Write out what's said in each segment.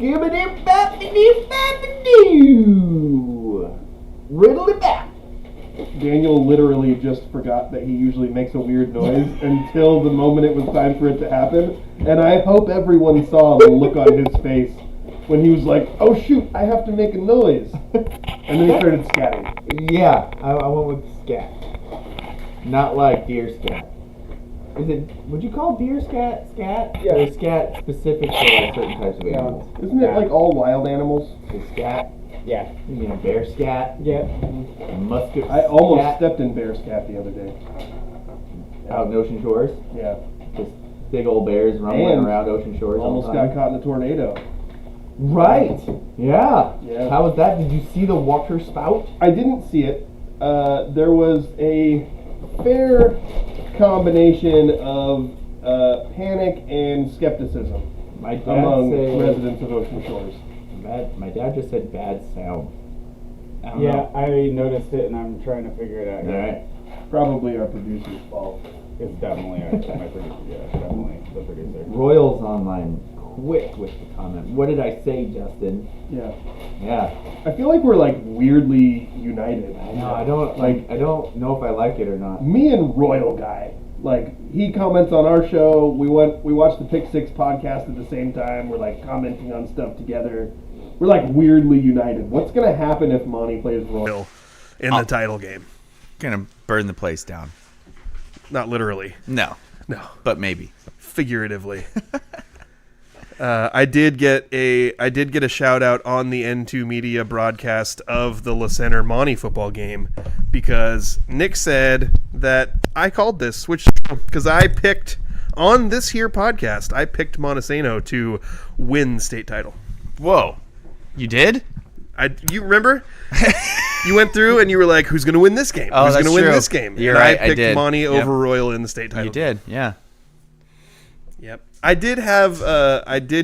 Skibbity-babbity-babbity-doo. Riddle it back. Daniel literally just forgot that he usually makes a weird noise until the moment it was time for it to happen. And I hope everyone saw the look on his face when he was like, oh shoot, I have to make a noise. And then he started scatting. Yeah, I went with scat. Not like deer scat. Would you call deer scat? Yeah. Or scat specific to like certain types of animals? Isn't it like all wild animals? The scat? Yeah. You mean a bear scat? Yeah. A musket I almost scat? stepped in bear scat the other day. Out in Ocean Shores? Yeah. Just big old bears rumbling around Ocean Shores Almost all the time. got caught in a tornado. Right. Yeah. Yeah. How was that? Did you see the water spout? I didn't see it. There was a fair combination of panic and skepticism among residents of Ocean Shores. My dad just said bad sound. I don't know. I noticed it and I'm trying to figure it out. All right. Probably our producer's fault. It's definitely my producer. Yeah, definitely the producer. Royals online quick with the comment. What did I say, Justin? Yeah. Yeah. I feel like we're like weirdly united. No, I don't know if I like it or not. Me and Royal Guy. Like, he comments on our show. We watched the Pick Six podcast at the same time. We're like commenting on stuff together. We're like weirdly united. What's gonna happen if Monte plays Royal in the title game? Gonna burn the place down. Not literally. No, but maybe figuratively. I did get a shout out on the N2 Media broadcast of the LaCenter Monte football game because Nick said that I called this, which because I picked on this here podcast, I picked Montesano to win state title. Whoa, you did? You remember? You went through and you were like, "Who's going to win this game? Oh, Who's going to win true. this game?" You're and right. I picked did. Monte over Royal in the state title. You did, yeah. Yep. I did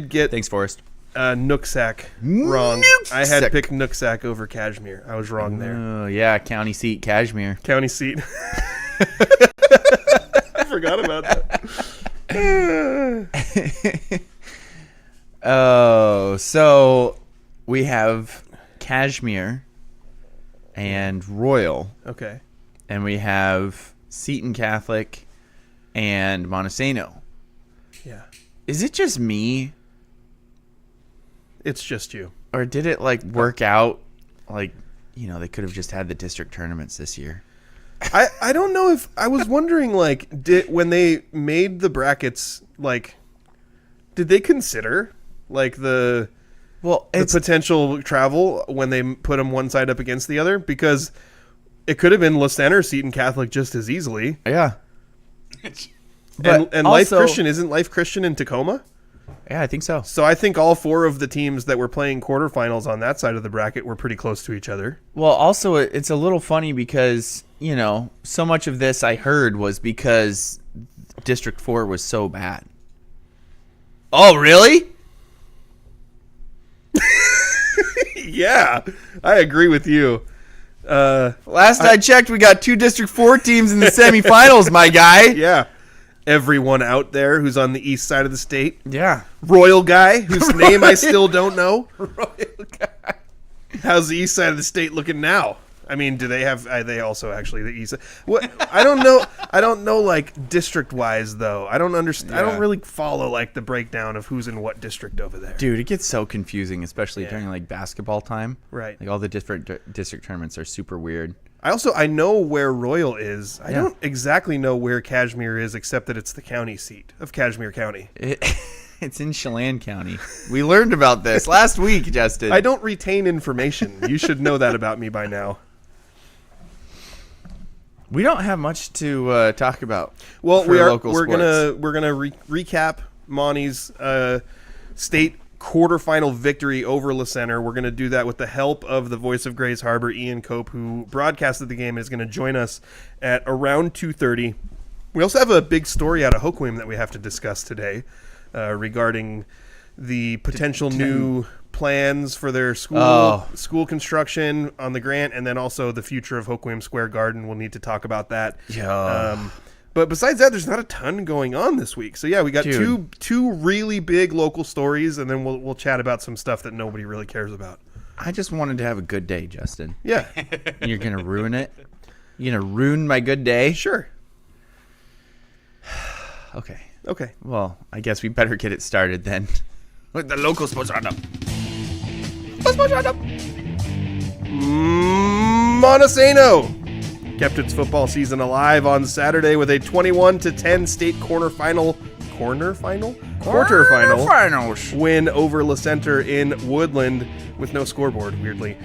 get. Thanks, Forrest. Nooksack wrong. I had picked Nooksack over Cashmere. I was wrong there. Oh yeah, county seat Cashmere. County seat. I forgot about that. Oh, so we have Cashmere and Royal. Okay. And we have Seton Catholic and Montesano. Yeah. Is it just me? It's just you. Or did it like work out? Like, they could have just had the district tournaments this year. I don't know if I was wondering like when they made the brackets, like did they consider like the potential travel when they put them one side up against the other? Because it could have been LaCenter, Seton Catholic just as easily. Yeah. And Life Christian, isn't Life Christian in Tacoma? Yeah, I think so. So I think all four of the teams that were playing quarterfinals on that side of the bracket were pretty close to each other. Well, also, it's a little funny because, so much of this I heard was because District 4 was so bad. Oh, really? Yeah, I agree with you. Last I checked, we got 2 District 4 teams in the semifinals, my guy. Yeah. Everyone out there who's on the east side of the state. Yeah. Royal Guy, whose name I still don't know. Royal Guy. How's the east side of the state looking now? I mean, do they have? Are they also actually the east? What? I don't know. I don't know like district wise though. I don't understand. I don't really follow like the breakdown of who's in what district over there. Dude, it gets so confusing, especially during like basketball time. Right. Like all the different district tournaments are super weird. I know where Royal is. I don't exactly know where Cashmere is, except that it's the county seat of Cashmere County. It's in Chelan County. We learned about this last week, Justin. I don't retain information. You should know that about me by now. We don't have much to talk about. Well, we're gonna recap Monte's state quarterfinal victory over LaCenter. We're gonna do that with the help of the voice of Grays Harbor, Ian Cope, who broadcasted the game, and is gonna join us at around 2:30. We also have a big story out of Hoquiam that we have to discuss today regarding the potential new plans for their school construction on the grant, and then also the future of Hoquiam Square Garden. We'll need to talk about that. Yeah. But besides that, there's not a ton going on this week. So yeah, we got two really big local stories, and then we'll chat about some stuff that nobody really cares about. I just wanted to have a good day, Justin. Yeah. And you're gonna ruin it. You're gonna ruin my good day. Sure. Okay. Well, I guess we better get it started then with the local sports roundup. Montesano kept its football season alive on Saturday with a 21-10 state quarterfinal win over LaCenter in Woodland with no scoreboard, weirdly.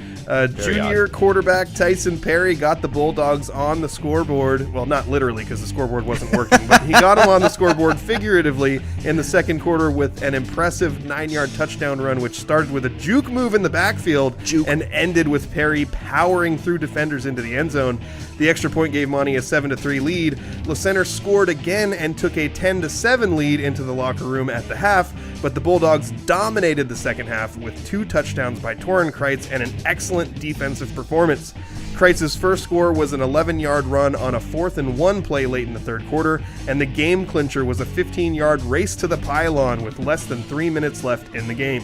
Junior quarterback Tyson Perry got the Bulldogs on the scoreboard. Well, not literally because the scoreboard wasn't working, but he got them on the scoreboard figuratively in the second quarter with an impressive 9-yard touchdown run, which started with a juke move in the backfield and ended with Perry powering through defenders into the end zone. The extra point gave Monte a 7-3 lead. LaCenter scored again and took a 10-7 lead into the locker room at the half, but the Bulldogs dominated the second half with 2 touchdowns by Torrin Kreitz and an excellent defensive performance. Kreitz's first score was an 11-yard run on a 4th-and-1 play late in the third quarter, and the game clincher was a 15-yard race to the pylon with less than 3 minutes left in the game.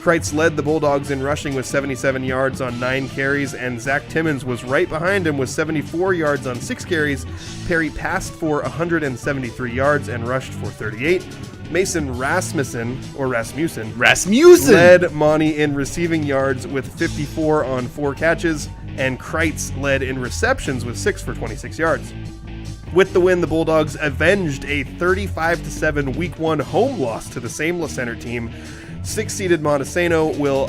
Kreitz led the Bulldogs in rushing with 77 yards on 9 carries, and Zach Timmons was right behind him with 74 yards on 6 carries. Perry passed for 173 yards and rushed for 38. Mason Rasmussen led Monte in receiving yards with 54 on 4 catches, and Kreitz led in receptions with 6 for 26 yards. With the win, the Bulldogs avenged a 35-7 Week 1 home loss to the same LaCenter team. 6-seeded Montesano will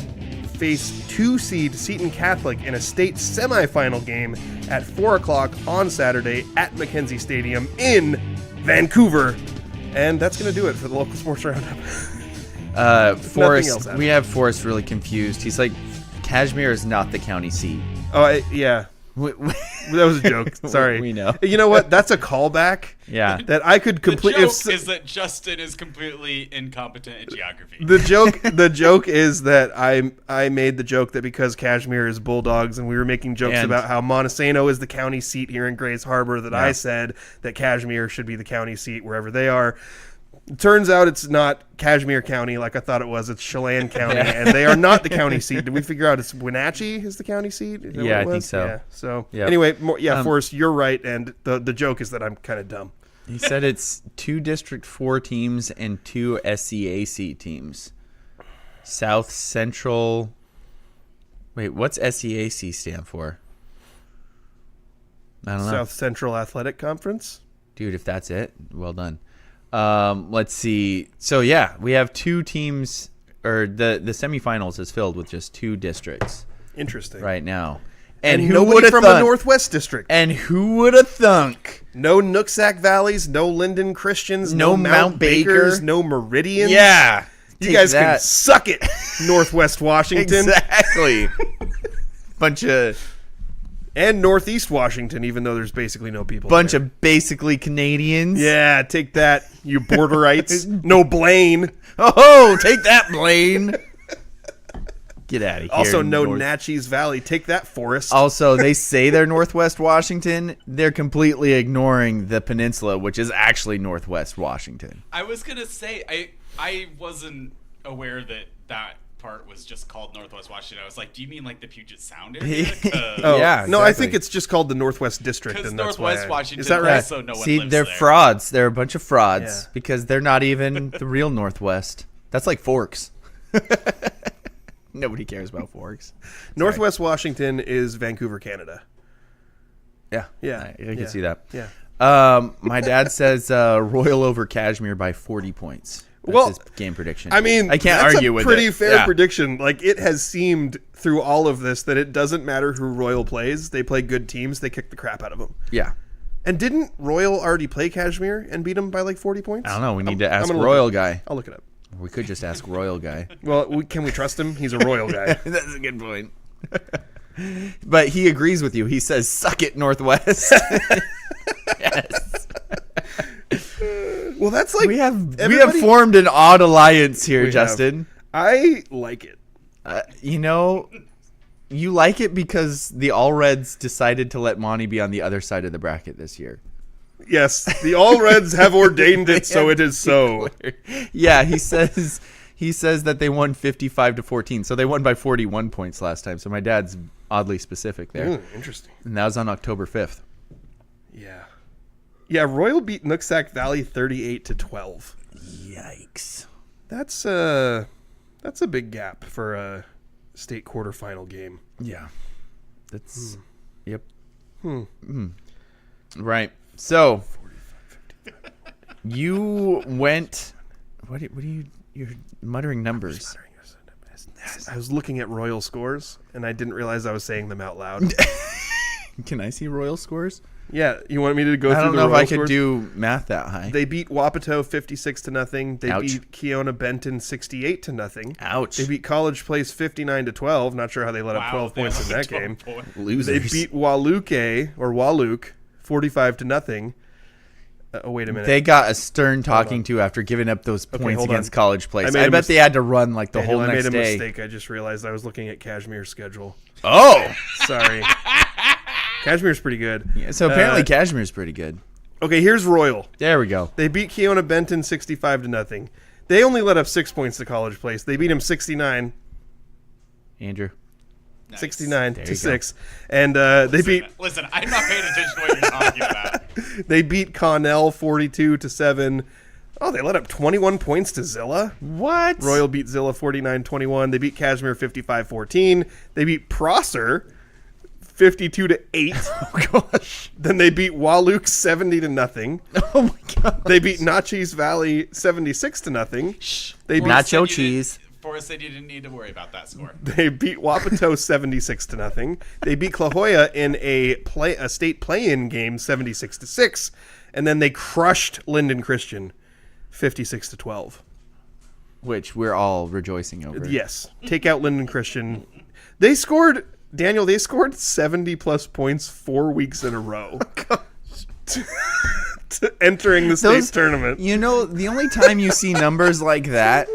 face 2-seed Seton Catholic in a state semifinal game at 4 o'clock on Saturday at Mackenzie Stadium in Vancouver. And that's going to do it for the local sports roundup. Forrest, we have Forrest really confused. He's like, Kashmir is not the county seat. Oh, yeah. That was a joke. Sorry. We know. You know what? That's a callback. Yeah. That I could completely. The joke is that Justin is completely incompetent in geography. The joke is that I made the joke that because Kashmir is Bulldogs, and we were making jokes about how Montesano is the county seat here in Grays Harbor, that I said that Kashmir should be the county seat wherever they are. It turns out it's not Kashmir County like I thought it was. It's Chelan County, and they are not the county seat. Did we figure out it's Wenatchee is the county seat? Yeah, I think so. Yeah. So anyway, Forrest, you're right, and the joke is that I'm kind of dumb. He said it's 2 District 4 teams and 2 SCAC teams. South Central. Wait, what's SCAC stand for? I don't know. South Central Athletic Conference. Dude, if that's it, well done. Let's see. So yeah, we have 2 teams, or the semifinals is filled with just 2 districts. Interesting. Right now. And who would have from the Northwest District? And who would have thunk? No Nooksack Valleys, no Linden Christians, no Mount Bakers, Baker. no Meridians. Yeah. You guys can suck it, Northwest Washington. Exactly. And Northeast Washington, even though there's basically no people Bunch of basically Canadians. Yeah, take that, you borderites. No Blaine. Oh, take that, Blaine. Get out of here. Also, no Natchez Valley. Take that, Forest. Also, they say they're Northwest Washington. They're completely ignoring the peninsula, which is actually Northwest Washington. I was going to say, I wasn't aware that part was just called Northwest Washington. I was like, do you mean like the Puget Sound area? Yeah, no, I think it's just called the Northwest District. Because and that's Northwest why Washington, is that right? also no one See, lives they're there. frauds. They're a bunch of frauds because they're not even the real Northwest. That's like Forks. Nobody cares about Forks. Northwest Washington is Vancouver, Canada. Yeah, Yeah, I can see that. Yeah. My dad says Royal over Kashmir by 40 points. That's his game prediction. I mean, I can't that's argue a with pretty it. fair prediction. Like, it has seemed through all of this that it doesn't matter who Royal plays. They play good teams. They kick the crap out of them. Yeah. And didn't Royal already play Kashmir and beat them by like 40 points? I don't know. We need to ask Royal guy. I'll look it up. We could just ask Royal guy. Well, can we trust him? He's a Royal guy. That's a good point. But he agrees with you. He says, suck it, Northwest. Yes. Well, that's like we have formed an odd alliance here, Justin. I like it. You like it because the All Reds decided to let Monte be on the other side of the bracket this year. Yes, the All Reds have ordained it, so it is so. Yeah, he says that they won 55-14, so they won by 41 points last time. So my dad's oddly specific there. Interesting. And that was on October 5th. Yeah, Royal beat Nooksack Valley 38-12. Yikes. That's a big gap for a state quarterfinal game. Yeah. That's yep. Right. So you went you're muttering numbers. I was looking at Royal scores and I didn't realize I was saying them out loud. Can I see Royal scores? Yeah, you want me to go through the I don't know if Royal I could scores? do math that high. They beat Wapato 56-0. They Ouch. beat Keona Benton 68-0. Ouch. They beat College Place 59-12. Not sure how they let up 12 they points in only that 12 game. points. They Losers. beat Walook 45-0. Oh, wait a minute. They got a stern talking to after giving up those points hold against on. College Place. I made I a bet they had to run like the Daniel, whole I next made a day. mistake. I just realized I was looking at Kashmir's schedule. Oh, Sorry. Kashmir's pretty good. yeah, so apparently Kashmir's pretty good. Okay, here's Royal. There we go. They beat Keona Benton 65-0. They only let up 6 points to College Place. They beat him 69 Andrew. Nice. 69 There to you 6. And they beat Listen, I'm not paying attention to what you're talking about. they beat Connell 42-7. Oh, they let up 21 points to Zilla. What? Royal beat Zilla 49-21. They beat Kashmir 55-14. They beat Prosser 52-8. Oh gosh. Then they beat Walook 70-0. Oh my god. They beat Nachis Valley 76-0. They beat Nacho Said you cheese. didn't- Forrest said you didn't need to worry about that score. They beat Wapato 76-0. They beat Clahoya in a state play-in game 76-6, and then they crushed Linden Christian 56-12. Which we're all rejoicing over. Yes, take out Linden Christian. They scored 70 plus points 4 weeks in a row. To entering the state tournament. You know, the only time you see numbers like that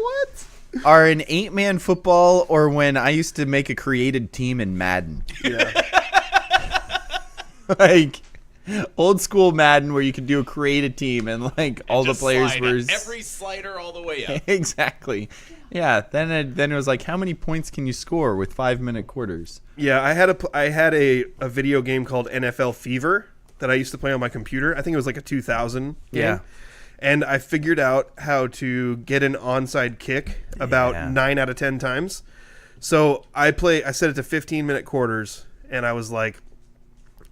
are in 8-man football or when I used to make a created team in Madden. Yeah. Like old school Madden where you could do a created team and like all the Just players slide were every slider all the way up. exactly. Yeah, then it was like how many points can you score with 5-minute quarters? Yeah, I had a video game called NFL Fever that I used to play on my computer. I think it was like a 2000 game. Yeah. And I figured out how to get an onside kick about Yeah. 9 out of 10 times. So I set it to 15-minute quarters, and I was like,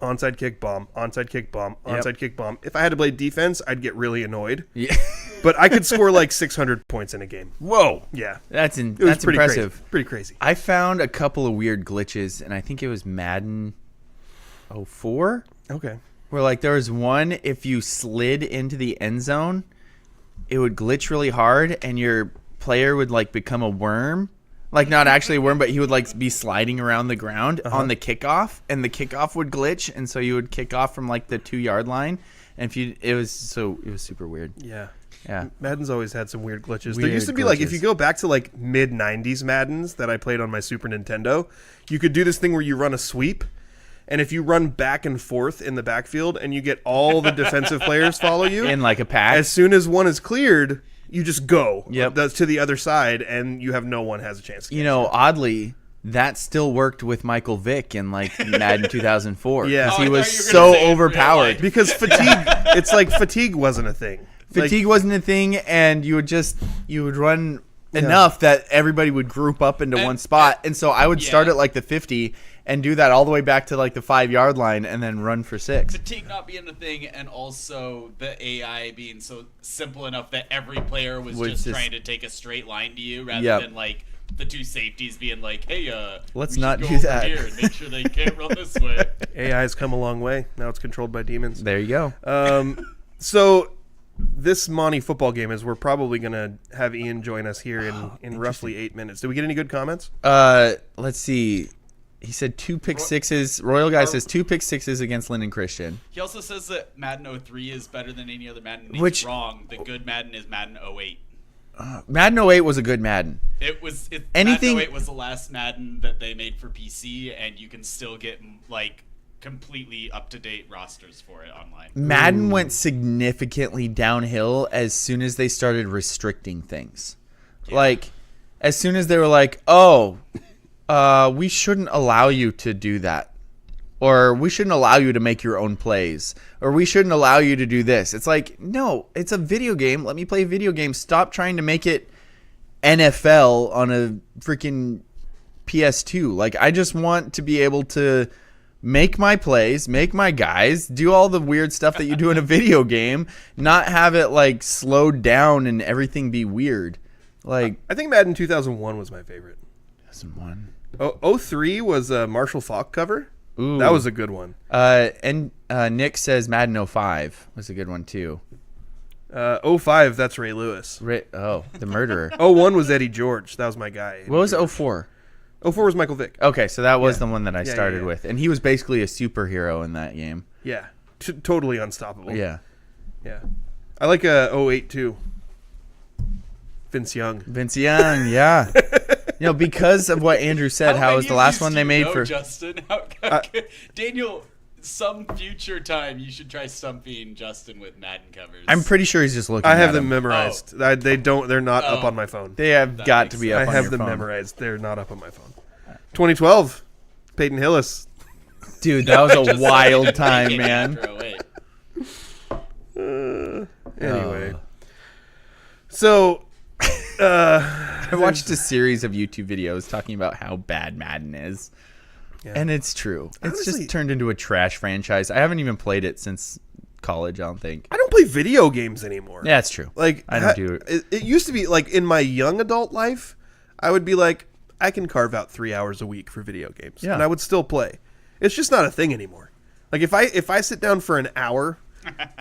onside kick bomb, onside kick bomb, onside kick bomb. If I had to play defense, I'd get really annoyed. Yeah. But I could score like 600 points in a game. Whoa. Yeah. That's It was pretty impressive. Crazy. Pretty crazy. I found a couple of weird glitches, and I think it was Madden 04, Okay. where like there was one, if you slid into the end zone, it would glitch really hard, and your player would like become a worm. Like not actually a worm, but he would like be sliding around the ground on the kickoff, and the kickoff would glitch, and so you would kick off from like the 2-yard line, and it was super weird. Yeah. Yeah. Madden's always had some weird glitches. There Weird used to be like, if glitches. you go back to like mid-90s Maddens that I played on my Super Nintendo, you could do this thing where you run a sweep, and if you run back and forth in the backfield and you get all the defensive players follow you, In like a pack. as soon as one is cleared, you just go Yep. to the other side, and you have no one has a chance to You catch know, you. oddly, that still worked with Michael Vick in like Madden 2004. Yeah. 'cause Oh, he I was thought you were so gonna say in real overpowered. life. Because fatigue, it's like fatigue wasn't a thing. Fatigue wasn't a thing, and you would run enough that everybody would group up into And- one spot. And so I would start Yeah. at like the 50 and do that all the way back to like the 5-yard line and then run for 6. Fatigue not being a thing, and also the AI being so simple enough that every player was Was just just- trying to take a straight line to you rather Yep. than like the two safeties being like, "Hey, Let's we should not go do over that." here and make sure they can't run this way." AI has come a long way. Now it's controlled by demons. There you go. So this Monte football game is we're probably going to have Ian join us here in roughly 8 minutes. Did we get any good comments? Let's see. He said 2 pick sixes. Royal guy says 2 pick sixes against Linden Christian. He also says that Madden 03 is better than any other Madden. He's Which- wrong. The good Madden is Madden 08. Madden 08 was a good Madden. Anything. Anything- Madden 08 was the last Madden that they made for PC, and you can still get like completely up-to-date rosters for it online. Madden went significantly downhill as soon as they started restricting things. Yeah. Like, as soon as they were like, oh, we shouldn't allow you to do that. Or we shouldn't allow you to make your own plays. Or we shouldn't allow you to do this. It's like, no, it's a video game. Let me play a video game. Stop trying to make it NFL on a freaking PS2. Like, I just want to be able to make my plays, make my guys, do all the weird stuff that you do in a video game, not have it like slowed down and everything be weird. Like, I think Madden 2001 was my favorite. 2001. 03 was a Marshall Faulk cover. Ooh. That was a good one. And Nick says Madden 05 was a good one too. 05, that's Ray Lewis. The murderer. 01 was Eddie George. That was my guy. What was 04? 04 was Michael Vick. Okay, so that was Yeah. the one that I Yeah, started yeah. with. And he was basically a superhero in that game. Yeah. Totally unstoppable. Yeah. Yeah. I like 08 too. Vince Young. Vince Young, yeah. Because of what Andrew said, how it was the last one they made for... Justin? Daniel, some future time you should try stumping Justin with Madden covers. I'm pretty sure he's just looking I have at them them. memorized. They're not up on my phone. They have That got makes to be up I on have your them phone. memorized. They're not up on my phone. 2012, Peyton Hillis. Dude, that was a Just wild like time, thinking man. after 08. Anyway. So, I watched a series of YouTube videos talking about how bad Madden is. Yeah. And it's true. It's Honestly- just turned into a trash franchise. I haven't even played it since college, I don't think. I don't play video games anymore. Yeah, it's true. Like I don't do it. It used to be like in my young adult life, I would be like, I can carve out 3 hours a week for video games, Yeah. and I would still play. It's just not a thing anymore. Like if I sit down for an hour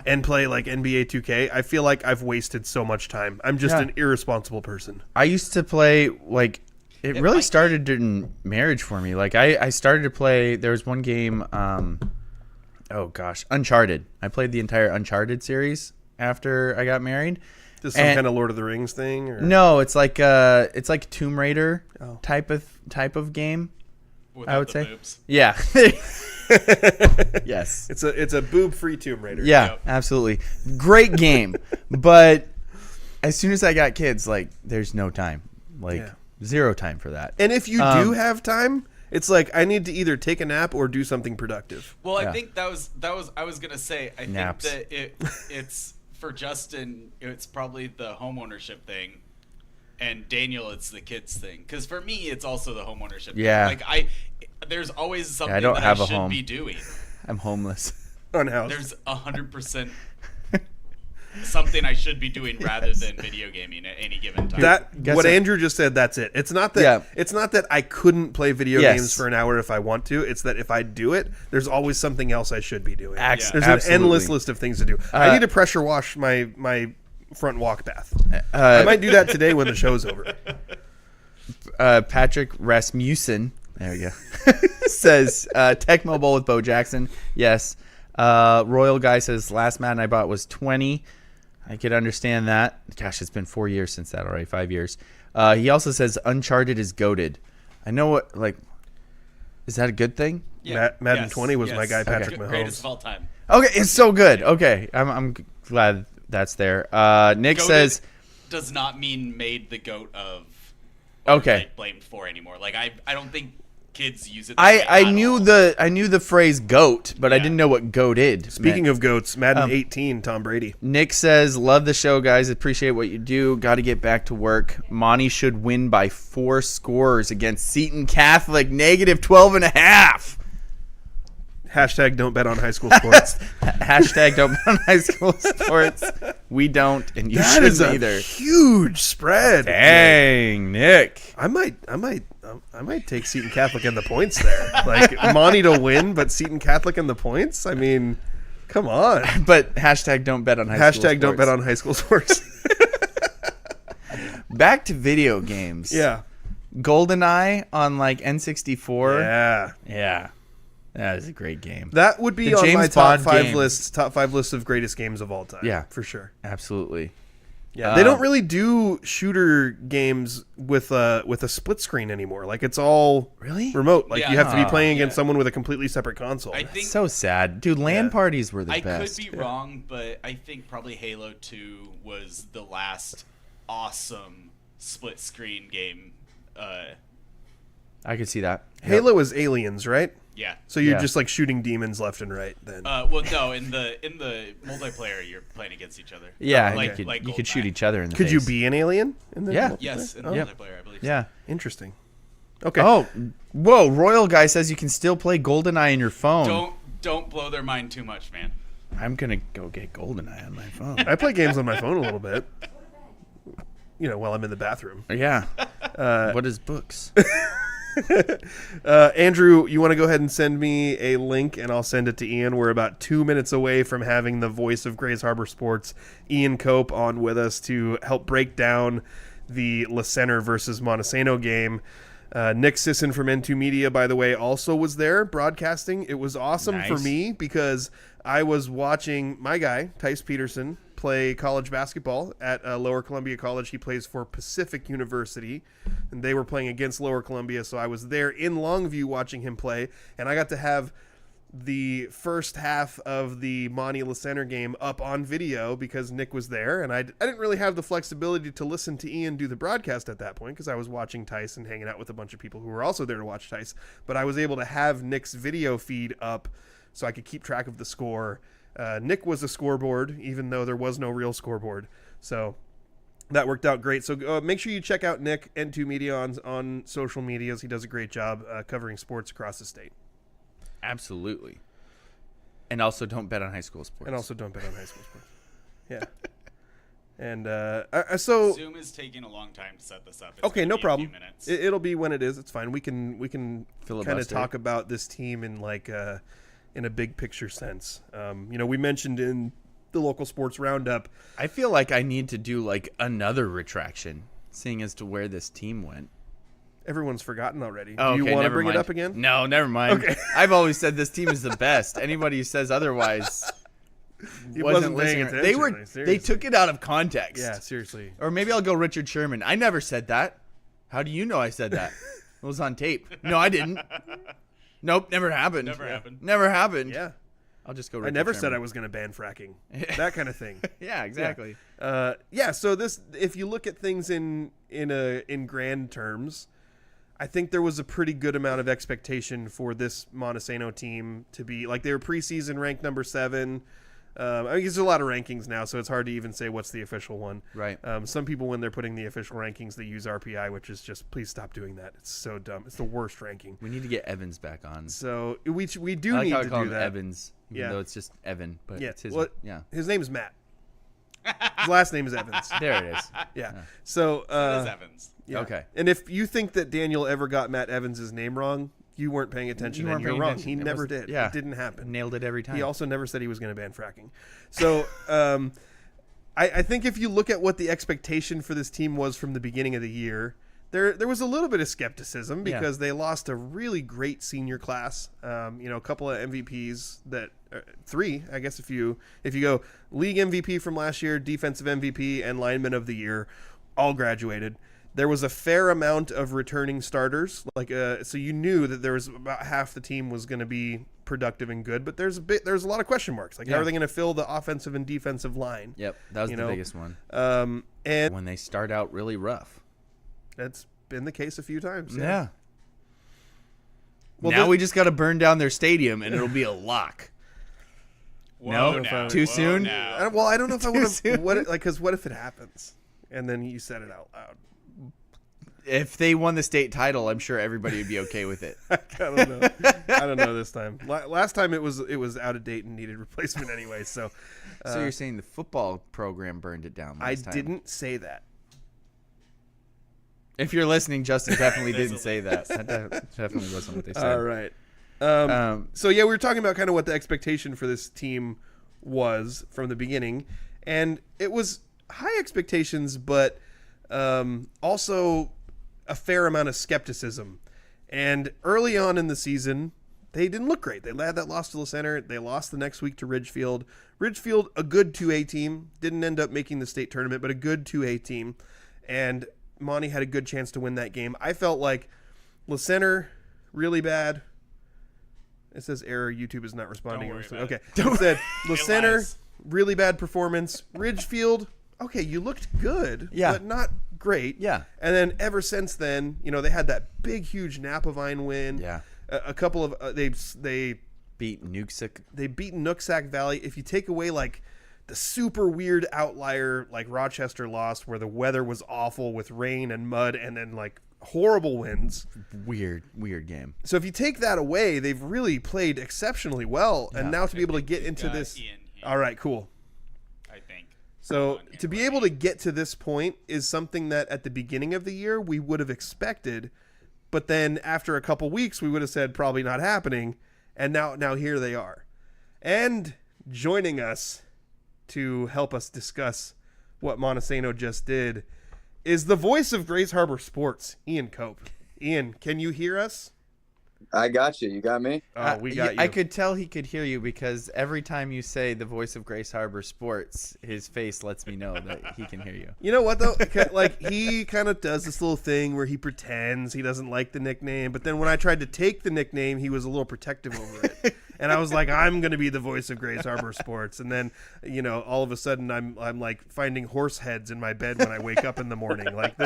and play like NBA 2K, I feel like I've wasted so much time. I'm just Yeah. an irresponsible person. I used to play, like, it really might- started in marriage for me. Like, I started to play, there was one game, Uncharted. I played the entire Uncharted series after I got married. Just some And- kind of Lord of the Rings thing. Or? No, it's like Tomb Raider type of game. Without I would the say. boobs. Yeah. Yes. It's a boob-free Tomb Raider. Yeah, Yep. absolutely. Great game. But as soon as I got kids, like, there's no time. Like, Yeah. zero time for that. And if you do have time, it's like I need to either take a nap or do something productive. Well, Yeah. I think that was I was gonna say I Naps. think that it's for Justin it's probably the homeownership thing, and Daniel it's the kids thing. Because for me it's also the homeownership. Yeah. Thing. Like there's always something I don't that have I a should home. be doing. I'm homeless. Unhoused. There's 100% something I should be doing rather than video gaming at any given time. Guess What it- Andrew just said, that's it. It's not that Yeah. it's not that I couldn't play video Yes. games for an hour if I want to. It's that if I do it, there's always something else I should be doing. Ax- There's absolutely. an endless list of things to do. I need to pressure wash my front walk bath. I might do that today when the show's over. Patrick Rasmussen, there we go, says Tecmo Bowl with Bo Jackson. Yes. Royal Guy says last Madden I bought was 20. I could understand that. Gosh, it's been 4 years since that already, 5 years. He also says Uncharted is goated. I know what, like, is that a good thing? Madden 20 was my guy, Patrick Mahomes. Greatest of all time. Okay, it's so good. Okay, I'm glad that's there. Nick Goated says, does not mean made the goat of. Or, Okay. like, blamed for anymore. Like I don't think kids use it. that way I at knew all. the phrase goat, but I Yeah. didn't know what goated. Speaking meant. of goats, Madden 18, Tom Brady. Nick says, love the show, guys. Appreciate what you do. Got to get back to work. Monty should win by 4 scores against Seton Catholic, negative 12.5. Hashtag don't bet on high school sports. Hashtag don't bet on high school sports. We don't, and you That is shouldn't a either. huge spread. Dang, Nick. I might take Seton Catholic in the points there. Like Monty to win, but Seton Catholic in the points. I mean, come on. But hashtag don't bet on high school sports. Hashtag don't bet on high school sports. Back to video games. Yeah. GoldenEye on like N64. Yeah. Yeah. That is a great game. That would be The on my James top Bond 5 games. list. Top 5 list of greatest games of all time. Yeah. for sure. Absolutely. Yeah, they don't really do shooter games with a split screen anymore. Like it's all Really remote. Like Yeah. you have to be playing Yeah. against someone with a completely separate console. I think so sad, dude. LAN parties were the I best. could be wrong, but I think probably Halo 2 was the last awesome split screen game. I could see that. Halo is aliens, right? Yeah. So you're Yeah. just like shooting demons left and right. Then Well, no, in the multiplayer, you're playing against each other. Yeah, Like- you like could shoot GoldenEye. each other in the could you face. be an alien? In the Yeah. multiplayer? Yes, in the Oh, multiplayer, I believe. Yeah. interesting. Okay. Oh, whoa! Royal guy says you can still play GoldenEye on your phone. Don't blow their mind too much, man. I'm gonna go get GoldenEye on my phone. I play games on my phone a little bit. You know, while I'm in the bathroom. Yeah. What is books? Andrew, you want to go ahead and send me a link, and I'll send it to Ian. We're about 2 minutes away from having the voice of Grays Harbor Sports, Ian Cope, on with us to help break down the LaCenter versus Montesano game. Nick Sisson from N2 Media, by the way, also was there broadcasting. It was awesome for Nice. me because I was watching my guy, Tice Peterson, play college basketball at Lower Columbia College. He plays for Pacific University, and they were playing against Lower Columbia, so I was there in Longview watching him play, and I got to have the first half of the Monte LaCenter game up on video because Nick was there, and I didn't really have the flexibility to listen to Ian do the broadcast at that point because I was watching Tice and hanging out with a bunch of people who were also there to watch Tice, but I was able to have Nick's video feed up so I could keep track of the score. Nick was a scoreboard, even though there was no real scoreboard. So that worked out great. So make sure you check out Nick, N2 Media, on social medias. He does a great job covering sports across the state. Absolutely. And also, don't bet on high school sports. And also don't bet on high school sports. Yeah. And so... Zoom is taking a long time to set this up. It's Okay, gonna no be a problem. few minutes. It'll be when it is. It's fine. We can kind of Filibuster. talk about this team in like in a big picture sense. We mentioned in the local sports roundup. I feel like I need to do like another retraction, seeing as to where this team went. Everyone's forgotten already. Oh, Do you okay, want to never bring it mind. up again? No, never mind. Okay. I've always said this team is the best. Anybody who says otherwise He wasn't paying listening. attention. They took it out of context. Yeah, seriously. Or maybe I'll go Richard Sherman. I never said that. How do you know I said that? It was on tape. No, I didn't. Nope, never happened. Never happened. Never happened. Yeah. I'll just go I Richard never said I Sherman. was going to ban fracking. That kind of thing. Yeah, exactly. So this, if you look at things in grand terms, I think there was a pretty good amount of expectation for this Montesano team to be like they were preseason ranked number 7. I mean, there's a lot of rankings now, so it's hard to even say what's the official one. Right. Some people, when they're putting the official rankings, they use RPI, which is just please stop doing that. It's so dumb. It's the worst ranking. We need to get Evans back on. So we do I like need how I to call do him that. Evans, even Yeah. though it's just Evan, but Yeah. it's his. Well, Yeah. His name is Matt. His last name is Evans. There it is. Yeah. So It is Evans. yeah. Okay. And if you think that Daniel ever got Matt Evans' name wrong, you weren't paying attention, You and weren't you're paying wrong. attention. He It never was- did. yeah. It didn't happen. Nailed it every time. He also never said he was going to ban fracking. So I think if you look at what the expectation for this team was from the beginning of the year, there was a little bit of skepticism because they lost a really great senior class. A couple of MVPs that 3, I guess if you go league MVP from last year, defensive MVP, and lineman of the year, all graduated. There was a fair amount of returning starters, so you knew that there was about half the team was going to be productive and good, but there's a lot of question marks. How are they going to fill the offensive and defensive line? Yep, that was the biggest one. And When they start out really rough. that's been the case a few times. Yeah. Well, now we just got to burn down their stadium, and it'll be a lock. Whoa, No? now, Too whoa, soon? now. I don't know if I Too want soon? to. Because what if it happens, and then you said it out loud? If they won the state title, I'm sure everybody would be okay with it. I don't know. I don't know this time. Last time it was out of date and needed replacement anyway. So, So you're saying the football program burned it down I last time? didn't say that. If you're listening, Justin definitely didn't say that. That definitely wasn't what they said. All right. So yeah, we were talking about kind of what the expectation for this team was from the beginning, and it was high expectations, but also a fair amount of skepticism. And early on in the season, they didn't look great. They had that loss to LaCenter. They lost the next week to Ridgefield. Ridgefield, a good 2A team, didn't end up making the state tournament, but a good 2A team. And Monte had a good chance to win that game. I felt like LaCenter, really bad. It says error. YouTube is not responding. Don't worry about Okay. it. It said LaCenter, Realize. really bad performance. Ridgefield, okay, you looked good, Yeah. but not great. Yeah. And then ever since then, they had that big, huge Napavine win. Yeah. A couple of they Beat Nuxic. they beat Nooksack Valley. If you take away like the super weird outlier like Rochester lost, where the weather was awful with rain and mud, and then like horrible winds. Weird game. So if you take that away, they've really played exceptionally well. And now to be able to get We've into got this, Ian here, all right, cool. I think. So Come on, to be Ian. able to get to this point is something that at the beginning of the year we would have expected, but then after a couple weeks we would have said probably not happening, and now here they are. And joining us to help us discuss what Montesano just did is the voice of Grays Harbor Sports, Ian Cope. Ian, can you hear us? I got you. You got me? Oh, we got you. I could tell he could hear you because every time you say the voice of Grace Harbor Sports, his face lets me know that he can hear you. You know what though? Like he kind of does this little thing where he pretends he doesn't like the nickname, but then when I tried to take the nickname, he was a little protective over it. And I was like, I'm going to be the voice of Grays Harbor Sports. And then, all of a sudden I'm like finding horse heads in my bed when I wake up in the morning. Like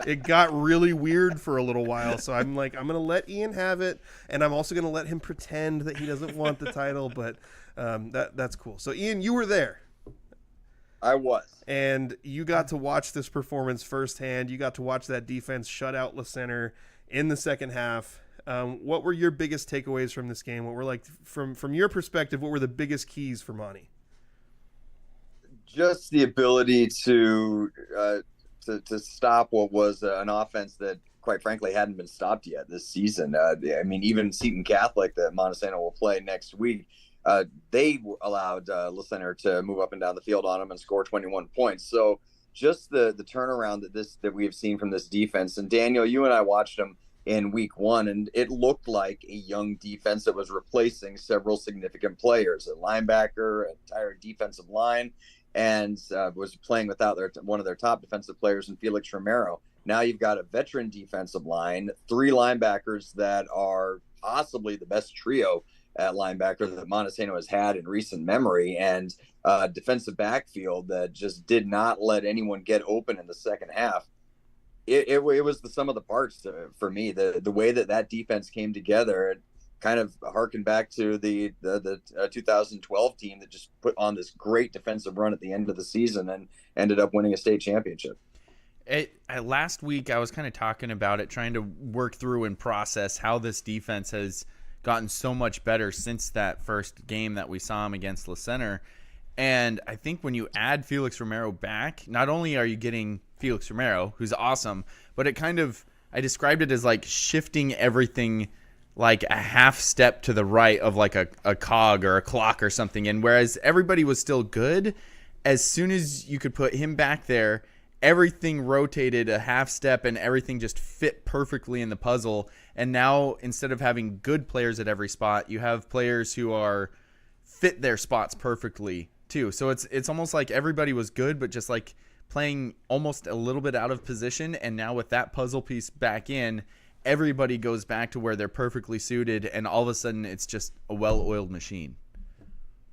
it got really weird for a little while. So I'm like, I'm going to let Ian have it. And I'm also going to let him pretend that he doesn't want the title. But that's cool. So Ian, you were there. I was. And you got to watch this performance firsthand. You got to watch that defense shut out LaCenter in the second half. What were your biggest takeaways from this game? What were like from your perspective? What were the biggest keys for Monte? Just the ability to stop what was an offense that, quite frankly, hadn't been stopped yet this season. Even Seton Catholic that Montesano will play next week, they allowed LaCenter to move up and down the field on them and score 21 points. So just the turnaround that we have seen from this defense. And Daniel, you and I watched them in week one, and it looked like a young defense that was replacing several significant players, a linebacker, an entire defensive line, and was playing without one of their top defensive players in Felix Romero. Now you've got a veteran defensive line, 3 linebackers that are possibly the best trio at linebacker that Montesano has had in recent memory, and a defensive backfield that just did not let anyone get open in the second half. It was the sum of the parts for me. The way that defense came together, it kind of harkened back to the 2012 team that just put on this great defensive run at the end of the season and ended up winning a state championship. Last week, I was kind of talking about it, trying to work through and process how this defense has gotten so much better since that first game that we saw him against LaCenter. And I think when you add Felix Romero back, not only are you getting Felix Romero, who's awesome, but I described it as like shifting everything like a half step to the right of like a cog or a clock or something. And whereas everybody was still good, as soon as you could put him back there, everything rotated a half step and everything just fit perfectly in the puzzle. And now instead of having good players at every spot, you have players who are fit their spots perfectly too. So it's almost like everybody was good, but just like playing almost a little bit out of position. And now with that puzzle piece back in, everybody goes back to where they're perfectly suited. And all of a sudden it's just a well-oiled machine.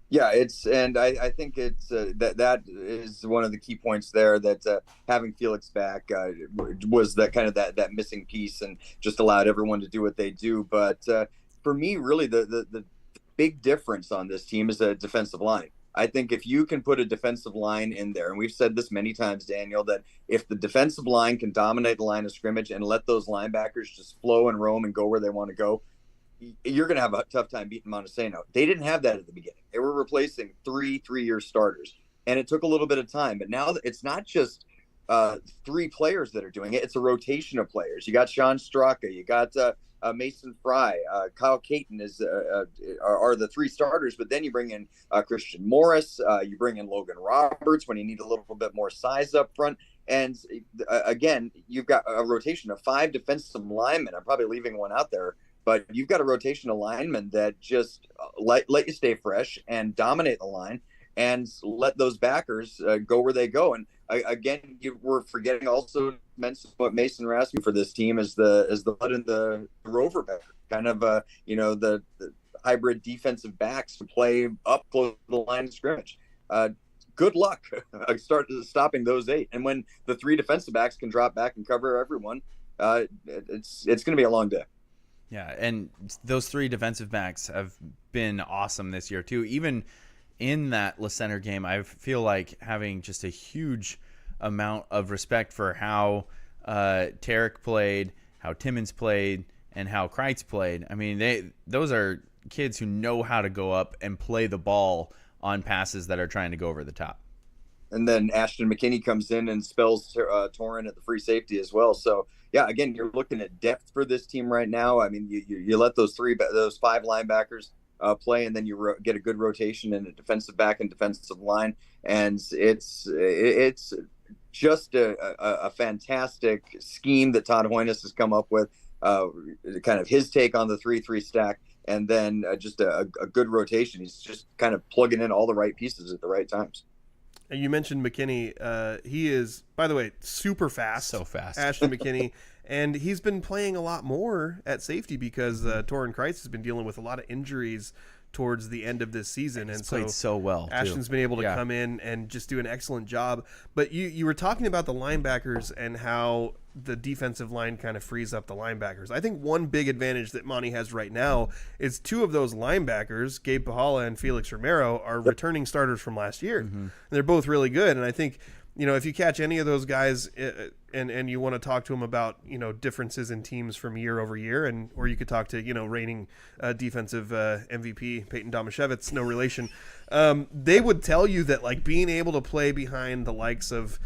Yeah, I think it's that is one of the key points there, that having Felix back was that kind of that missing piece and just allowed everyone to do what they do. But for me, really, the big difference on this team is the defensive line. I think if you can put a defensive line in there, and we've said this many times, Daniel, that if the defensive line can dominate the line of scrimmage and let those linebackers just flow and roam and go where they want to go, you're going to have a tough time beating Montesano. They didn't have that at the beginning. They were replacing three-year starters, and it took a little bit of time. But now it's not just 3 players that are doing it. It's a rotation of players. You got Sean Straka. You got Mason Fry. Kyle Caton are the 3 starters, but then you bring in Christian Morris. You bring in Logan Roberts when you need a little bit more size up front. And again, you've got a rotation of 5 defensive linemen. I'm probably leaving one out there. but you've got a rotation of linemen that just let you stay fresh and dominate the line and let those backers go where they go. And again, we're forgetting also what Mason Rasmussen for this team is the blood in the rover back, kind of the hybrid defensive backs to play up close to the line of scrimmage. Good luck stopping those 8. And when the 3 defensive backs can drop back and cover everyone, it's going to be a long day. Yeah, and those 3 defensive backs have been awesome this year too. Even in that LaCenter game, I feel like having just a huge amount of respect for how Tarek played, how Timmons played, and how Kreitz played. I mean, those are kids who know how to go up and play the ball on passes that are trying to go over the top. And then Ashton McKinney comes in and spells Torin at the free safety as well. So yeah, again, you're looking at depth for this team right now. I mean, you let those 5 linebackers play, and then you get a good rotation in a defensive back and defensive line, and it's just a fantastic scheme that Todd Hoynes has come up with. Kind of his take on the 3-3 stack, and then just a good rotation. He's just kind of plugging in all the right pieces at the right times. And you mentioned McKinney. He is, by the way, super fast. So fast. Ashton McKinney. And he's been playing a lot more at safety because Torin Kreitz has been dealing with a lot of injuries towards the end of this season. He's and played so well, Ashton's too. been able to come in and just do an excellent job. But you were talking about the linebackers and how the defensive line kind of frees up the linebackers. I think one big advantage that Monte has right now is 2 of those linebackers, Gabe Pahala and Felix Romero, are returning starters from last year. Mm-hmm. They're both really good. And I think, if you catch any of those guys and you want to talk to them about, differences in teams from year over year, or you could talk to, reigning defensive MVP Peyton Domashevitz, no relation. They would tell you that, like, being able to play behind the likes of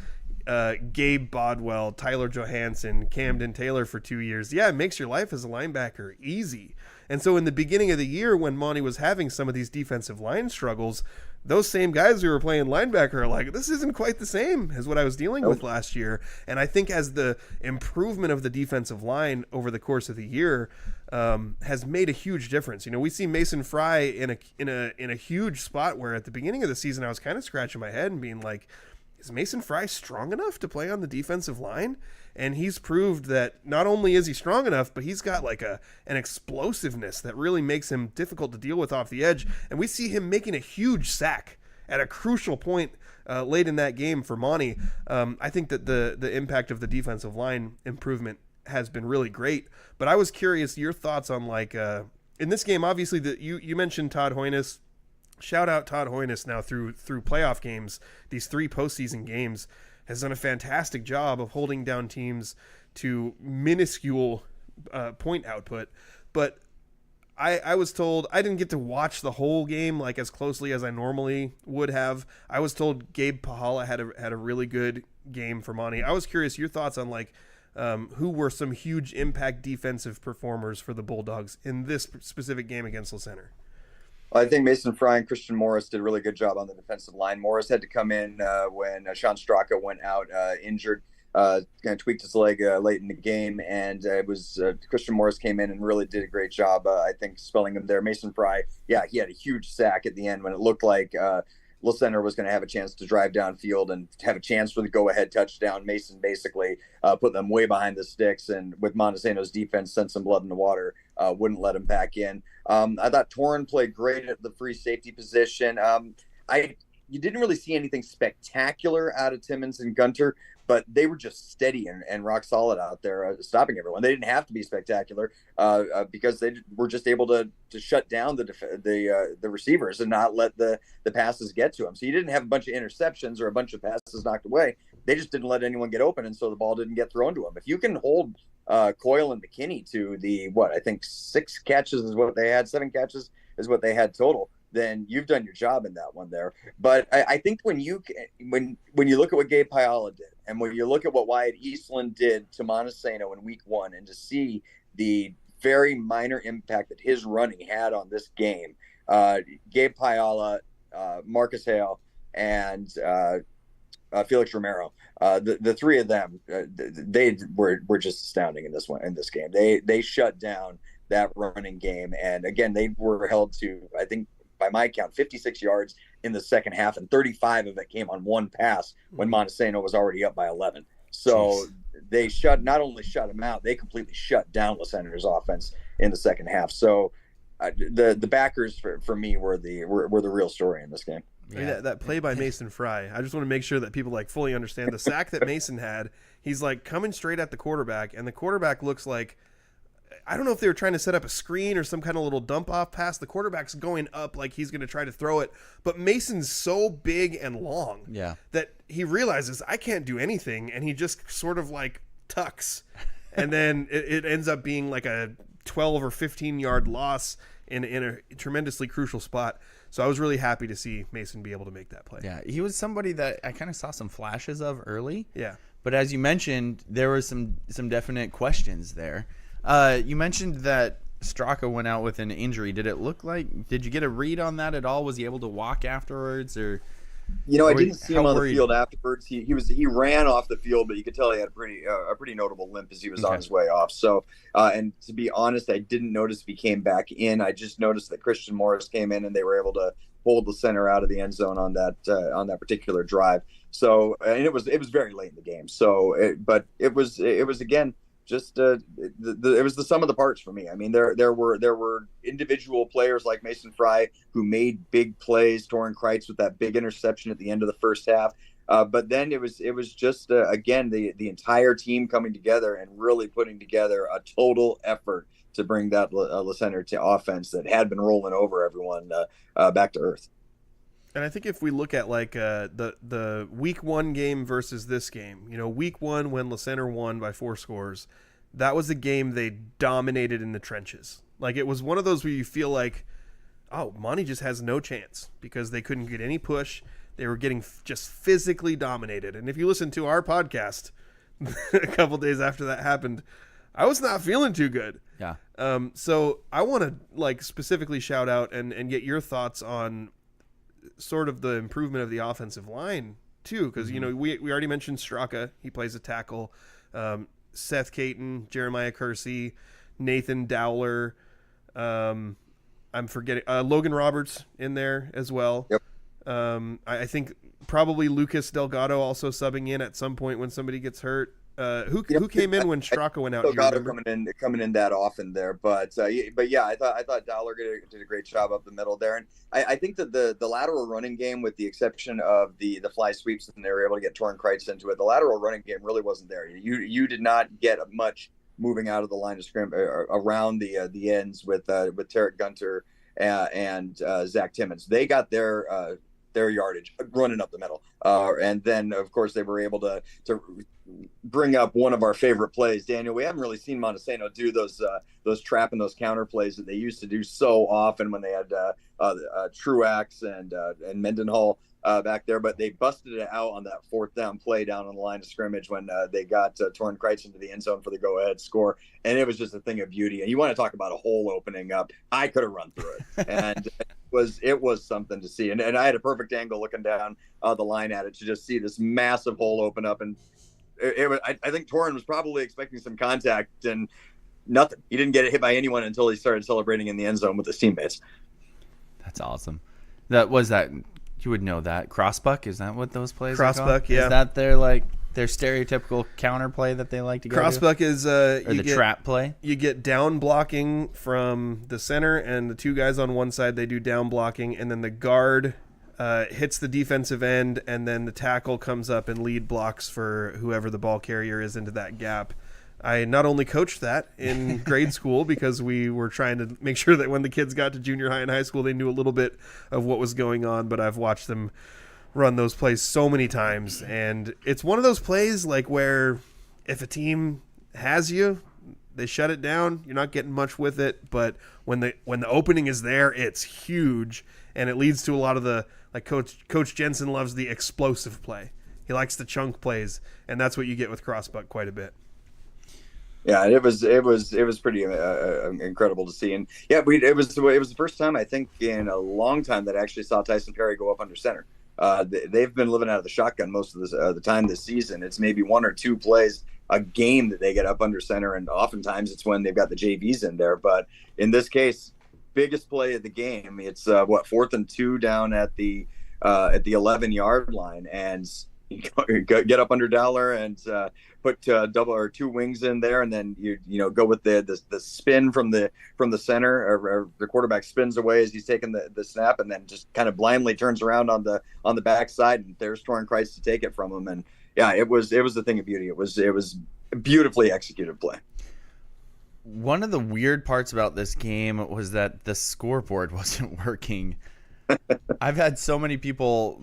Gabe Bodwell, Tyler Johansson, Camden Taylor for 2 years, it makes your life as a linebacker easy. And so in the beginning of the year, when Monte was having some of these defensive line struggles, those same guys who were playing linebacker are like, this isn't quite the same as what I was dealing with last year. And I think as the improvement of the defensive line over the course of the year has made a huge difference. We see Mason Fry in a huge spot where at the beginning of the season I was kind of scratching my head and being like, is Mason Fry strong enough to play on the defensive line? And he's proved that not only is he strong enough, but he's got like an explosiveness that really makes him difficult to deal with off the edge. And we see him making a huge sack at a crucial point late in that game for Monte. I think that the impact of the defensive line improvement has been really great. But I was curious your thoughts on in this game. Obviously, you mentioned Todd Hoynes. Shout out Todd Hoynes now through playoff games. These 3 postseason games has done a fantastic job of holding down teams to minuscule point output. But I was told, I didn't get to watch the whole game like as closely as I normally would have. I was told Gabe Pahala had a really good game for Monte. I was curious your thoughts on who were some huge impact defensive performers for the Bulldogs in this specific game against LaCenter. I think Mason Fry and Christian Morris did a really good job on the defensive line. Morris had to come in when Sean Straka went out injured, kind of tweaked his leg late in the game, and it was Christian Morris came in and really did a great job, I think, spelling him there. Mason Fry, he had a huge sack at the end when it looked like LaCenter was going to have a chance to drive downfield and have a chance for the go-ahead touchdown. Mason basically put them way behind the sticks, and with Montesano's defense sent some blood in the water, wouldn't let him back in. I thought Torin played great at the free safety position. You didn't really see anything spectacular out of Timmons and Gunter, but they were just steady and rock solid out there, stopping everyone. They didn't have to be spectacular because they were just able to shut down the receivers and not let the passes get to them. So you didn't have a bunch of interceptions or a bunch of passes knocked away. They just didn't let anyone get open, and so the ball didn't get thrown to them. If you can hold Coyle and McKinney to I think 6 catches is what they had, 7 catches is what they had total, then you've done your job in that one there. But I think when you look at what Gabe Pahala did, and when you look at what Wyatt Eastland did to Montesano in week 1, and to see the very minor impact that his running had on this game, Gabe Pahala, Marcus Hale, and Felix Romero, the 3 of them, they were just astounding in this game. They shut down that running game. And again, they were held to, I think, by my count, 56 yards in the second half, and 35 of it came on one pass when Montesano was already up by 11. So they not only shut them out, they completely shut down LaCenter's offense in the second half. So the backers for me were the real story in this game. Yeah. That play by Mason Fry, I just want to make sure that people like fully understand the sack that Mason had. He's like coming straight at the quarterback, and the quarterback looks like, I don't know if they were trying to set up a screen or some kind of little dump off pass. The quarterback's going up like he's going to try to throw it, but Mason's so big and long that he realizes I can't do anything, and he just sort of like tucks, and then it ends up being like a 12 or 15 yard loss in a tremendously crucial spot. So I was really happy to see Mason be able to make that play. Yeah, he was somebody that I kind of saw some flashes of early. Yeah. But as you mentioned, there were some definite questions there. You mentioned that Straka went out with an injury. Did you get a read on that at all? Was he able to walk afterwards, or? I didn't see him on the field afterwards. He ran off the field, but you could tell he had a pretty notable limp as he was on his way off. So, and to be honest, I didn't notice if he came back in. I just noticed that Christian Morris came in, and they were able to hold the center out of the end zone on that particular drive. So, and it was very late in the game. So, it was again. Just it was the sum of the parts for me. I mean, there were individual players like Mason Fry who made big plays. Torrin Kreitz with that big interception at the end of the first half. But then it was just again the entire team coming together and really putting together a total effort to bring that LaCenter to offense that had been rolling over everyone back to earth. And I think if we look at like the week 1 game versus this game, week 1 when LaCenter won by 4 scores, that was a game they dominated in the trenches. Like it was one of those where you feel like, oh, Monte just has no chance because they couldn't get any push. They were getting just physically dominated. And if you listen to our podcast a couple days after that happened, I was not feeling too good. Yeah. So I want to like specifically shout out and get your thoughts on sort of the improvement of the offensive line too, because we already mentioned Straka. He plays a tackle. Seth Caton, Jeremiah Kersey, Nathan Dowler. I'm forgetting Logan Roberts in there as well. Yep. I think probably Lucas Delgado also subbing in at some point when somebody gets hurt. Who came in when Straka went out? Delgado coming in that often there, but yeah, I thought Dowler did a great job up the middle there, and I think that the lateral running game, with the exception of the fly sweeps, and they were able to get Torrin Kreitz into it, the lateral running game really wasn't there. You did not get much moving out of the line of scrimmage around the ends with Tarek Gunter and Zach Timmons. They got their yardage running up the middle, and then of course they were able to bring up one of our favorite plays. Daniel, we haven't really seen Montesano do those trap and those counter plays that they used to do so often when they had Truax and Mendenhall back there, but they busted it out on that 4th down play down on the line of scrimmage when they got Torrin Kreitz into the end zone for the go-ahead score, and it was just a thing of beauty. And you want to talk about a hole opening up, I could have run through it, and it was something to see. And I had a perfect angle looking down the line at it to just see this massive hole open up, and I think Torrin was probably expecting some contact, and nothing. He didn't get hit by anyone until he started celebrating in the end zone with his teammates. That's awesome. You would know that. Crossbuck, is that what those plays are called? Crossbuck, yeah. Is that their stereotypical counter play that they like to go Crossbuck to? is trap play? You get down blocking from the center, and the 2 guys on one side, they do down blocking, and then the guard hits the defensive end, and then the tackle comes up and lead blocks for whoever the ball carrier is into that gap. I not only coached that in grade school because we were trying to make sure that when the kids got to junior high and high school, they knew a little bit of what was going on, but I've watched them run those plays so many times. And it's one of those plays like where if a team has you, they shut it down. You're not getting much with it, but when the opening is there, it's huge, and it leads to a lot of the Coach Jensen loves the explosive play. He likes the chunk plays, and that's what you get with Crossbuck quite a bit. Yeah, it was pretty incredible to see, and yeah, it was the first time I think in a long time that I actually saw Tyson Perry go up under center. They've been living out of the shotgun most of the time this season. It's maybe 1 or 2 plays a game that they get up under center, and oftentimes it's when they've got the JVs in there. But in this case, biggest play of the game. It's 4th and 2 down at the 11-yard line, and you get up under Dollar and put double or 2 wings in there, and then you go with the spin from the center, or the quarterback spins away as he's taking the snap, and then just kind of blindly turns around on the backside, and there's Torrin Christ to take it from him. And yeah, it was a thing of beauty. It was a beautifully executed play. One of the weird parts about this game was that the scoreboard wasn't working. I've had so many people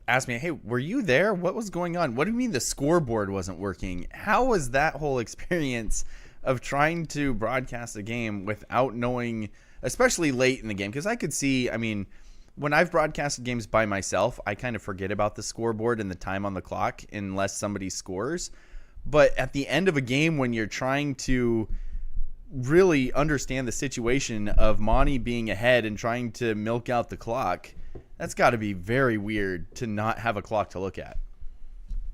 ask me, hey, were you there? What was going on? What do you mean the scoreboard wasn't working? How was that whole experience of trying to broadcast a game without knowing, especially late in the game? Because I could see, I mean, when I've broadcasted games by myself, I kind of forget about the scoreboard and the time on the clock unless somebody scores. But at the end of a game, when you're trying to really understand the situation of Monte being ahead and trying to milk out the clock, that's got to be very weird to not have a clock to look at.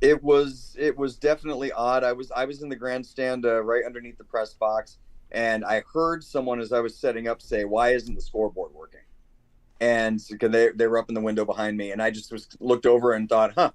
It was definitely odd. I was in the grandstand right underneath the press box, and I heard someone as I was setting up say, "Why isn't the scoreboard working?" And because they were up in the window behind me, and I just looked over and thought, "Huh,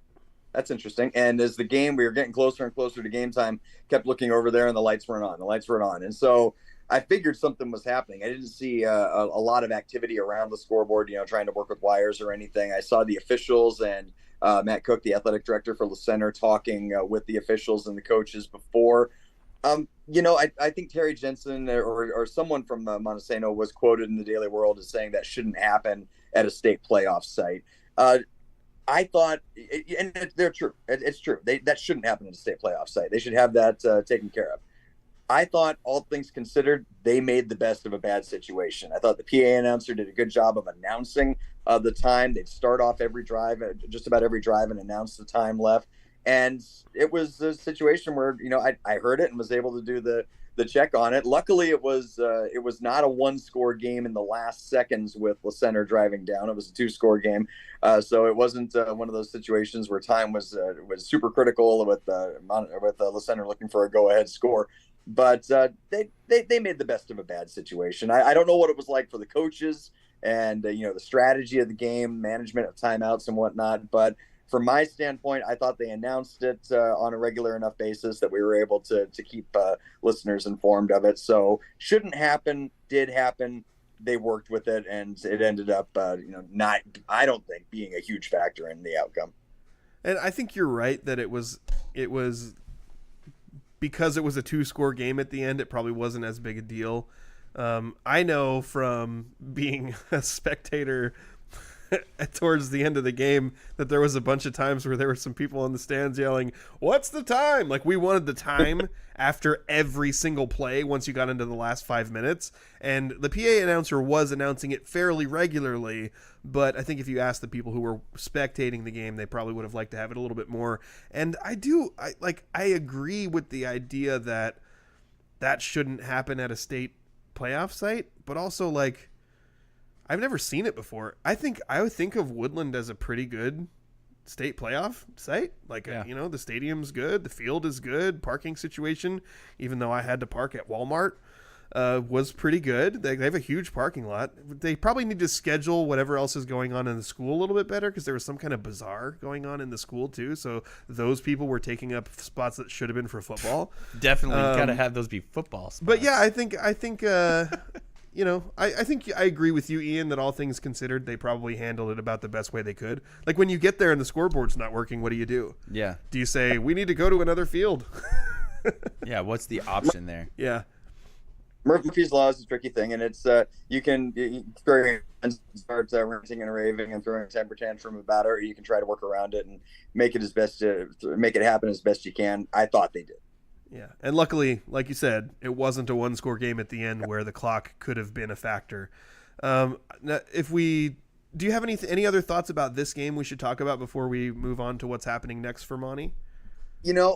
that's interesting." And as we were getting closer and closer to game time, kept looking over there, and the lights weren't on. And so I figured something was happening. I didn't see a lot of activity around the scoreboard, trying to work with wires or anything. I saw the officials and Matt Cook, the athletic director for LaCenter, talking with the officials and the coaches before. I think Terry Jensen or someone from Montesano was quoted in the Daily World as saying that shouldn't happen at a state playoff site. I thought, and they're true. It's true. That shouldn't happen at a state playoff site. They should have that taken care of. I thought, all things considered, they made the best of a bad situation. I thought the PA announcer did a good job of announcing the time. They'd start off just about every drive, and announce the time left. And it was a situation where, I heard it and was able to do the check on it. Luckily, it was not a 1-score game in the last seconds with LaCenter driving down. It was a 2-score game. So it wasn't one of those situations where time was super critical with LaCenter looking for a go-ahead score. But they made the best of a bad situation. I don't know what it was like for the coaches and the strategy of the game, management of timeouts and whatnot. But from my standpoint, I thought they announced it on a regular enough basis that we were able to keep listeners informed of it. So shouldn't happen, did happen. They worked with it, and it ended up not, I don't think, being a huge factor in the outcome. And I think you're right that it was because it was a 2-score game at the end, it probably wasn't as big a deal. I know from being a spectator towards the end of the game that there was a bunch of times where there were some people in the stands yelling, "What's the time?" Like, we wanted the time after every single play once you got into the last 5 minutes. And the PA announcer was announcing it fairly regularly, but I think if you asked the people who were spectating the game, they probably would have liked to have it a little bit more. And I agree with the idea that shouldn't happen at a state playoff site, but also, like, I've never seen it before. I would think of Woodland as a pretty good state playoff site. Like, yeah. The stadium's good, the field is good, parking situation, even though I had to park at Walmart, was pretty good. They have a huge parking lot. They probably need to schedule whatever else is going on in the school a little bit better, because there was some kind of bazaar going on in the school too. So those people were taking up spots that should have been for football. Definitely got to have those be football spots. But yeah, I think I think I agree with you, Ian, that all things considered, they probably handled it about the best way they could. Like, when you get there and the scoreboard's not working, what do you do? Yeah. Do you say, we need to go to another field? Yeah, what's the option there? Yeah. Murphy's Law is a tricky thing, and it's you can start ranting and raving and throwing a temper tantrum about it, or you can try to work around it and make it happen as best you can. I thought they did. Yeah, and luckily, like you said, it wasn't a 1-score game at the end where the clock could have been a factor. Now, do you have any other thoughts about this game we should talk about before we move on to what's happening next for Monte?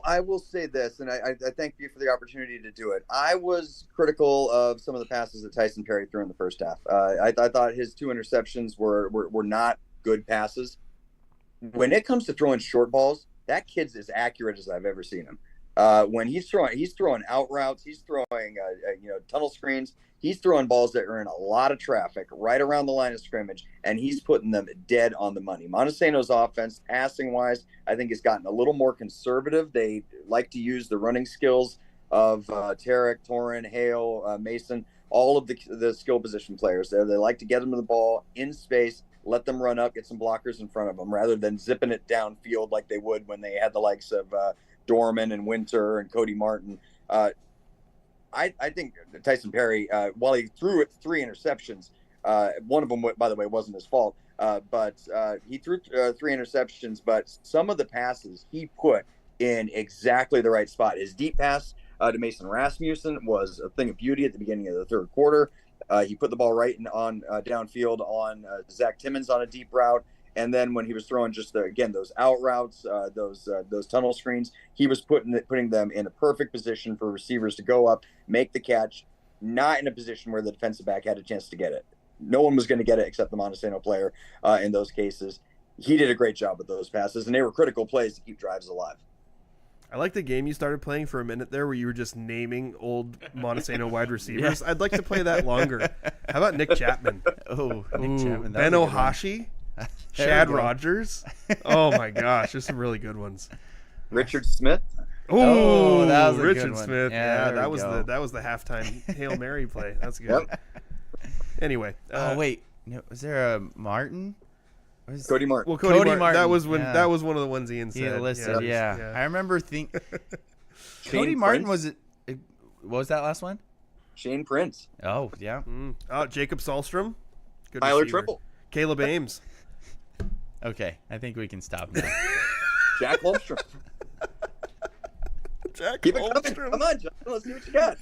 I will say this, and I thank you for the opportunity to do it. I was critical of some of the passes that Tyson Perry threw in the first half. I thought his 2 interceptions were not good passes. When it comes to throwing short balls, that kid's as accurate as I've ever seen him. when he's throwing out routes, he's throwing tunnel screens, he's throwing balls that are in a lot of traffic right around the line of scrimmage, and he's putting them dead on the money. Montesano's offense, passing wise, I think has gotten a little more conservative. They like to use the running skills of Tarek, Torin, Hale, Mason, all of the skill position players there. They like to get them to the ball in space, let them run up, get some blockers in front of them, rather than zipping it downfield like they would when they had the likes of Dorman and Winter and Cody Martin. I think Tyson Perry, while he threw 3 interceptions, one of them, by the way, wasn't his fault, but he threw 3 interceptions, but some of the passes he put in exactly the right spot. His deep pass to Mason Rasmussen was a thing of beauty at the beginning of the third quarter. He put the ball right on downfield on Zach Timmons on a deep route. And then when he was throwing just those out routes, those tunnel screens, he was putting them in a perfect position for receivers to go up, make the catch, not in a position where the defensive back had a chance to get it. No one was going to get it except the Montesano player in those cases. He did a great job with those passes, and they were critical plays to keep drives alive. I like the game you started playing for a minute there where you were just naming old Montesano wide receivers. Yeah. I'd like to play that longer. How about Nick Chapman? Oh, Nick Chapman. Ben Ohashi? There Chad we go. Rogers? Oh, my gosh. There's some really good ones. Richard Smith. Oh, that was a Richard good one. Smith. Yeah, Yeah, there we was go. that was the halftime Hail Mary play. That's good. Yep. Anyway. Oh, wait. No, was there a Martin? Cody Martin. Well, Cody Martin. Martin. That was Yeah. that was one of the ones Ian He said. listed, yeah. I remember Cody Shane Martin Prince. what was that last one? Shane Prince. Oh, yeah. Oh, Jacob Salstrom. Good Tyler receiver. Triple. Caleb Ames. Okay, I think we can stop now. Jack Holmstrom. Jack Keep it coming. Holmstrom. Come on, John. Let's see what you got.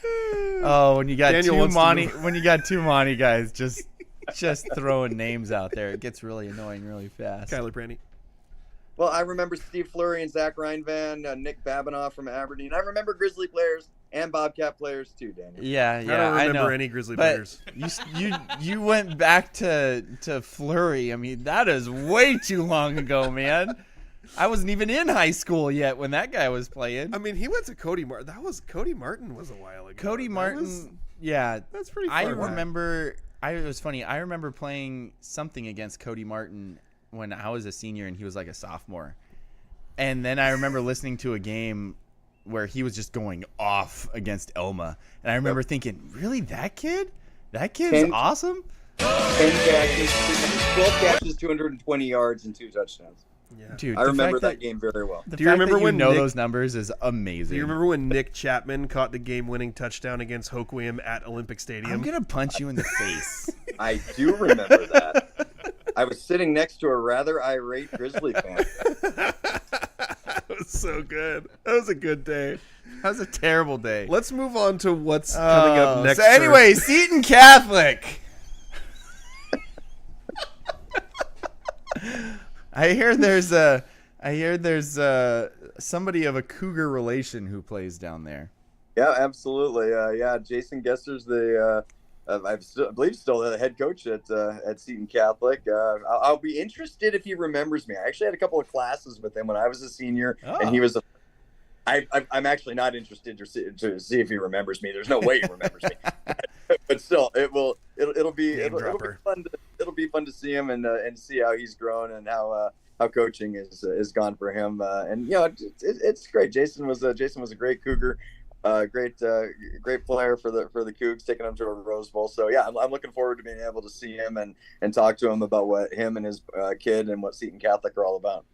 Oh, when you got Daniel two wants to Monte, move. when you got 2 Monte guys just throwing names out there, it gets really annoying really fast. Kyler Brandy. Well, I remember Steve Fleury and Zach Reinvan, Nick Babinoff from Aberdeen. I remember Grizzly players and Bobcat players too, Daniel. Yeah, I don't I remember know. any Grizzly But players. you went back to Fleury. I mean, that is way too long ago, man. I wasn't even in high school yet when that guy was playing. I mean, he went to Cody Martin. Cody Martin was a while ago. Cody That Martin, was- yeah. that's pretty. I far back. remember. It was funny. I remember playing something against Cody Martin when I was a senior and he was like a sophomore. And then I remember listening to a game where he was just going off against Elma, and I remember thinking, "Really, that kid? That kid's 10 awesome." 10 catches, 12 catches, 220 yards, and 2 touchdowns. Yeah. Dude, I the remember fact that game very well. The Do you fact remember that you when know Nick- those numbers is amazing. Do you remember when Nick Chapman caught the game-winning touchdown against Hoquiam at Olympic Stadium? I'm gonna punch you in the face. I do remember that. I was sitting next to a rather irate Grizzly fan. That was so good. That was a good day. That was a terrible day. Let's move on to what's coming up next. So anyway, Seton Catholic. I hear there's somebody of a Cougar relation who plays down there. Yeah, absolutely. Jason Gesser's I believe still the head coach at Seton Catholic. I'll be interested if he remembers me. I actually had a couple of classes with him when I was a senior, and he was I'm actually not interested to see if he remembers me. There's no way he remembers me, but still, it'll be fun to see him and see how he's grown and how coaching is gone for him. And it's great. Jason was a great Cougar. Great player for the Cougs, taking him to a Rose Bowl. So yeah, I'm looking forward to being able to see him and talk to him about what him and his kid and what Seton Catholic are all about.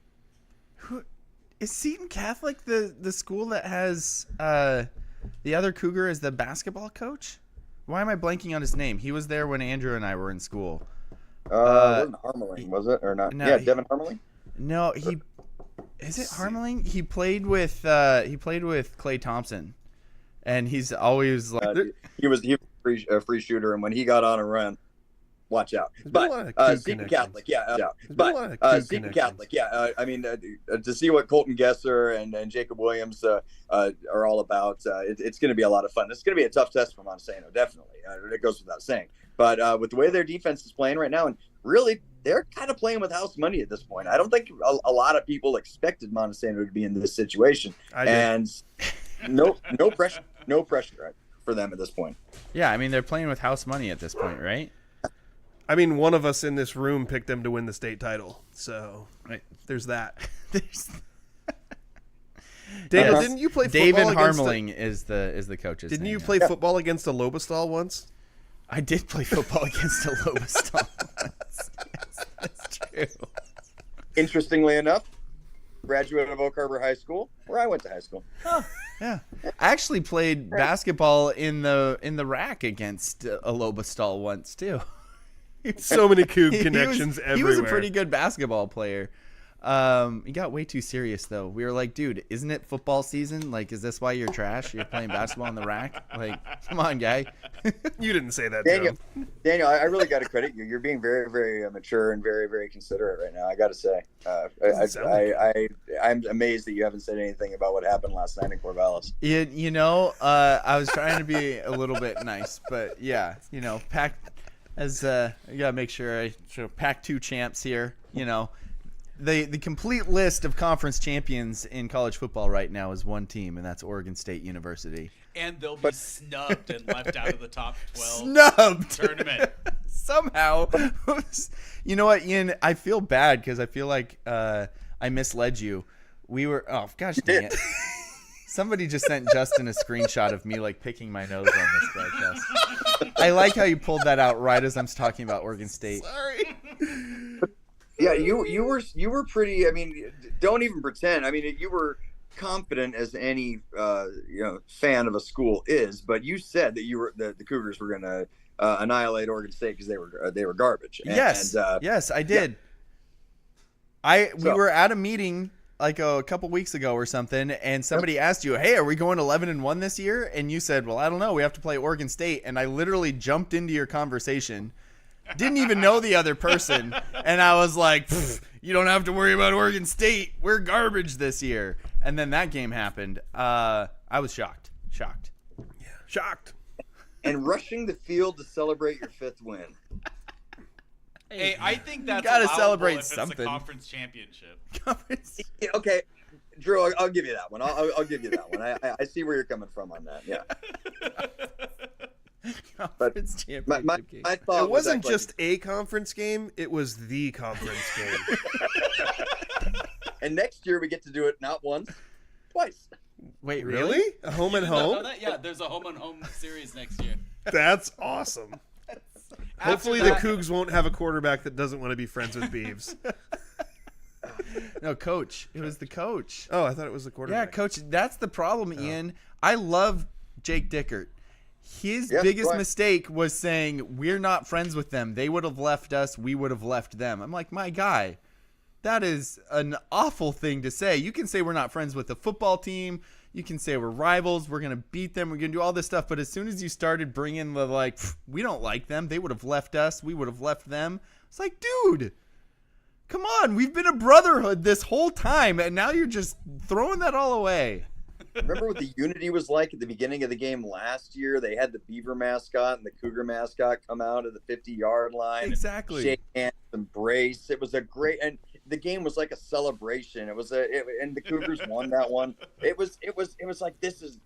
Is Seton Catholic the school that has the other Cougar as the basketball coach? Why am I blanking on his name? He was there when Andrew and I were in school. Wasn't Harmeling, was it or not? No, yeah, Devin Harmeling. No, is it Harmeling? He played with Clay Thompson, and he's always like he was a free shooter, and when he got on a run, watch out. But Seton Catholic, Seton Catholic, I mean, to see what Colton Gesser and Jacob Williams are all about, it's going to be a lot of fun. It's going to be a tough test for Montesano, definitely. It goes without saying. But with the way their defense is playing right now, and really, they're kind of playing with house money at this point. I don't think a lot of people expected Montesano to be in this situation. And No pressure. No pressure for them at this point. Yeah, I mean they're playing with house money at this point, right? I mean, one of us in this room picked them to win the state title, so there's that. Daniel, didn't you play football David against Harmeling is the coach's Didn't name, you yeah. play football against a Lobostal once? I did play football against a Lobostal once. Yes, that's true. Interestingly enough, graduate of Oak Harbor High School, where I went to high school. Yeah, I actually played basketball in the rack against a Lobostal once too. So many Coug connections everywhere. He was a pretty good basketball player. He got way too serious though. We were like, dude, isn't it football season? Like, is this why you're trash? You're playing basketball in the rack? Like, come on, guy. You didn't say that, Daniel, I really got to credit you. You're being very, very mature and very, very considerate right now. I got to say, I'm amazed that you haven't said anything about what happened last night in Corvallis. I was trying to be a little bit nice, but yeah, Pac as you gotta make sure I show Pac-2 champs here. The complete list of conference champions in college football right now is one team, and that's Oregon State University. And they'll be snubbed and left out of the top 12 Snubbed tournament. Somehow. You know what, Ian? I feel bad because I feel like I misled you. We were – oh, gosh dang it. Somebody just sent Justin a screenshot of me, like, picking my nose on this broadcast. I like how you pulled that out right as I'm talking about Oregon State. Sorry. Yeah, you were pretty. I mean, don't even pretend. I mean, you were confident as any fan of a school is, but you said that the Cougars were going to annihilate Oregon State because they were garbage. Yes, I did. Yeah. We were at a meeting like a couple weeks ago or something, and somebody asked you, "Hey, are we going 11-1 this year?" And you said, "Well, I don't know. We have to play Oregon State." And I literally jumped into your conversation. Didn't even know the other person, and I was like, "You don't have to worry about Oregon State. We're garbage this year." And then that game happened. I was shocked. Yeah, shocked. And rushing the field to celebrate your 5th win. Hey, I think that's gotta allowable celebrate if it's something. a conference championship. Yeah, okay, Drew, I'll give you that one. I'll give you that one. I see where you're coming from on that. Yeah. Conference championship game. My thought It wasn't was just a conference game; it was the conference game. And next year we get to do it not once, twice. Wait, Really? A home and You did not know home? that? Yeah, there's a home and home series next year. That's awesome. Hopefully the Cougs won't have a quarterback that doesn't want to be friends with Beeves. No, coach. It was the coach. Oh, I thought it was the Yeah, quarterback. coach. That's the problem, Ian. I love Jake Dickert. His biggest mistake was saying, we're not friends with them. They would have left us. We would have left them. I'm like, my guy, that is an awful thing to say. You can say we're not friends with the football team. You can say we're rivals. We're going to beat them. We're going to do all this stuff. But as soon as you started bringing the, like, we don't like them. They would have left us. We would have left them. It's like, dude, come on. We've been a brotherhood this whole time. And now you're just throwing that all away. Remember what the unity was like at the beginning of the game last year? They had the Beaver mascot and the Cougar mascot come out at the 50-yard line. Exactly. Shake hands, embrace. It was a great, and the game was like a celebration. It was and the Cougars won that one. It was like, this is,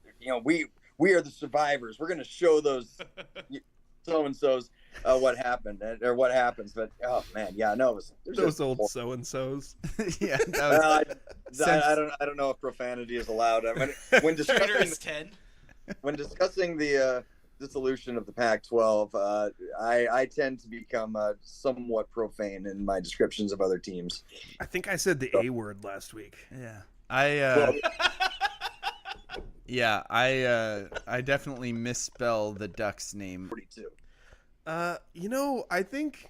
we are the survivors. We're going to show those so-and-sos what happened or what happens. But, oh, man, yeah, no, Those old so-and-sos. Yeah, that was, I don't know if profanity is allowed. I mean, when Trader discussing is 10. when discussing the dissolution of the Pac-12, I tend to become somewhat profane in my descriptions of other teams. I think I said the A word last week. yeah. I definitely misspell the Ducks name. 42. I think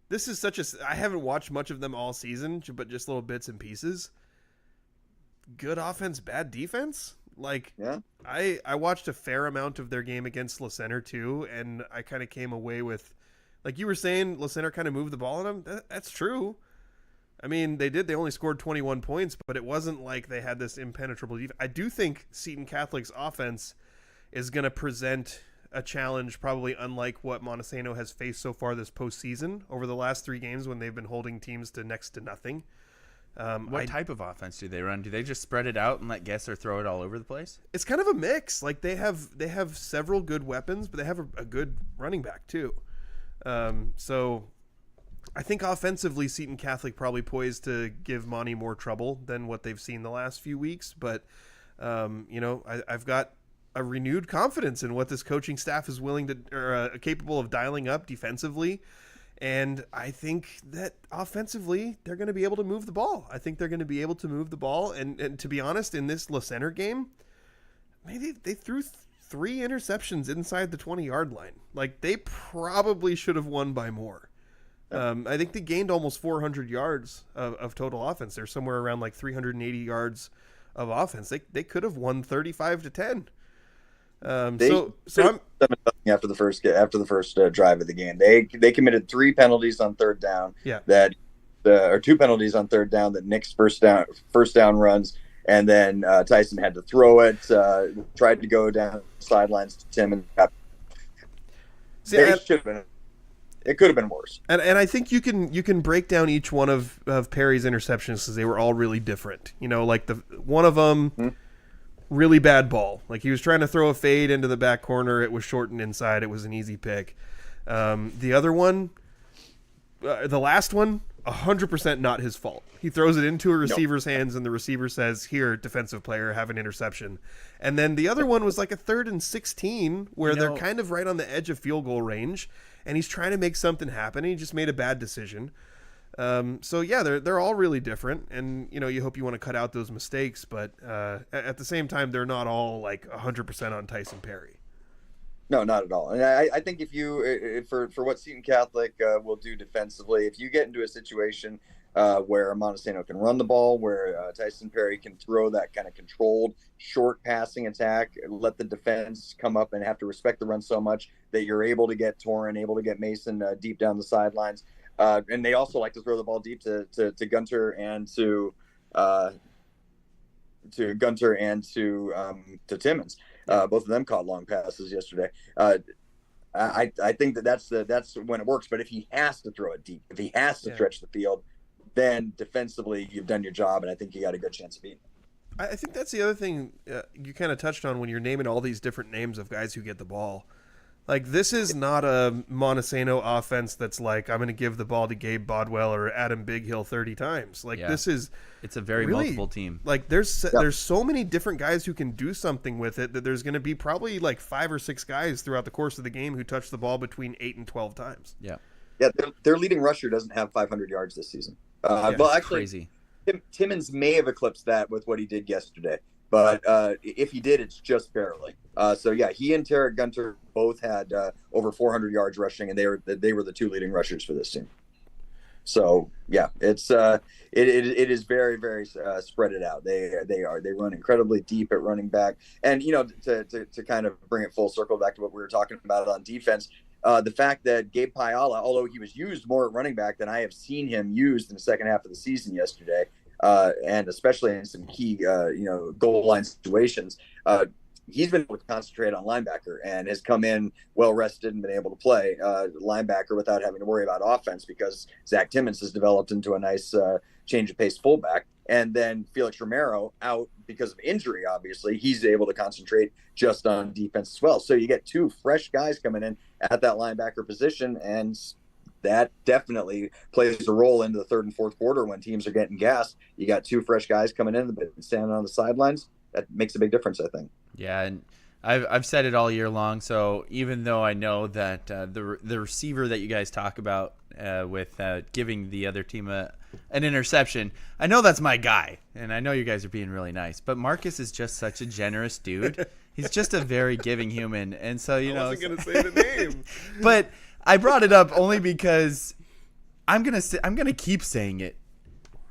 this is I haven't watched much of them all season, but just little bits and pieces. Good offense, bad defense. Like, Yeah. I watched a fair amount of their game against LaCenter too, and I kind of came away with, like you were saying, LaCenter kind of moved the ball on them. That's true. I mean, they did. They only scored 21 points, but it wasn't like they had this impenetrable defense. I do think Seton Catholic's offense is going to present a challenge probably unlike what Montesano has faced so far this postseason over the last 3 games when they've been holding teams to next to nothing. What type of offense do they run? Do they just spread it out and let Gesser throw it all over the place? It's kind of a mix. Like they have several good weapons, but they have a good running back too. So I think offensively, Seton Catholic probably poised to give Monte more trouble than what they've seen the last few weeks. But I've got a renewed confidence in what this coaching staff is willing to or capable of dialing up defensively. And I think that offensively, they're going to be able to move the ball. I think they're going to be able to move the ball. And to be honest, in this LaCenter game, maybe they threw 3 interceptions inside the 20-yard line. Like, they probably should have won by more. I think they gained almost 400 yards of total offense. They're somewhere around like 380 yards of offense. They could have won 35-10. I'm after the first drive of the game, they committed 3 penalties on third down. Yeah. Or 2 penalties on third down that nixed first down runs, and then Tyson had to throw it. Tried to go down the sidelines to Tim, and it could have been worse. And I think you can break down each one of Perry's interceptions because they were all really different. Like one of them. Mm-hmm. Really bad ball. Like he was trying to throw a fade into the back corner. It was shortened inside. It was an easy pick. The other one, the last one, 100% not his fault. He throws it into a receiver's hands and the receiver says, "Here, defensive player, have an interception." And then the other one was like a 3rd and 16 where they're kind of right on the edge of field goal range and he's trying to make something happen. And he just made a bad decision. So yeah, they're all really different, and you hope you want to cut out those mistakes, but at the same time, they're not all like 100% on Tyson Perry. No, not at all. And I think for what Seton Catholic will do defensively, if you get into a situation where Montesano can run the ball, where Tyson Perry can throw that kind of controlled short passing attack, let the defense come up and have to respect the run so much that you're able to get Torrin, able to get Mason deep down the sidelines. And they also like to throw the ball deep to Gunter and to Timmons. Both of them caught long passes yesterday. I think that's when it works. But if he has to throw it deep, if he has to stretch the field, then defensively you've done your job, and I think you got a good chance of beating. I think that's the other thing you kind of touched on when you're naming all these different names of guys who get the ball. Like, this is not a Montesano offense that's like, I'm going to give the ball to Gabe Bodwell or Adam Bighill 30 times. Like, it's a very really, multiple team. Like, there's so many different guys who can do something with it that there's going to be probably like 5 or 6 guys throughout the course of the game who touch the ball between 8 and 12 times. Yeah, their leading rusher doesn't have 500 yards this season. Well, actually, crazy. Timmons may have eclipsed that with what he did yesterday. But if he did, it's just barely. So yeah, he and Tarek Gunter both had over 400 yards rushing, and they were the 2 leading rushers for this team. So yeah, it's it is very, very spread it out. They run incredibly deep at running back, and to kind of bring it full circle back to what we were talking about on defense. The fact that Gabe Payala, although he was used more at running back than I have seen him used in the second half of the season yesterday, and especially in some key, goal line situations, he's been able to concentrate on linebacker and has come in well rested and been able to play linebacker without having to worry about offense because Zach Timmons has developed into a nice change of pace fullback. And then Felix Romero out because of injury, obviously, he's able to concentrate just on defense as well. So you get 2 fresh guys coming in at that linebacker position, and that definitely plays a role into the 3rd and 4th quarter when teams are getting gassed. You got 2 fresh guys coming in and standing on the sidelines. That makes a big difference, I think. Yeah, and I've said it all year long. So even though I know that the receiver that you guys talk about with giving the other team an interception, I know that's my guy, and I know you guys are being really nice. But Marcus is just such a generous dude. He's just a very giving human, and so I wasn't going to say the name, but I brought it up only because I'm gonna keep saying it.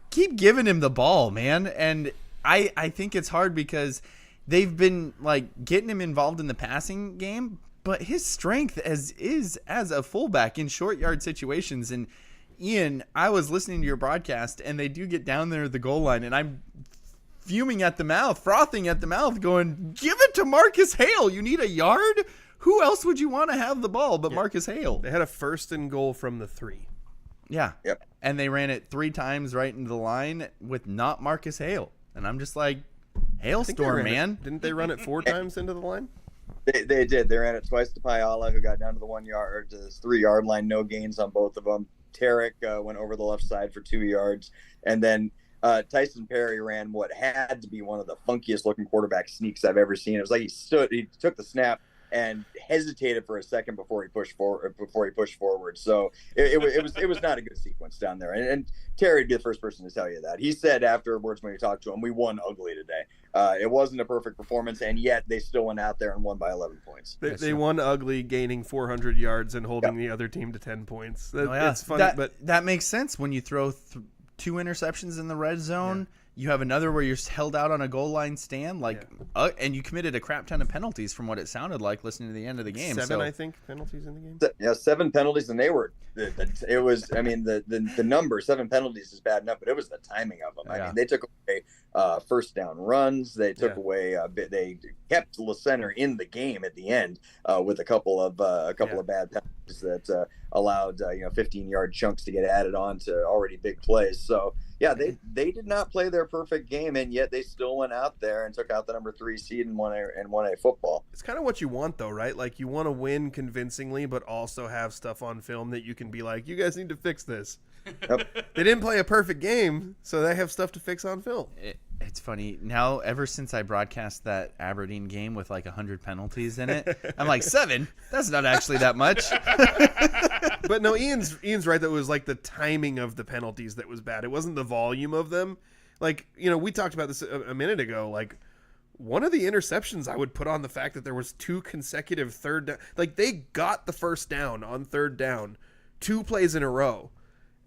Keep giving him the ball, man, and I think it's hard because they've been like getting him involved in the passing game, but his strength is as a fullback in short yard situations. And Ian, I was listening to your broadcast, and they do get down there at the goal line, and I'm frothing at the mouth, going, "Give it to Marcus Hale. You need a yard. Who else would you want to have the ball but Marcus Hale?" They had a 1st and goal from the 3. Yeah. Yep. and they ran it 3 times right into the line with not Marcus Hale. And I'm just like, hailstorm, man. Didn't they run it 4 times into the line? They did. They ran it twice to Payala, who got down to the 3-yard line, no gains on both of them. Tarek went over the left side for 2 yards, and then Tyson Perry ran what had to be one of the funkiest looking quarterback sneaks I've ever seen. It was like he took the snap and hesitated for a second before he pushed forward. So it was not a good sequence down there. And Terry would be the first person to tell you that. He said afterwards when he talked to him, we won ugly today. It wasn't a perfect performance, and yet they still went out there and won by 11 points. They won ugly, gaining 400 yards and holding the other team to 10 points. It's funny, but that makes sense when you throw 2 interceptions in the red zone. You have another where you're held out on a goal line stand, and you committed a crap ton of penalties from what it sounded like listening to the end of the game. 7, I think, penalties in the game. Yeah, 7 penalties, and they were. It was. I mean, the number 7 penalties is bad enough, but it was the timing of them. I mean, they took away first down runs. They took away. They kept LaCenter in the game at the end with a couple of bad penalties that allowed 15-yard chunks to get added on to already big plays. So. Yeah, they did not play their perfect game, and yet they still went out there and took out the number 3 seed and won a football. It's kind of what you want, though, right? Like, you want to win convincingly, but also have stuff on film that you can be like, you guys need to fix this. Yep. They didn't play a perfect game, so they have stuff to fix on film. It's funny. Now, ever since I broadcast that Aberdeen game with like 100 penalties in it, I'm like, 7? That's not actually that much. But no, Ian's right. That it was like the timing of the penalties that was bad. It wasn't the volume of them. Like, we talked about this a minute ago. Like, one of the interceptions I would put on the fact that there was 2 consecutive third down. Like, they got the first down on third down 2 plays in a row.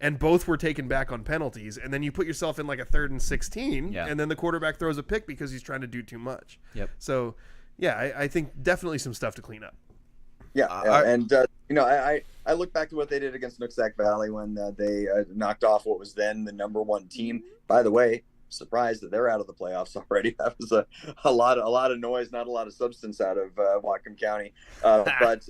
And both were taken back on penalties. And then you put yourself in like a 3rd and 16. Yeah. And then the quarterback throws a pick because he's trying to do too much. Yep. So, yeah, I think definitely some stuff to clean up. Yeah. I look back to what they did against Nooksack Valley when they knocked off what was then the number 1 team. By the way, surprised that they're out of the playoffs already. That was a lot of noise, not a lot of substance out of Hoquiam County. But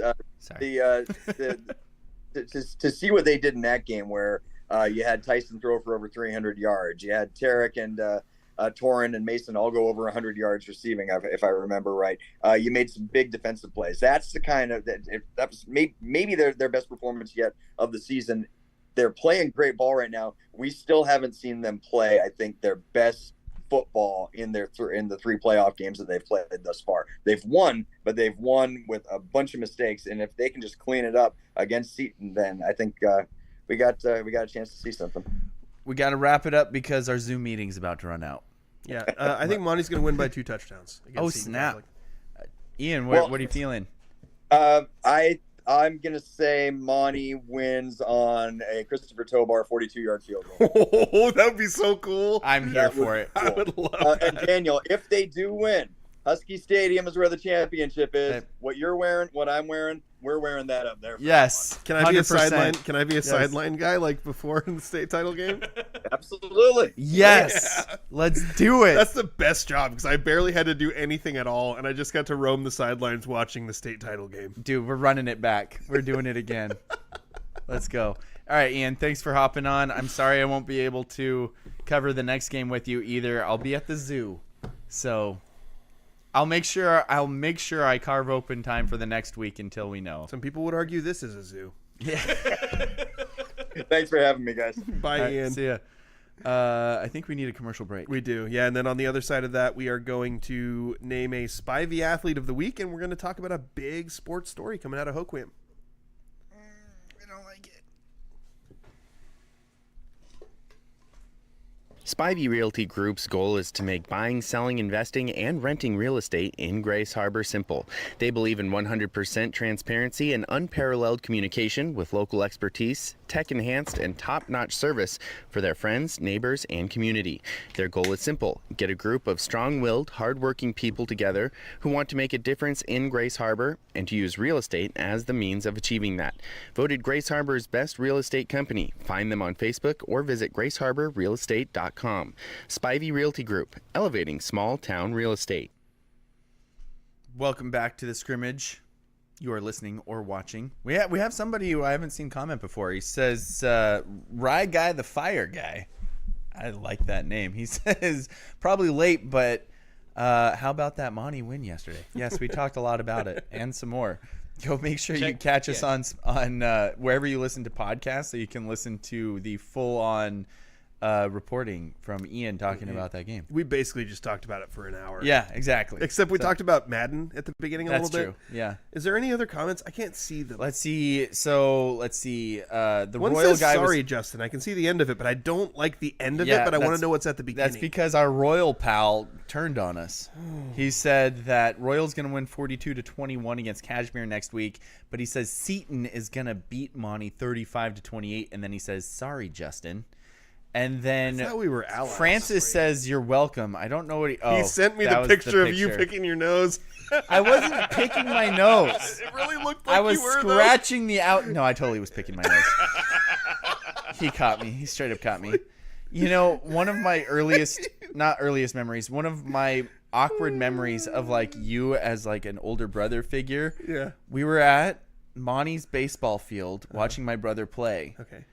to see what they did in that game where you had Tyson throw for over 300 yards. You had Tarek and Torin and Mason all go over 100 yards receiving, if I remember right. You made some big defensive plays. That's the kind of that was maybe their best performance yet of the season. They're playing great ball right now. We still haven't seen them play, I think, their best football in the 3 playoff games that they've played thus far. They've won, but they've won with a bunch of mistakes. And if they can just clean it up against Seton, then I think we got a chance to see something. We got to wrap it up because our Zoom meeting's about to run out. Yeah, I think Monte's going to win by 2 touchdowns. Oh, snap. Ian, what are you feeling? I'm going to say Monte wins on a Christopher Tobar 42-yard field goal. Oh, that would be so cool. I'm here for it. I would love that. And Daniel, if they do win, Husky Stadium is where the championship is. What you're wearing, what I'm wearing, we're wearing that up there. Yes. Can I be a sideline? Can I be a sideline guy like before in the state title game? Absolutely. Yes. Yeah. Let's do it. That's the best job because I barely had to do anything at all, and I just got to roam the sidelines watching the state title game. Dude, we're running it back. We're doing it again. Let's go. All right, Ian, thanks for hopping on. I'm sorry I won't be able to cover the next game with you either. I'll be at the zoo. So I'll make sure I carve open time for the next week until we know. Some people would argue this is a zoo. Yeah. Thanks for having me, guys. Bye, right, Ian. See ya. I think we need a commercial break. We do, yeah. And then on the other side of that, we are going to name a Spivey Athlete of the Week, and we're going to talk about a big sports story coming out of Hoquiam. I don't like it. Spivey Realty Group's goal is to make buying, selling, investing, and renting real estate in Grace Harbor simple. They believe in 100% transparency and unparalleled communication with local expertise, tech-enhanced, and top-notch service for their friends, neighbors, and community. Their goal is simple: get a group of strong-willed, hard-working people together who want to make a difference in Grace Harbor and to use real estate as the means of achieving that. Voted Grace Harbor's best real estate company. Find them on Facebook or visit graceharborrealestate.com. Spivey Realty Group, elevating small town real estate. Welcome back to the Scrimmage. you are listening or watching. We have somebody who I haven't seen comment before. He says, Rye Guy the Fire Guy. I like that name. He says, probably late, but how about that Monty win yesterday? Yes, we talked a lot about it and some more. Go make sure you catch us on wherever you listen to podcasts so you can listen to the full-on reporting from Ian talking about that game. We basically just talked about it for an hour. Yeah, exactly. Except we talked about Madden at the beginning a little bit. That's true. Yeah. Is there any other comments? I can't see them. Let's see. The One Royal says, guy sorry, Justin. I can see the end of it, but I don't like the end of Yeah, it, but I want that's- to know what's at the beginning. That's because our Royal pal turned on us. He said that Royal's going to win 42-21 against Kashmir next week, but he says Seton is going to beat Monte 35-28, and then he says, sorry, Justin. And then I thought we were allies. Francis says, you're welcome. I don't know what he sent me that the was picture of you picking your nose. I wasn't picking my nose. It really looked like I was you were, scratching the out. No, I totally was picking my nose. He caught me. He straight up caught me. You know, one of my not earliest memories, one of my awkward memories of like you as like an older brother figure. Yeah. We were at Monty's baseball field watching my brother play. Okay.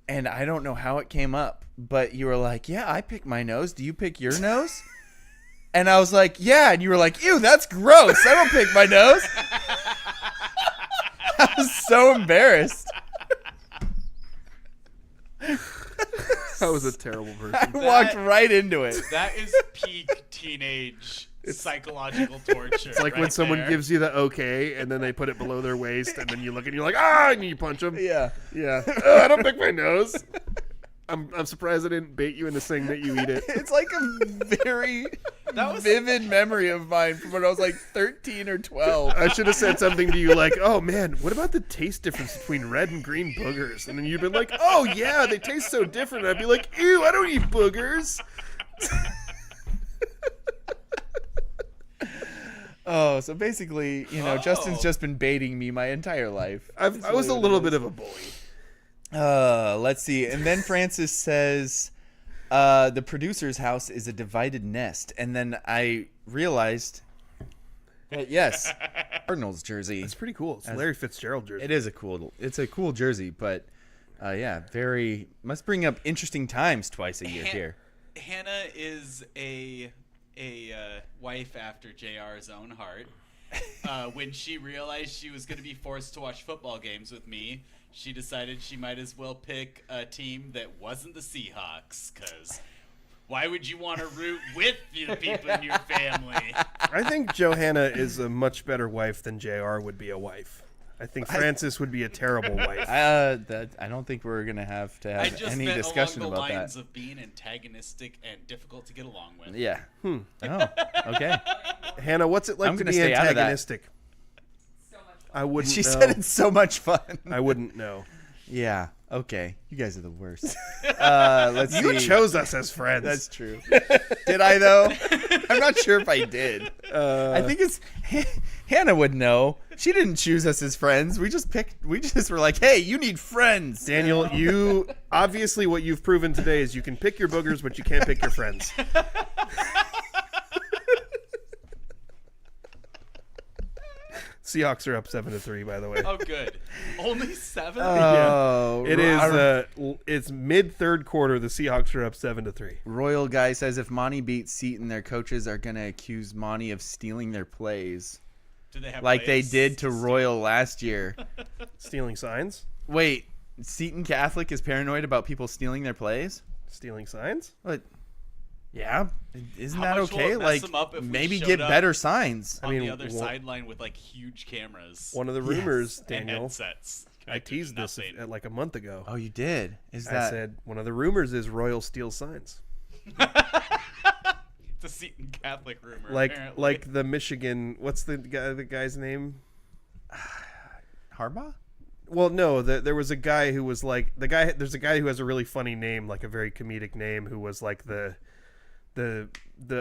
And I don't know how it came up, but you were like, yeah, I pick my nose. Do you pick your nose? And I was like, yeah. And you were like, ew, that's gross. I don't pick my nose. I was so embarrassed. That was a terrible I person. walked right into it. That is peak teenage psychological torture. It's like when someone gives you the okay, and then they put it below their waist, and then you look and you're like, ah, and you punch them. Yeah. Yeah. Oh, I don't pick my nose. I'm surprised I didn't bait you into saying that you eat it. It's like a very vivid memory of mine from when I was like 13 or 12. I should have said something to you like, oh, man, what about the taste difference between red and green boogers? And then you'd been like, oh, yeah, they taste so different. And I'd be like, ew, I don't eat boogers. Oh, so basically, you know, Justin's just been baiting me my entire life. I was a little bit of a bully. Let's see. And then Francis says, the producer's house is a divided nest. And then I realized that, yes, Cardinals jersey. It's pretty cool. It's Larry Fitzgerald jersey. It is it's a cool jersey, but yeah, must bring up interesting times twice a year here. Hannah is a wife after JR's own heart. When she realized she was going to be forced to watch football games with me, she decided she might as well pick a team that wasn't the Seahawks, because why would you want to root with the people in your family? I think Johanna is a much better wife than JR would be a wife. I think Francis would be a terrible wife. I don't think we're going to have I just any meant discussion along the about lines that. of being antagonistic and difficult to get along with. Yeah. Oh, okay. Hannah, what's it like I'm to gonna be stay out of that. antagonistic? I wouldn't She know. said it's so much fun. I wouldn't know. Yeah. Okay. You guys are the worst. Let's see. You chose us as friends. That's true. Did I, though? I'm not sure if I did. I think it's Hannah would know. She didn't choose us as friends. We just were like, hey, you need friends. Daniel, you obviously what you've proven today is you can pick your boogers, but you can't pick your friends. Seahawks are up 7-3, by the way. Oh, good. Only 7? Oh, It is. It's mid third quarter. The Seahawks are up 7-3. Royal guy says if Monty beats Seton, their coaches are gonna accuse Monty of stealing their plays, Do they have like they plays? did to Royal last year. Stealing signs. Wait, Seton Catholic is paranoid about people stealing their plays? Stealing signs. What? Yeah, isn't How that much will okay? it mess Like them up if we maybe showed get up better signs. on I mean, the other one- sideline with like huge cameras One of the rumors, and Daniel. headsets. I teased this Nothing. like a month ago. Oh, you did? Is I that? said one of the rumors is Royal steals signs, It's a Seton Catholic rumor. apparently. like the Michigan. What's the guy's name? Harbaugh? Well, no, there was a guy who was like the guy. There's a guy who has a really funny name, like a very comedic name, who was like the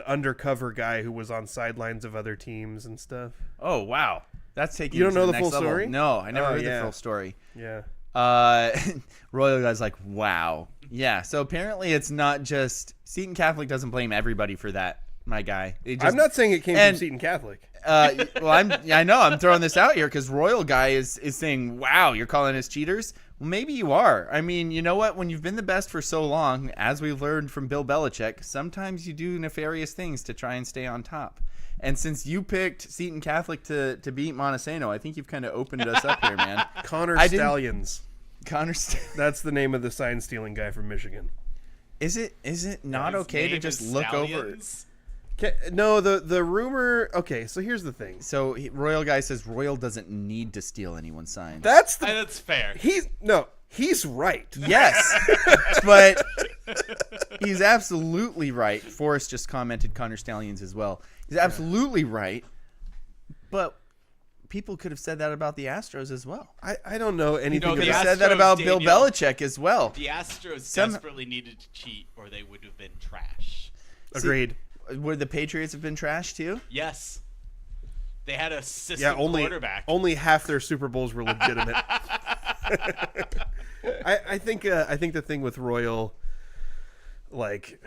undercover guy who was on sidelines of other teams and stuff. Oh wow, that's taking. You don't it to know the next full level. story? No, I never Oh, heard yeah. the full story. Yeah. Royal guy's like, wow, yeah. So apparently, it's not just Seton Catholic doesn't blame everybody for that my guy. I'm not saying it came from Seton Catholic. Well, I know I'm throwing this out here because Royal guy is saying, "Wow, you're calling us cheaters." Well, maybe you are. I mean, you know what? When you've been the best for so long, as we've learned from Bill Belichick, sometimes you do nefarious things to try and stay on top. And since you picked Seton Catholic to beat Montesano, I think you've kind of opened us up here, man. Connor Stallions. That's the name of the sign stealing guy from Michigan. Is it not okay to just look over? No, the rumor. Okay, so here's the thing. So Royal guy says Royal doesn't need to steal anyone's signs. That's fair. He's right. Yes, but he's absolutely right. Forrest just commented Connor Stallions as well. He's absolutely right, but people could have said that about the Astros as well. I don't know anything. Could have said that about Bill Belichick as well. The Astros desperately needed to cheat, or they would have been trash. Agreed. Would the Patriots have been trash too? Yes. They had a system quarterback. Only half their Super Bowls were legitimate. I think the thing with Royal, like,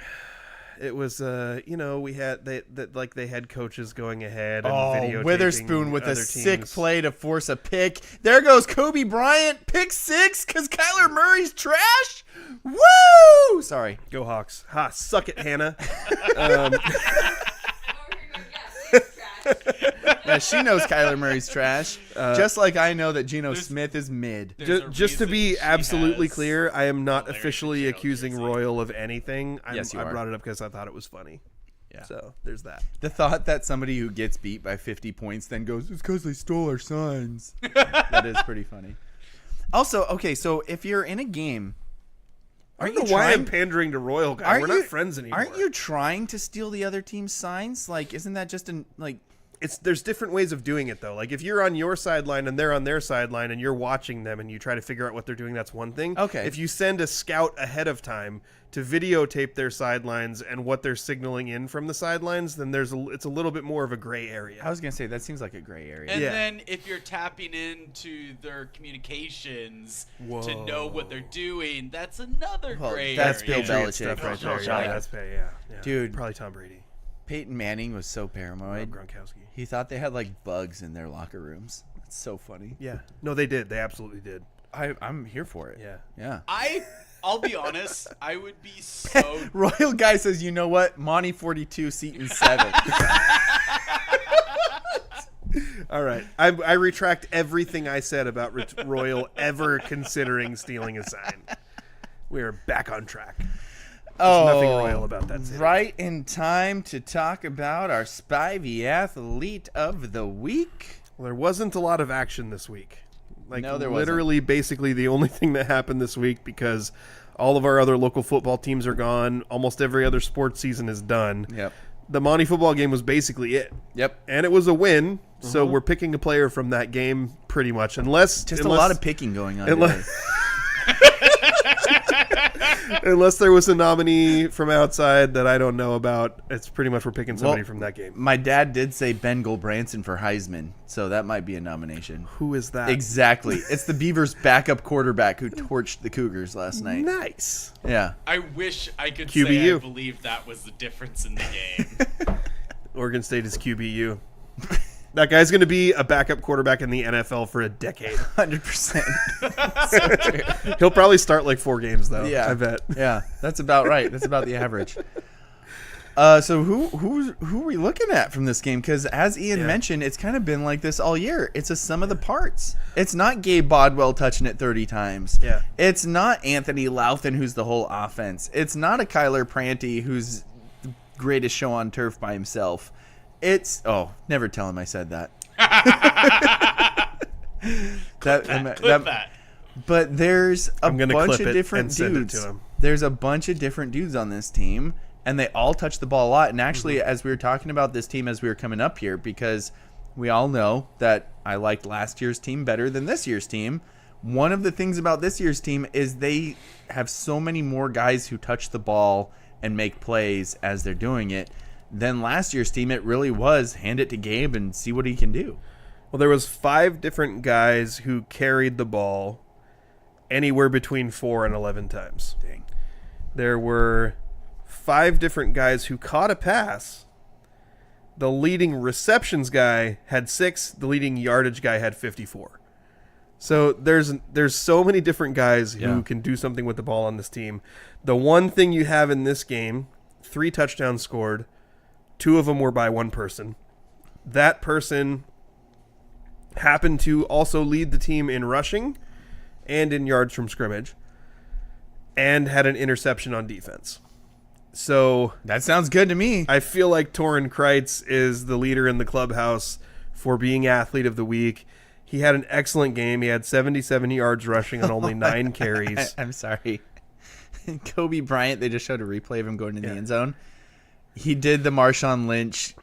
it was we had they had coaches going ahead and videotaping Witherspoon with a other sick teams. play to force a pick. There goes Kobe Bryant, pick 6 because Kyler Murray's trash. Woo! Sorry. Go Hawks. Ha! Suck it, Hannah. Yeah, she knows Kyler Murray's trash, just like I know that Geno Smith is mid. Just to be absolutely clear, I am not officially accusing Royal of anything. Yes, you are. I brought it up because I thought it was funny. Yeah. So there's that. The thought that somebody who gets beat by 50 points then goes, "It's because they stole our signs." That is pretty funny. Also, okay, so if you're in a game, I don't know why I'm pandering to Royal guy. We're not friends anymore. Aren't you trying to steal the other team's signs? Like, isn't that just there's different ways of doing it though. Like if you're on your sideline and they're on their sideline and you're watching them and you try to figure out what they're doing, that's one thing. Okay. If you send a scout ahead of time to videotape their sidelines and what they're signaling in from the sidelines, then it's a little bit more of a gray area. I was gonna say that seems like a gray area. And then if you're tapping into their communications to know what they're doing, that's another gray that's area. Bill Belichick right there. Yeah. Dude, probably Tom Brady. Peyton Manning was so paranoid. Gronkowski. He thought they had like bugs in their locker rooms. It's so funny. Yeah. No, they did. They absolutely did. I'm here for it. Yeah. I'll be honest, I would be so... Royal guy says, you know what? Monte 42, Seton 7. All right. I retract everything I said about Royal ever considering stealing a sign. We are back on track. There's nothing royal about that city. Right in time to talk about our Spivey Athlete of the Week. Well, there wasn't a lot of action this week. No, there literally, basically the only thing that happened this week, because all of our other local football teams are gone. Almost every other sports season is done. Yep. The Monte football game was basically it. Yep. And it was a win, so we're picking a player from that game pretty much. A lot of picking going on today. Unless there was a nominee from outside that I don't know about, it's pretty much we're picking somebody from that game. My dad did say Ben Goldbranson for Heisman, so that might be a nomination. Who is that? Exactly. It's the Beavers' backup quarterback who torched the Cougars last night. Nice. Yeah. I wish I could QBU. say I believe that was the difference in the game. Oregon State is QBU. That guy's going to be a backup quarterback in the NFL for a decade. 100%. So true. He'll probably start like 4 games, though. Yeah. I bet. Yeah, that's about right. That's about the average. So who are we looking at from this game? Because as Ian mentioned, it's kind of been like this all year. It's a sum of the parts. It's not Gabe Bodwell touching it 30 times. Yeah. It's not Anthony Louthan who's the whole offense. It's not a Kyler Pranty who's the greatest show on turf by himself. It's never tell him I said that. Clip that. But there's a bunch of different dudes. Send it to him. There's a bunch of different dudes on this team, and they all touch the ball a lot. And actually, as we were talking about this team as we were coming up here, because we all know that I liked last year's team better than this year's team. One of the things about this year's team is they have so many more guys who touch the ball and make plays as they're doing it. Than last year's team, it really was hand it to Gabe and see what he can do. Well, there was 5 different guys who carried the ball anywhere between 4 and 11 times. Dang. There were 5 different guys who caught a pass The leading receptions guy had 6. The leading yardage guy had 54. So there's so many different guys who can do something with the ball on this team. The one thing you have in this game, 3 touchdowns scored. 2 of them were by one person. That person happened to also lead the team in rushing and in yards from scrimmage and had an interception on defense. So that sounds good to me. I feel like Torrin Kreitz is the leader in the clubhouse for being athlete of the week. He had an excellent game. He had 77 yards rushing on only 9 carries. I'm sorry. Kobe Bryant, they just showed a replay of him going into the end zone. He did the Marshawn Lynch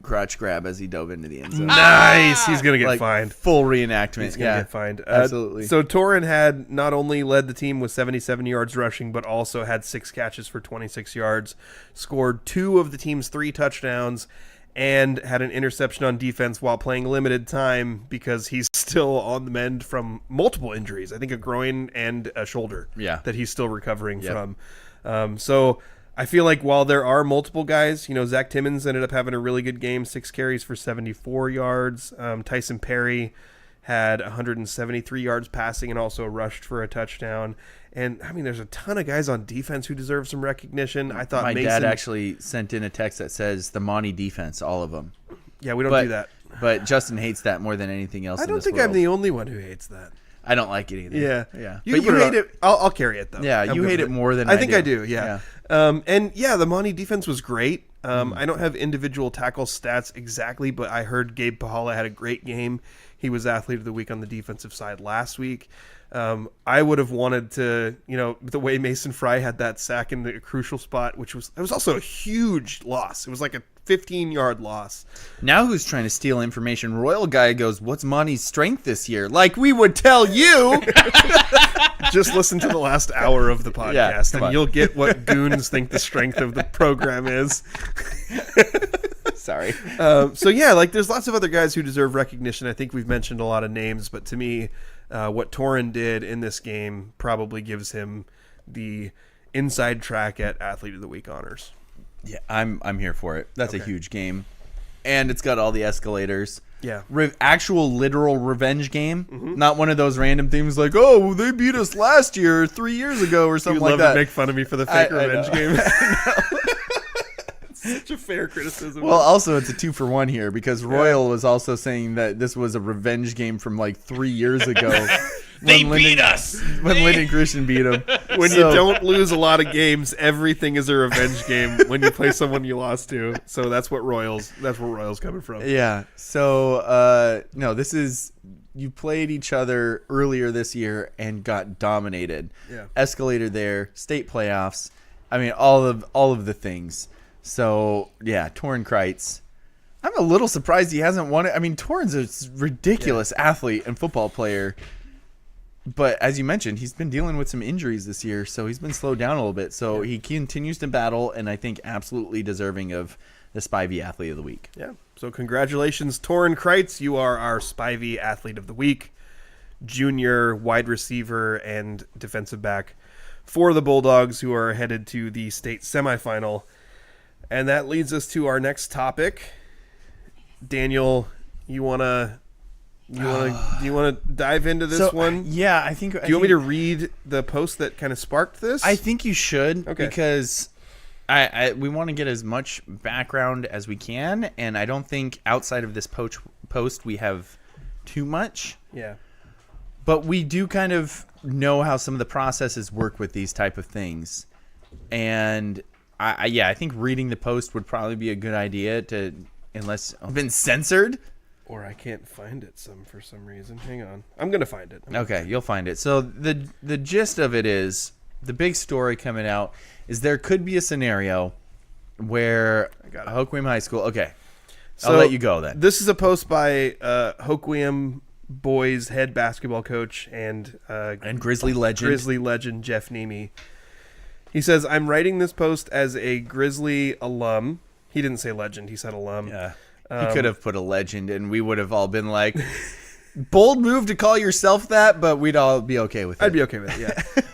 crotch grab as he dove into the end zone. Nice. He's going to get fined. Full reenactment. He's going to get fined. Absolutely. So Torrin had not only led the team with 77 yards rushing, but also had 6 catches for 26 yards, scored 2 of the team's 3 touchdowns, and had an interception on defense while playing limited time because he's still on the mend from multiple injuries. I think a groin and a shoulder that he's still recovering from. So I feel like while there are multiple guys, Zach Timmons ended up having a really good game, 6 carries for 74 yards. Tyson Perry had 173 yards passing and also rushed for a touchdown. And, I mean, there's a ton of guys on defense who deserve some recognition. I thought my Mason... dad actually sent in a text that says the Monte defense, all of them. Yeah, we don't do that. But Justin hates that more than anything else. I don't think I'm the only one who hates that. I don't like it either. Yeah. You hate it. I'll carry it, though. Yeah, you hate it more than I think do. I do, yeah. The Monte defense was great. I don't have individual tackle stats exactly, but I heard Gabe Pahala had a great game. He was athlete of the week on the defensive side last week. I would have wanted to, the way Mason Fry had that sack in the crucial spot, it was also a huge loss. It was like a 15-yard loss. Now who's trying to steal information? Royal guy goes, what's Monty's strength this year? Like we would tell you. Just listen to the last hour of the podcast and you'll get what goons think the strength of the program is. Sorry. There's lots of other guys who deserve recognition. I think we've mentioned a lot of names, but to me, what Torrin did in this game probably gives him the inside track at Athlete of the Week honors. Yeah, I'm here for it. That's a huge game. And it's got all the escalators. Yeah. Actual literal revenge game. Mm-hmm. Not one of those random things like, oh, they beat us last year, 3 years ago, or something like that. You love to make fun of me for the fake revenge game. Such a fair criticism. Well, also it's a 2-for-1 here because Royal was also saying that this was a revenge game from like 3 years ago. They beat us when Lyndon Christian beat them. When you don't lose a lot of games, everything is a revenge game when you play someone you lost to. So that's where Royal's coming from. Yeah. So this is you played each other earlier this year and got dominated. Yeah. Escalator there, state playoffs. I mean, all of the things. So, yeah, Torrin Kreitz. I'm a little surprised he hasn't won it. I mean, Torrin's a ridiculous athlete and football player. But as you mentioned, he's been dealing with some injuries this year, so he's been slowed down a little bit. So he continues to battle, and I think absolutely deserving of the Spivey Athlete of the Week. Yeah. So congratulations, Torrin Kreitz. You are our Spivey Athlete of the Week, junior wide receiver and defensive back for the Bulldogs, who are headed to the state semifinal. And that leads us to our next topic. Daniel, do you want to dive into this one? Yeah, I think. Do you want me to read the post that kind of sparked this? I think you should, okay. Because we want to get as much background as we can, and I don't think outside of this post we have too much. Yeah. But we do kind of know how some of the processes work with these type of things, and I think reading the post would probably be a good idea unless it's been censored. Or I can't find it for some reason. Hang on. I'm going to find it. Okay, you'll find it. So the gist of it is, the big story coming out is there could be a scenario where Hoquiam High School... Okay, so I'll let you go then. This is a post by Hoquiam boys head basketball coach and Grizzly legend Jeff Nemi. He says, I'm writing this post as a Grizzly alum. He didn't say legend. He said alum. Yeah. He could have put a legend, and we would have all been like, bold move to call yourself that, but we'd all be okay with it. I'd be okay with it,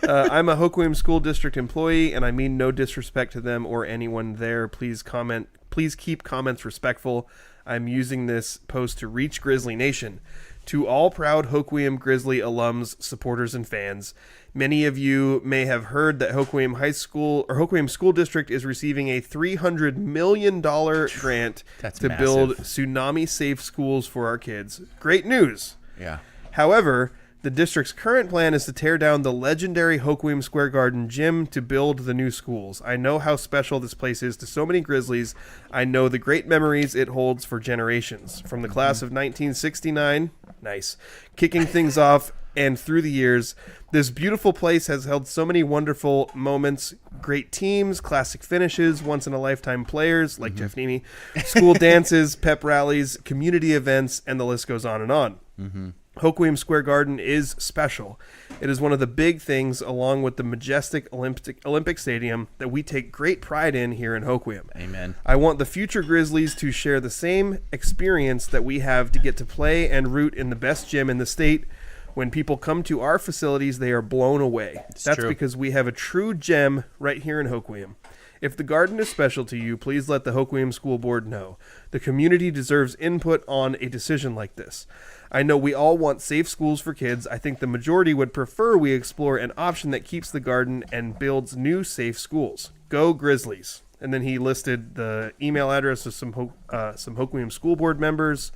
yeah. I'm a Hoquiam School District employee, and I mean no disrespect to them or anyone there. Please comment Please keep comments respectful. I'm using this post to reach Grizzly Nation. To all proud Hoquiam Grizzly alums, supporters, and fans, many of you may have heard that Hoquiam High School or Hoquiam School District is receiving a $300 million grant to massive. build tsunami-safe schools for our kids. Great news. Yeah. However, the district's current plan is to tear down the legendary Hoquiam Square Garden gym to build the new schools. I know how special this place is to so many Grizzlies. I know the great memories it holds for generations. From the class of 1969, nice, kicking things off, and through the years, this beautiful place has held so many wonderful moments, great teams, classic finishes, once-in-a-lifetime players like Jeff Nemi, school dances, pep rallies, community events, and the list goes on and on. Hoquiam Square Garden is special. It is one of the big things, along with the majestic Olympic Stadium, that we take great pride in here in Hoquiam. Amen. I want the future Grizzlies to share the same experience that we have to get to play and root in the best gym in the state. When people come to our facilities, they are blown away. That's true. because we have a true gem right here in Hoquiam. If the garden is special to you, please let the Hoquiam School Board know. The community deserves input on a decision like this. I know we all want safe schools for kids. I think the majority would prefer we explore an option that keeps the garden and builds new safe schools. Go Grizzlies. And then he listed the email address of some Hoquiam School Board members.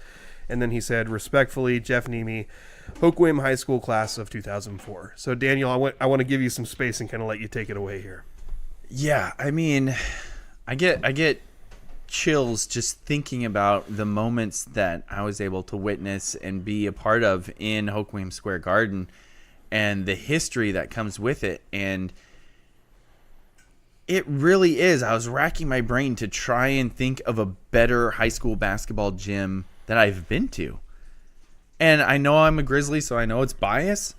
And then he said, respectfully, Jeff Nemi, Hoquiam High School class of 2004. So, Daniel, I want to give you some space and kind of let you take it away here. Yeah, I mean, I get chills just thinking about the moments that I was able to witness and be a part of in Hoquiam Square Garden and the history that comes with it. And it really is. I was racking my brain to try and think of a better high school basketball gym that I've been to. And I know I'm a Grizzly, so I know it's bias,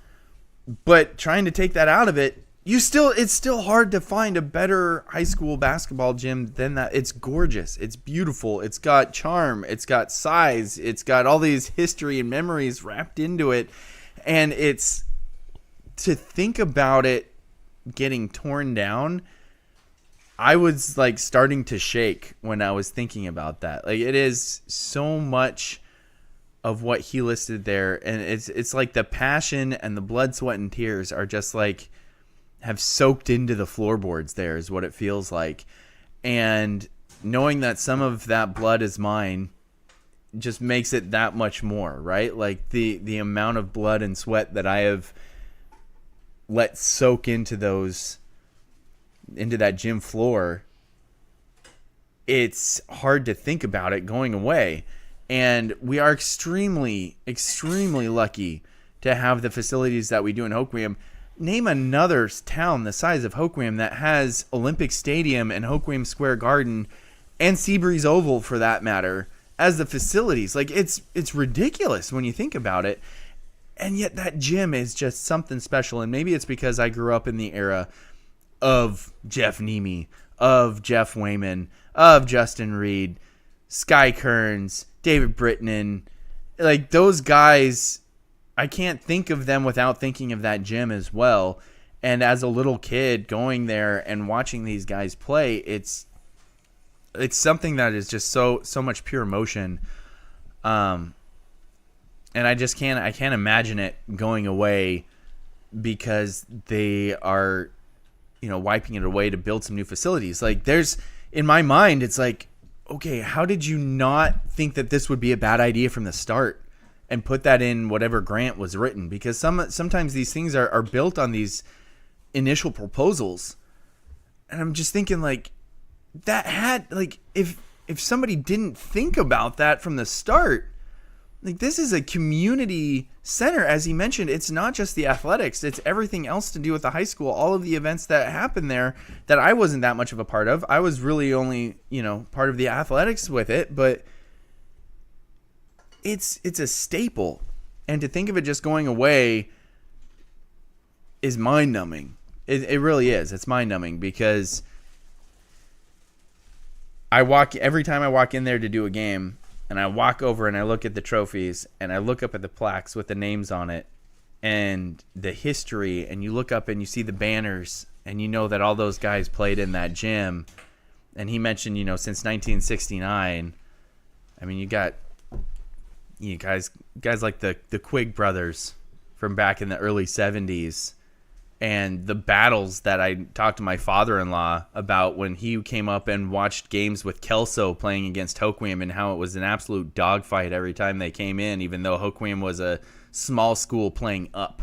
but trying to take that out of it, it's still hard to find a better high school basketball gym than that. It's gorgeous. It's beautiful. It's got charm. It's got size. It's got all these history and memories wrapped into it. And it's to think about it getting torn down. I was like starting to shake when I was thinking about that. Like, it is so much of what he listed there. And it's like the passion and the blood, sweat, and tears are just like, have soaked into the floorboards there is what it feels like. And knowing that some of that blood is mine just makes it that much more, right? Like the amount of blood and sweat that I have let soak into that gym floor, it's hard to think about it going away. And we are extremely, extremely lucky to have the facilities that we do in Hoquiam. Name another town the size of Hoquiam that has Olympic Stadium and Hoquiam Square Garden and Seabreeze Oval, for that matter, as the facilities. Like, it's ridiculous when you think about it. And yet that gym is just something special. And maybe it's because I grew up in the era of Jeff Nemi, of Jeff Wayman, of Justin Reed, Sky Kearns, David Brittman. Like, those guys, I can't think of them without thinking of that gym as well. And as a little kid going there and watching these guys play, it's something that is just so much pure emotion. And I can't imagine it going away because they are, wiping it away to build some new facilities. Like, in my mind, it's like, okay, how did you not think that this would be a bad idea from the start? And put that in whatever grant was written, because sometimes these things are built on these initial proposals, and I'm just thinking, like, that had, like, if somebody didn't think about that from the start, like, this is a community center, as he mentioned. It's not just the athletics; it's everything else to do with the high school. All of the events that happen there that I wasn't that much of a part of. I was really only part of the athletics with it, but it's a staple, and to think of it just going away is mind-numbing. It really is. It's mind-numbing because every time I walk in there to do a game, and I walk over and I look at the trophies and I look up at the plaques with the names on it and the history, and you look up and you see the banners and you know that all those guys played in that gym, And he mentioned, since 1969, I mean, you got guys like the Quigg brothers from back in the early 70s, and the battles that I talked to my father-in-law about when he came up and watched games with Kelso playing against Hoquiam, and how it was an absolute dogfight every time they came in, even though Hoquiam was a small school playing up,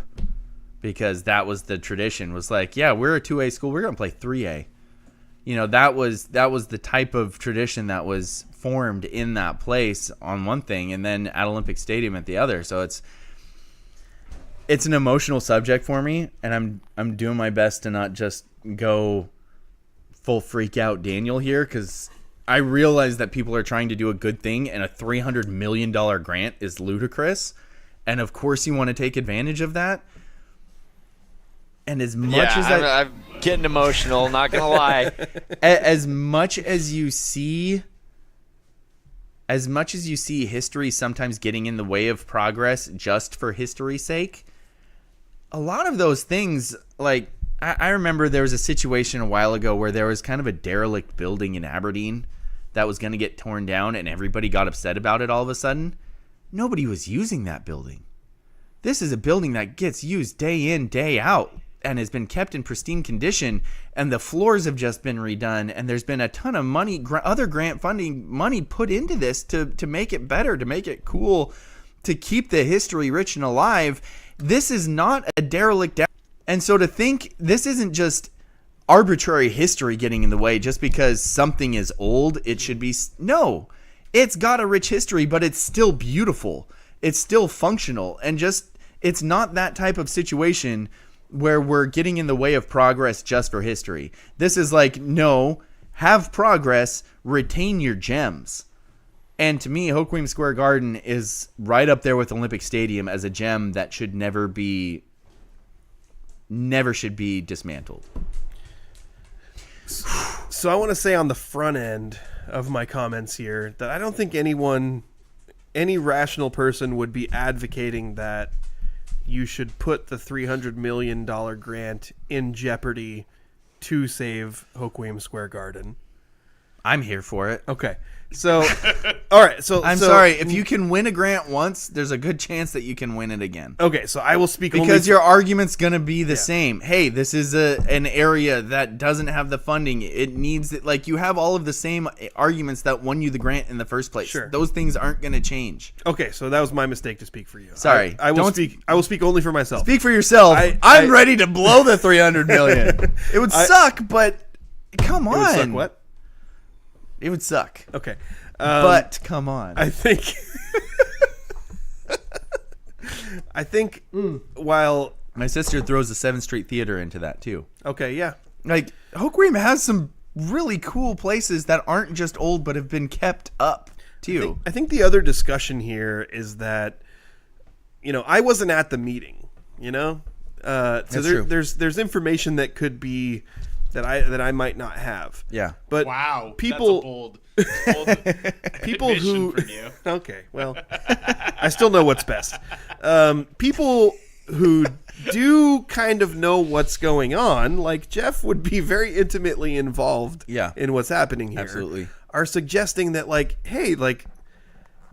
because that was the tradition. Was like, yeah, we're a 2A school, we're going to play 3A. That was the type of tradition that was formed in that place on one thing, and then at Olympic Stadium at the other. So it's an emotional subject for me, and I'm doing my best to not just go full freak out Daniel here, because I realize that people are trying to do a good thing, and a $300 million grant is ludicrous, and of course you want to take advantage of that. And as much as I'm getting emotional, not gonna lie. As much as you see history sometimes getting in the way of progress just for history's sake, a lot of those things, like I remember there was a situation a while ago where there was kind of a derelict building in Aberdeen that was going to get torn down, and everybody got upset about it all of a sudden. Nobody was using that building. This is a building that gets used day in, day out, and has been kept in pristine condition, and the floors have just been redone, and there's been a ton of money, other grant funding money put into this to make it better, to make it cool, to keep the history rich and alive. This is not a derelict. And so to think this isn't just arbitrary history getting in the way just because something is old, it should be. No, it's got a rich history, but it's still beautiful. It's still functional, and just it's not that type of situation where we're getting in the way of progress just for history. This is like, no, have progress, retain your gems. And to me, Hoquiam Square Garden is right up there with Olympic Stadium as a gem that should never should be dismantled. So I want to say on the front end of my comments here that I don't think any rational person would be advocating that you should put the $300 million grant in jeopardy to save Hoquiam Square Garden. I'm here for it. Okay. So, all right. I'm sorry. If you can win a grant once, there's a good chance that you can win it again. Okay. So I will speak because your argument's going to be the same. Hey, this is an area that doesn't have the funding. It needs it. Like, you have all of the same arguments that won you the grant in the first place. Sure. Those things aren't going to change. Okay. So that was my mistake to speak for you. Sorry. I will speak only for myself. Speak for yourself. I'm ready to blow the $300 million. It would suck, but come on. It would suck what? It would suck. Okay. But come on. I think while my sister throws the 7th Street Theater into that too. Okay, yeah. Like, Hoquiam has some really cool places that aren't just old but have been kept up too. I think the other discussion here is that, I wasn't at the meeting, So there's information that could be that I might not have. Yeah. But wow, people that's a bold people who from you. Okay, well, I still know what's best. People who do kind of know what's going on, like Jeff would be very intimately involved in what's happening here. Absolutely. Are suggesting that, like, hey, like,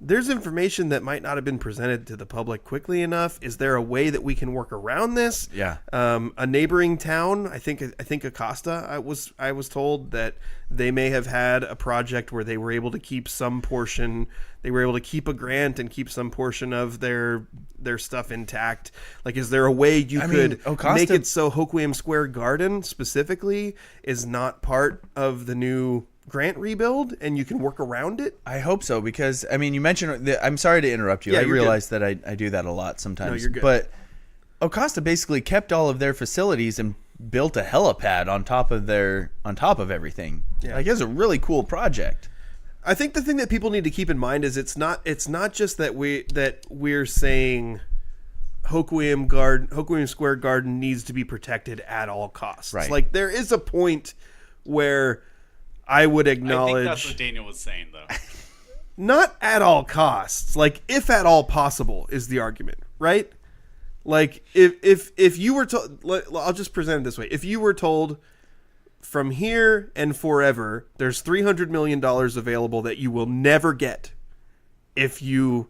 there's information that might not have been presented to the public quickly enough. Is there a way that we can work around this? Yeah. A neighboring town, I think Acosta, I was told that they may have had a project where they were able to keep some portion. They were able to keep a grant and keep some portion of their stuff intact. Like, is there a way you could make it so Hoquiam Square Garden specifically is not part of the new grant rebuild and you can work around it? I hope so, because you mentioned I'm sorry to interrupt you. Yeah, I realize that I do that a lot sometimes. No, you're good. But Acosta basically kept all of their facilities and built a helipad on top of everything. Yeah. Like, it's a really cool project. I think the thing that people need to keep in mind is it's not just that we're saying Hoquiam Square Garden needs to be protected at all costs. Right. Like, there is a point where I would acknowledge. I think that's what Daniel was saying, though. Not at all costs. Like, if at all possible is the argument, right? Like, if you were told, I'll just present it this way: if you were told, from here and forever, there's $300 million available that you will never get if you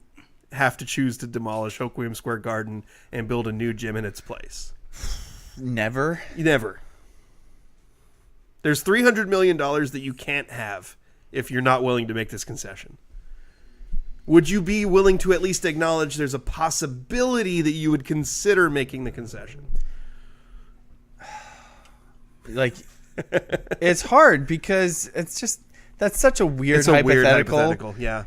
have to choose to demolish Hoquiam Square Garden and build a new gym in its place. Never. Never. There's $300 million that you can't have if you're not willing to make this concession. Would you be willing to at least acknowledge there's a possibility that you would consider making the concession? Like, it's hard because it's just, that's such a weird It's a hypothetical. weird hypothetical, yeah.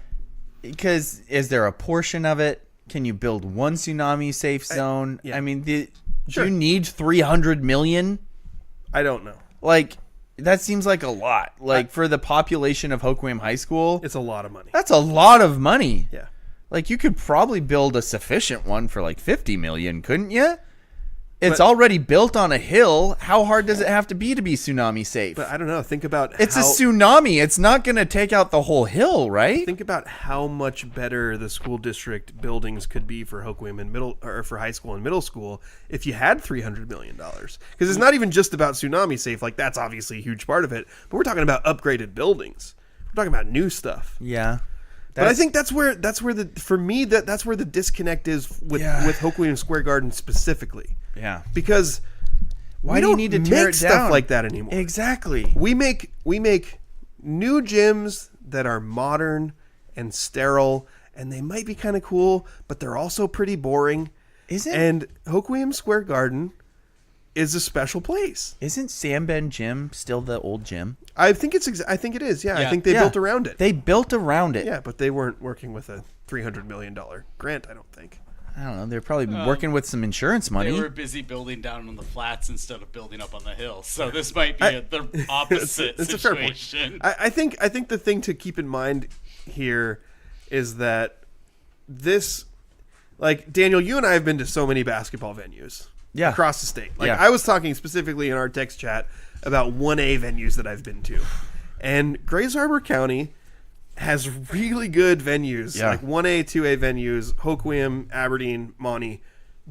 Because is there a portion of it? Can you build one tsunami safe zone? yeah. I mean, Sure. do you need 300 million? I don't know. Like, that seems like a lot. Like, for the population of Hoquiam High School, It's a lot of money. that's a lot of money. Yeah. Like, you could probably build a sufficient one for like 50 million, couldn't you? It's But- already built on a hill. How hard does it have to be tsunami safe? But I don't know. Think about It's how, a tsunami. It's not going to take out the whole hill, right? Think about how much better the school district buildings could be for Hoquiam and for high school and middle school if you had $300 million. Because it's not even just about tsunami safe. Like, that's obviously a huge part of it. But we're talking about upgraded buildings. We're talking about new stuff. Yeah. But I think that's where that's where the disconnect is with Hoquiam Square Garden specifically. Yeah. Because Why we do you don't need to make tear it stuff down like that anymore. Exactly. We make new gyms that are modern and sterile, and they might be kind of cool, but they're also pretty boring. And Hoquiam Square Garden is a special place. Isn't Sam Ben Gym still the old gym? I think it is. Yeah, I think they Yeah. built around it. They built around it. Yeah, but they weren't working with a $300 million grant, I don't think. I don't know. They're probably working with some insurance money. They were busy building down on the flats instead of building up on the hill. So this might be the opposite it's a fair point. situation. I think the thing to keep in mind here is that this, like, Daniel, you and I have been to so many basketball venues across the state. Like, I was talking specifically in our text chat about 1A venues that I've been to. And Grays Harbor County has really good venues, like 1A, 2A venues, Hoquiam, Aberdeen, Monte,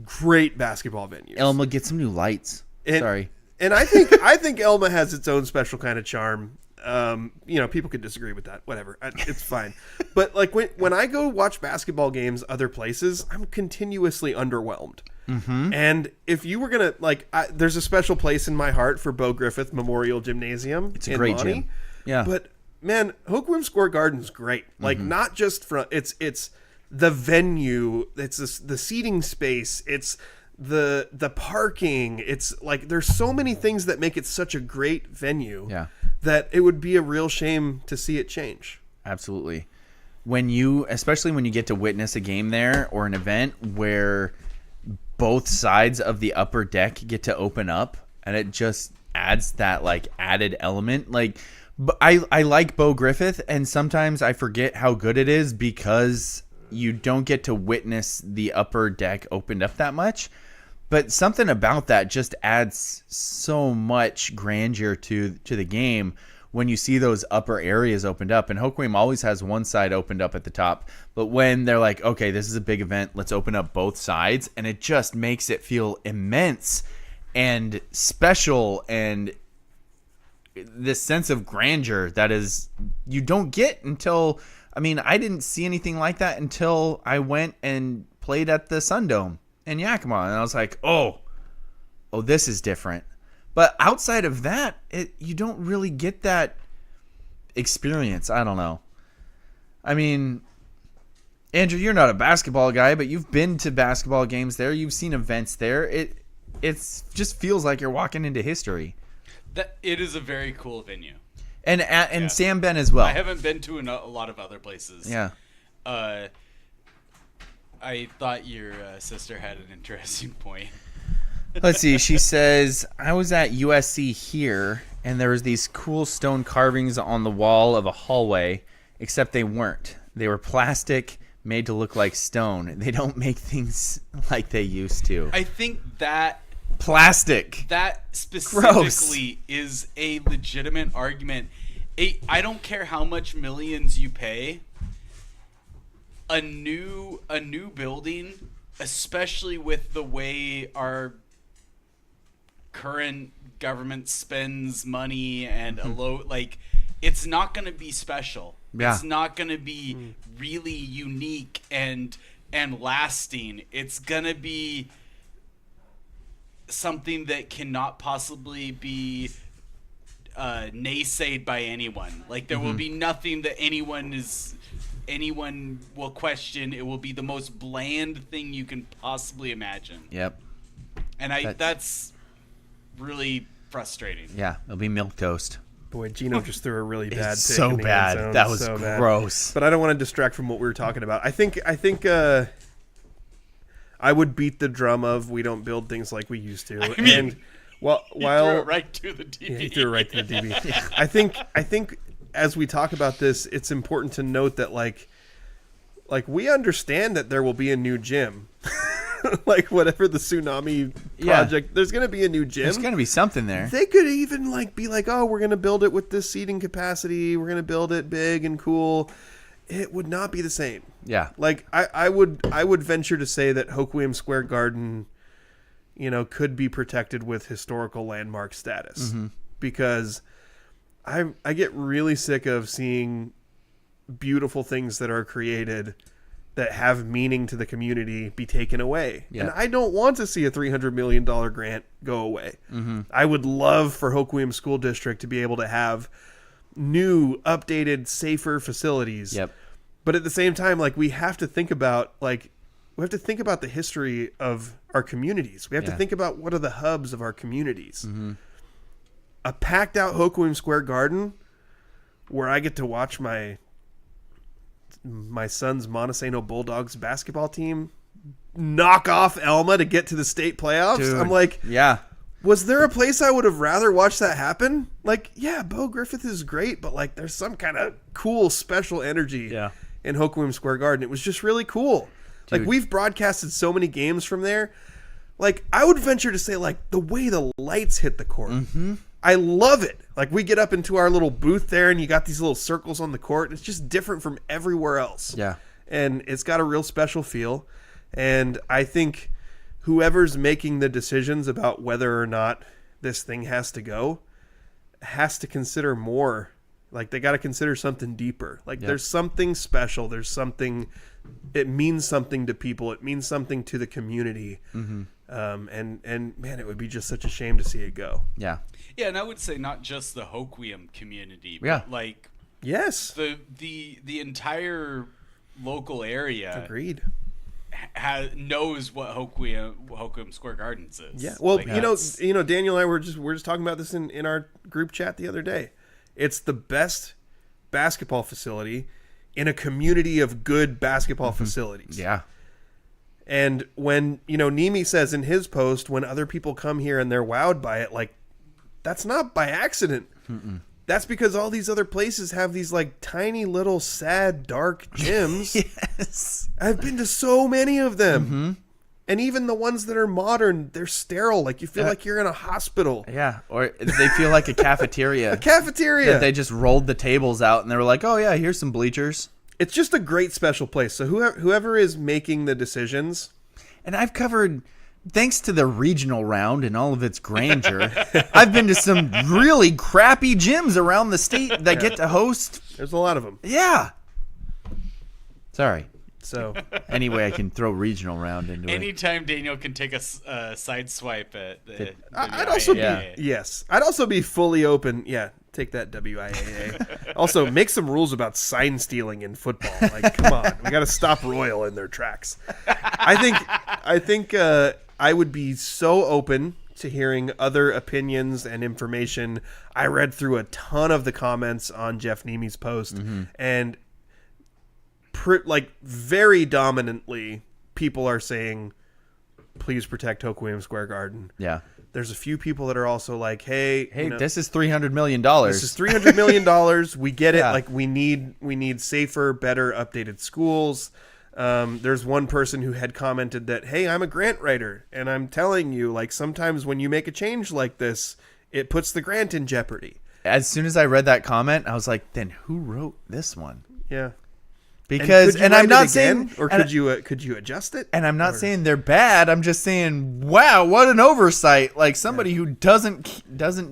great basketball venues. Elma, get some new lights. Sorry. And I think Elma has its own special kind of charm. People could disagree with that. Whatever, it's fine. But like when I go watch basketball games other places, I'm continuously underwhelmed. Mm-hmm. And if you were gonna there's a special place in my heart for Bo Griffith Memorial Gymnasium. It's a great Monte, gym. Yeah, but man, Hoquiam Square Garden's great. Like, not just from it's the venue, it's the seating space, it's the parking. It's like there's so many things that make it such a great venue. Yeah. That it would be a real shame to see it change. Absolutely. Especially when you get to witness a game there or an event where both sides of the upper deck get to open up, and it just adds that like added element. Like, I like Bo Griffith, and sometimes I forget how good it is because you don't get to witness the upper deck opened up that much. But something about that just adds so much grandeur to the game when you see those upper areas opened up. And Hoquiam always has one side opened up at the top. But when they're like, okay, this is a big event, let's open up both sides. And it just makes it feel immense and special, and this sense of grandeur that is you don't get until, I didn't see anything like that until I went and played at the Sundome in Yakima, and I was like, oh, this is different. But outside of that, you don't really get that experience. I don't know. Andrew, you're not a basketball guy, but you've been to basketball games there. You've seen events there. It just feels like you're walking into history. It is a very cool venue. And Sam Ben as well. I haven't been to a lot of other places. Yeah. I thought your sister had an interesting point. Let's see. She says, I was at USC here, and there was these cool stone carvings on the wall of a hallway, except they weren't. They were plastic, made to look like stone. They don't make things like they used to. I think that plastic. That specifically is a legitimate argument. I don't care how much millions you pay. A new building, especially with the way our current government spends money and it's not going to be special. Yeah. It's not going to be really unique and lasting. It's going to be something that cannot possibly be naysayed by anyone. Like there will be nothing that anyone will question. It will be the most bland thing you can possibly imagine. Yep. And that's really frustrating. Yeah, it'll be milquetoast. Boy, Gino just threw a really bad It's pick so in the bad. end zone. That was So bad. gross. But I don't want to distract from what we were talking about. I think I would beat the drum of we don't build things like we used to. And while Threw it right to the DB. Yeah, he threw it right to the DB. I think as we talk about this, it's important to note that like we understand that there will be a new gym. Like whatever the tsunami project, there's going to be a new gym. There's going to be something there. They could even be like, oh, we're going to build it with this seating capacity. We're going to build it big and cool. It would not be the same. Yeah. Like I would venture to say that Hoquiam Square Garden, could be protected with historical landmark status, because I get really sick of seeing beautiful things that are created that have meaning to the community be taken away. Yeah. And I don't want to see a $300 million grant go away. I would love for Hoquiam School District to be able to have new, updated, safer facilities. Yep. But at the same time, we have to think about the history of our communities. We have to think about what are the hubs of our communities. A packed out Hoquiam Square Garden where I get to watch my son's Montesano Bulldogs basketball team knock off Elma to get to the state playoffs. Dude. I'm like, Yeah. was there a place I would have rather watched that happen? Bo Griffith is great, but there's some kind of cool special energy in Hoquiam Square Garden. It was just really cool. Dude. We've broadcasted so many games from there. I would venture to say the way the lights hit the court. I love it. We get up into our little booth there and you got these little circles on the court. It's just different from everywhere else. Yeah. And it's got a real special feel. And I think whoever's making the decisions about whether or not this thing has to go has to consider more. They got to consider something deeper. There's something special. There's something, it means something to people. It means something to the community. And man, it would be just such a shame to see it go. Yeah. Yeah, and I would say not just the Hoquiam community, but Yeah. Yes. the entire local area Agreed. knows what Hoquiam Square Gardens is. Yeah. Well, that's- Daniel and I were just talking about this in our group chat the other day. It's the best basketball facility in a community of good basketball facilities. Yeah. And when, Nimi says in his post, when other people come here and they're wowed by it, that's not by accident. That's because all these other places have these tiny little sad, dark gyms. Yes. I've been to so many of them. And even the ones that are modern, they're sterile. You feel like you're in a hospital. Yeah. Or they feel like a cafeteria. A cafeteria. That they just rolled the tables out and they were like, oh, yeah, here's some bleachers. It's just a great special place. So whoever is making the decisions. And I've covered, thanks to the regional round and all of its grandeur, I've been to some really crappy gyms around the state that get to host. There's a lot of them. Yeah. Sorry. So Anyway, I can throw regional round into it. Anytime Daniel can take a side swipe at the I'd also WIAA. I'd also be fully open. Yeah, take that WIAA. Also, make some rules about sign stealing in football. Come on, we got to stop Royal in their tracks. I think I would be so open to hearing other opinions and information. I read through a ton of the comments on Jeff Nemi's post, and very dominantly, people are saying, please protect Hoquiam Square Garden. Yeah. There's a few people that are also like, hey, This is $300 million. this is $300 million. We get it. Yeah. We need safer, better, updated schools. There's one person who had commented that, hey, I'm a grant writer, and I'm telling you, sometimes when you make a change like this, it puts the grant in jeopardy. As soon as I read that comment, I was like, then who wrote this one? Yeah. Because and I'm write not it again, saying, or and could you adjust it? And I'm not saying they're bad. I'm just saying, wow, what an oversight! Like somebody who doesn't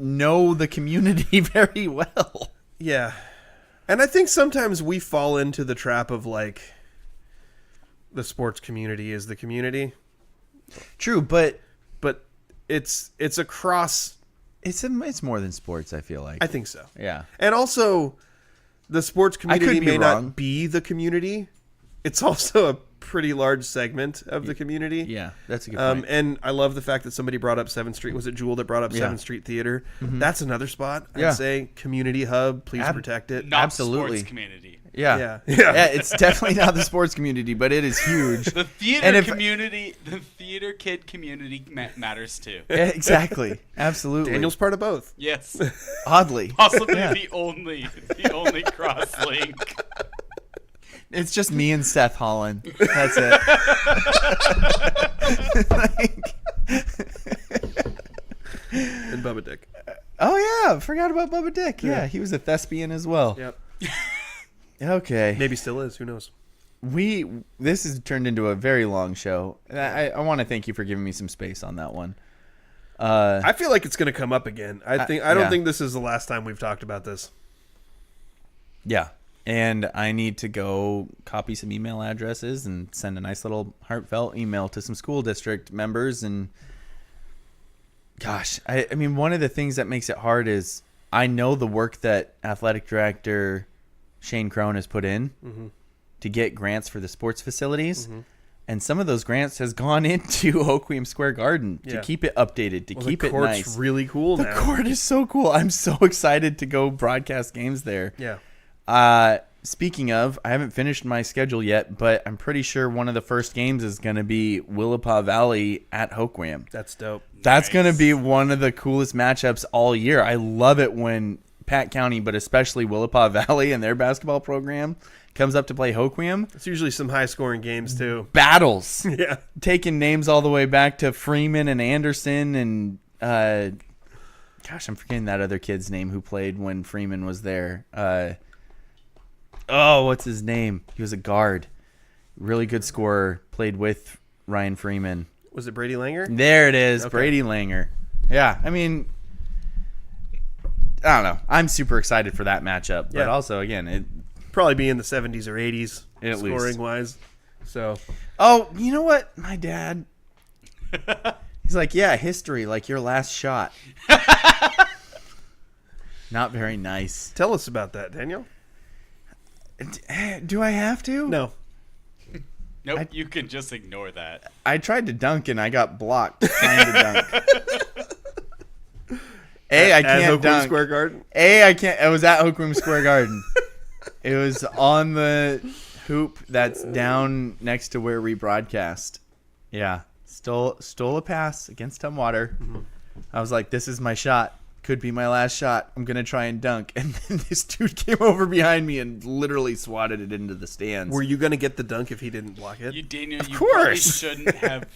know the community very well. Yeah, and I think sometimes we fall into the trap of like the sports community is the community. True, but it's across. It's more than sports. I feel like. I think so. Yeah, and also the sports community be may wrong. not be the community. It's also a pretty large segment of the community. Yeah, that's a good point. And I love the fact that somebody brought up 7th Street. Was it Jewel that brought up 7th Street Theater? That's another spot. I'd say community hub. Please protect it. Not Absolutely. sports community. Yeah, it's definitely not the sports community, but it is huge. The theater community, the theater kid community matters too. Yeah, exactly, absolutely. Daniel's part of both. Yes, Oddly, possibly the only cross link. it's just me and Seth Holland. That's it. And Bubba Dick. Oh yeah, forgot about Bubba Dick. Yeah, he was a thespian as well. Yep. Okay. Maybe still is. Who knows? This has turned into a very long show. And I want to thank you for giving me some space on that one. I feel like it's going to come up again. I don't think this is the last time we've talked about this. Yeah. And I need to go copy some email addresses and send a nice little heartfelt email to some school district members. And gosh, I mean, one of the things that makes it hard is I know the work that athletic director Shane Crone has put in to get grants for the sports facilities. And some of those grants has gone into Hoquiam Square Garden to keep it updated, to keep it nice. The court's really cool now. The court is so cool. I'm so excited to go broadcast games there. Yeah. Speaking of, I haven't finished my schedule yet, but I'm pretty sure one of the first games is going to be Willapa Valley at Hoquiam. That's dope. That's going to be one of the coolest matchups all year. I love it when Pat County, but especially Willapa Valley and their basketball program comes up to play Hoquiam. It's usually some high-scoring games, too. Battles. Yeah. Taking names all the way back to Freeman and Anderson and, gosh, I'm forgetting that other kid's name who played when Freeman was there. What's his name? He was a guard. Really good scorer. Played with Ryan Freeman. Was it Brady Langer? There it is. Okay. Brady Langer. Yeah, I mean, I don't know. I'm super excited for that matchup. But also, again, it probably be in the 70s or 80s at scoring-wise. So. Oh, you know what? My dad, he's like, yeah, history, like your last shot. Not very nice. Tell us about that, Daniel. Do I have to? No. Nope, you can just ignore that. I tried to dunk and I got blocked trying to dunk. I can't dunk. Square Garden? I can't. I was at Hoquiam Square Garden. It was on the hoop that's down next to where we broadcast. Yeah. Stole a pass against Tumwater. I was like, this is my shot. Could be my last shot. I'm going to try and dunk. And then this dude came over behind me and literally swatted it into the stands. Were you going to get the dunk if he didn't block it? Daniel, you course. probably shouldn't have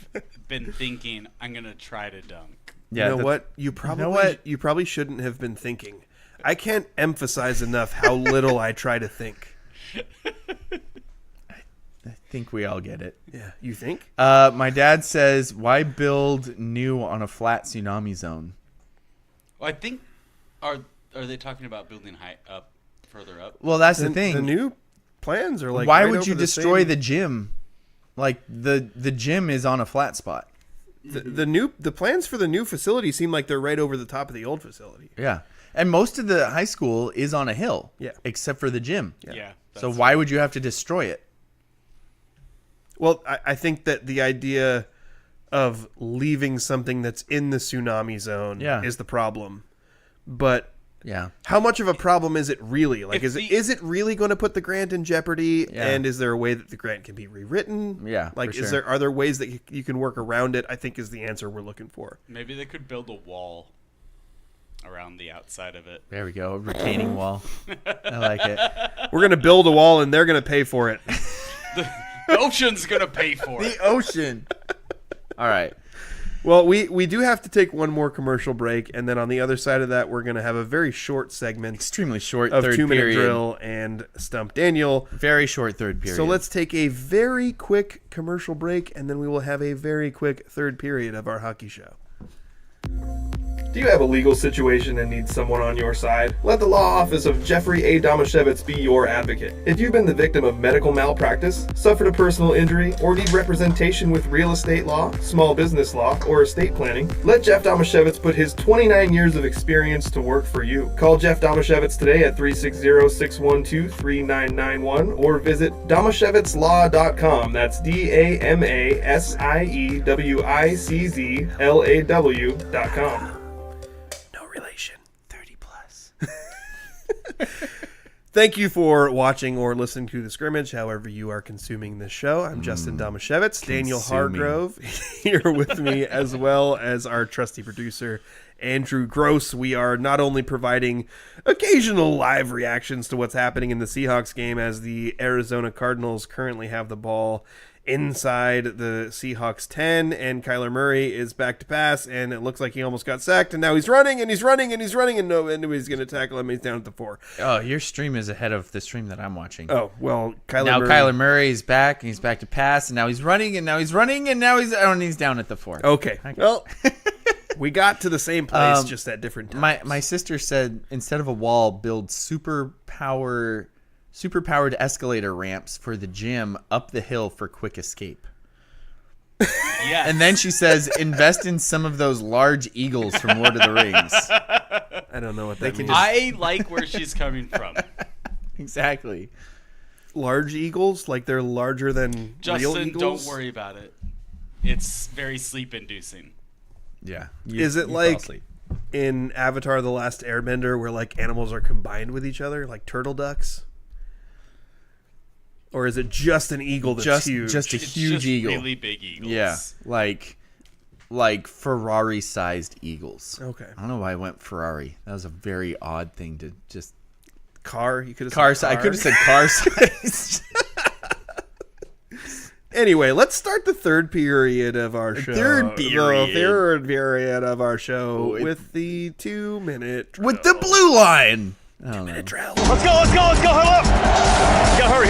been thinking, I'm going to try to dunk. Yeah, you know what? You probably shouldn't have been thinking. I can't emphasize enough how little I try to think. I think we all get it. Yeah, you think? My dad says, why build new on a flat tsunami zone? Well, I think, are they talking about building further up? Well, that's the thing. The new plans are like. Why right would you over destroy same- the gym? Like the gym is on a flat spot. The plans for the new facility seem like they're right over the top of the old facility. Yeah, and most of the high school is on a hill. Yeah, except for the gym. Yeah. So why would you have to destroy it? Well, I think that the idea of leaving something that's in the tsunami zone is the problem. But how much of a problem is it really? Like, is it really going to put the grant in jeopardy? Yeah. And is there a way that the grant can be rewritten? Yeah, like, for sure. are there ways that you can work around it? I think is the answer we're looking for. Maybe they could build a wall around the outside of it. There we go, a retaining wall. I like it. We're going to build a wall, and they're going to pay for it. The ocean's going to pay for it. The ocean. All right. Well, we do have to take one more commercial break, and then on the other side of that, we're going to have a very short segment. Extremely short of third 2-minute period. drill and Stump Daniel. Very short third period. So let's take a very quick commercial break, and then we will have a very quick third period of our hockey show. Do you have a legal situation and need someone on your side? Let the law office of Jeffrey A. Domashevitz be your advocate. If you've been the victim of medical malpractice, suffered a personal injury, or need representation with real estate law, small business law, or estate planning, let Jeff Domashevitz put his 29 years of experience to work for you. Call Jeff Domashevitz today at 360-612-3991 or visit domashevitzlaw.com. That's DAMASIEWICZLAW.com. Relation 30 plus. Thank you for watching or listening to the scrimmage, however you are consuming this show. I'm Justin Domashevitz, Daniel Hargrove here with me, as well as our trusty producer, Andrew Gross. We are not only providing occasional live reactions to what's happening in the Seahawks game, as the Arizona Cardinals currently have the ball inside the Seahawks 10, and Kyler Murray is back to pass, and it looks like he almost got sacked, and now he's running, and nobody's going to tackle him. He's down at the 4. Oh, your stream is ahead of the stream that I'm watching. Oh, well, Kyler Murray's back, and he's back to pass, and now he's running, and now he's down at the 4. Okay. Well, we got to the same place, just at different times. My sister said, instead of a wall, build superpowered escalator ramps for the gym up the hill for quick escape. Yes. And then she says, invest in some of those large eagles from Lord of the Rings. I don't know what that means. I like where she's coming from. Exactly. Large eagles? Like they're larger than real Justin, eagles? don't worry about it. It's very sleep-inducing. Yeah. Is it like in Avatar The Last Airbender where like animals are combined with each other, like turtle ducks? Or is it just an eagle that's huge? Just a huge eagle. Really big eagles. Yeah, like Ferrari-sized eagles. Okay. I don't know why I went Ferrari. That was a very odd thing to just... Car? You could have car said size. I could have said car size. Anyway, let's start the third period of our show. Third period. The third period of our show with the 2-minute drill. With the blue line. 2-minute drill. Let's go, huddle up. Gotta hurry.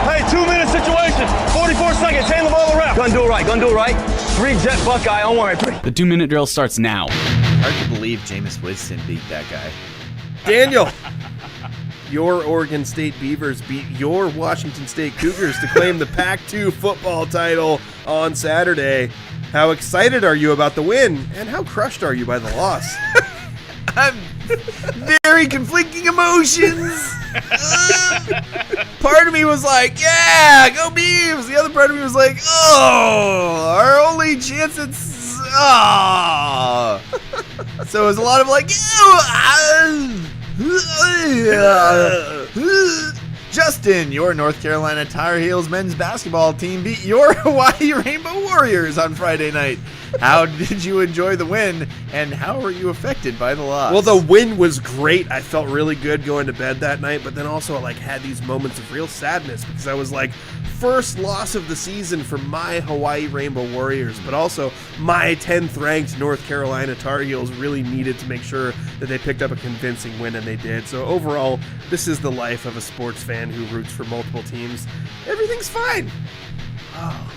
Hey, 2-minute situation, 44 seconds, hand the ball around. Gonna do it right. 3 jet Buckeye, don't worry. The 2-minute drill starts now. Hard to believe Jameis Winston beat that guy. Daniel, your Oregon State Beavers beat your Washington State Cougars to claim the Pac-2 football title on Saturday. How excited are you about the win, and how crushed are you by the loss? I'm very conflicting emotions. Part of me was like, yeah, go Beavs. The other part of me was like, oh, our only chance at... So it was a lot of like, Justin, your North Carolina Tar Heels men's basketball team beat your Hawaii Rainbow Warriors on Friday night. How did you enjoy the win, and how were you affected by the loss? Well, the win was great. I felt really good going to bed that night, but then also I had these moments of real sadness because I was like, first loss of the season for my Hawaii Rainbow Warriors, but also my 10th ranked North Carolina Tar Heels really needed to make sure that they picked up a convincing win, and they did. So overall, this is the life of a sports fan who roots for multiple teams. Everything's fine. Oh,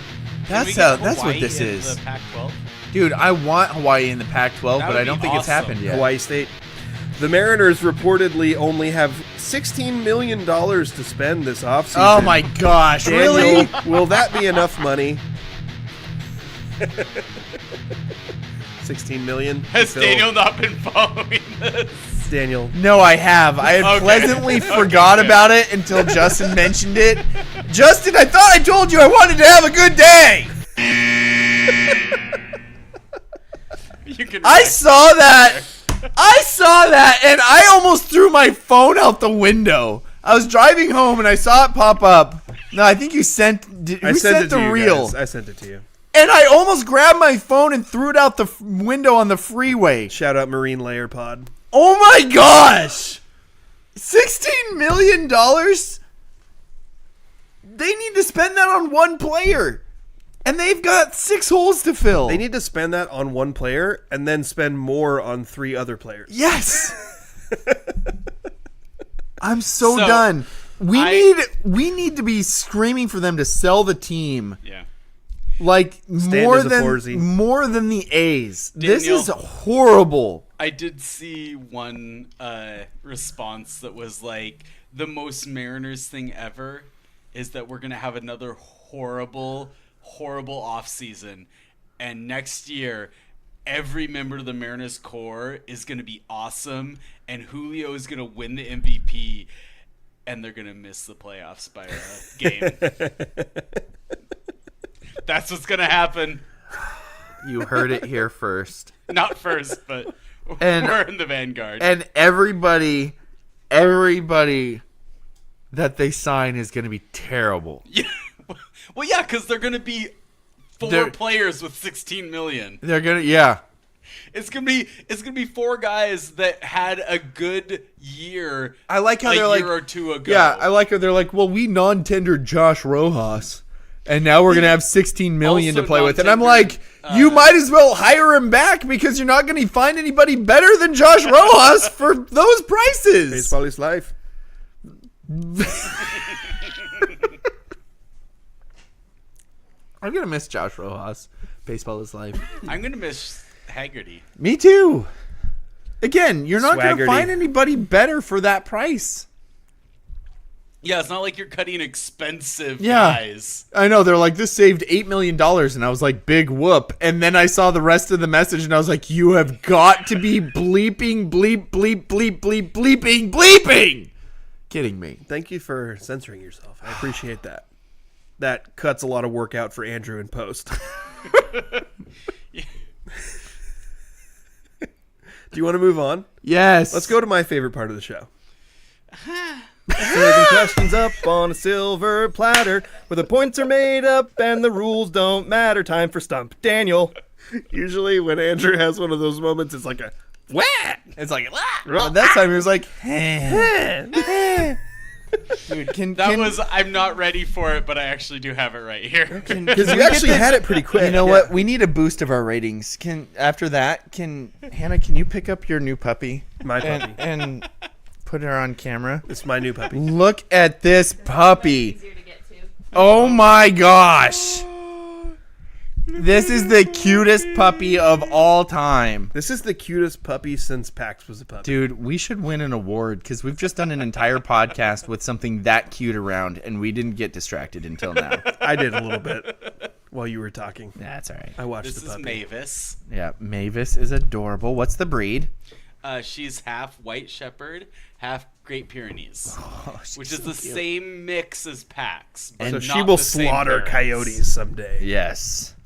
that's what this is. The Pac-12? Dude, I want Hawaii in the Pac-12, but I don't think it's happened yet. Hawaii State. The Mariners reportedly only have $16 million to spend this offseason. Oh my gosh, Daniel, really? Will that be enough money? 16 million? Has Daniel not been following this? Daniel. No, I have. I had pleasantly forgot about it until Justin mentioned it. Justin, I thought I told you I wanted to have a good day. I saw that, and I almost threw my phone out the window. I was driving home, and I saw it pop up. No, I think you sent. I sent it to you reel? guys. I sent it to you. And I almost grabbed my phone and threw it out the window on the freeway. Shout out Marine Layer Pod. Oh my gosh! $16 million? They need to spend that on one player. And they've got 6 holes to fill. They need to spend that on one player and then spend more on 3 other players. Yes. I'm so So, done. We need to be screaming for them to sell the team. Yeah. Like Stand more as a than Forzy. the A's. This Daniel, is horrible. I did see one response that was like, the most Mariners thing ever is that we're going to have another horrible offseason. And next year, every member of the Mariners core is going to be awesome. And Julio is going to win the MVP. And they're going to miss the playoffs by a game. That's what's going to happen. You heard it here first. Not first, but And- we're in the vanguard. And everybody that they sign is going to be terrible. Yeah. Well, yeah, because they're going to be 4 They're- players with $16 million. They're going to, yeah. It's gonna be 4 guys that had a good year. I like how a they're year like, or 2 ago. yeah, I like how they're like, well, we non-tendered Josh Rojas, and now we're going to have $16 million to Also play with. And I'm like, non-tendered, you might as well hire him back because you're not going to find anybody better than Josh Rojas for those prices. Baseball is life. I'm going to miss Josh Rojas. Baseball is life. I'm gonna miss Haggerty. Me too. Again, you're not going to Swaggerty. find anybody better for that price. Yeah, it's not like you're cutting expensive Yeah. guys. I know. They're like, this saved $8 million. And I was like, big whoop. And then I saw the rest of the message and I was like, you have got to be bleeping, bleep, bleep, bleep, bleep, bleeping, bleeping. Kidding me. Thank you for censoring yourself. I appreciate that. That cuts a lot of work out for Andrew in post. Do you want to move on? Yes. Let's go to my favorite part of the show. Serving questions up on a silver platter where the points are made up and the rules don't matter. Time for Stump Daniel. Usually when Andrew has one of those moments, it's like a wah! It's like, but that time he was like, dude, I'm not ready for it, but I actually do have it right here. Because you actually had it pretty quick. You know what? We need a boost of our ratings. Hannah, can you pick up your new puppy? My puppy. And put her on camera. It's my new puppy. Look at this puppy. Oh my gosh. This is the cutest puppy of all time. This is the cutest puppy since Pax was a puppy. Dude, we should win an award because we've just done an entire podcast with something that cute around and we didn't get distracted until now. I did a little bit while you were talking. That's all right. I watched This the is puppy. Mavis. Yeah, Mavis is adorable. What's the breed? She's half White Shepherd, half Great Pyrenees, she's which is so the cute. same mix as Pax. But So not she will the same slaughter parents. coyotes someday. Yes.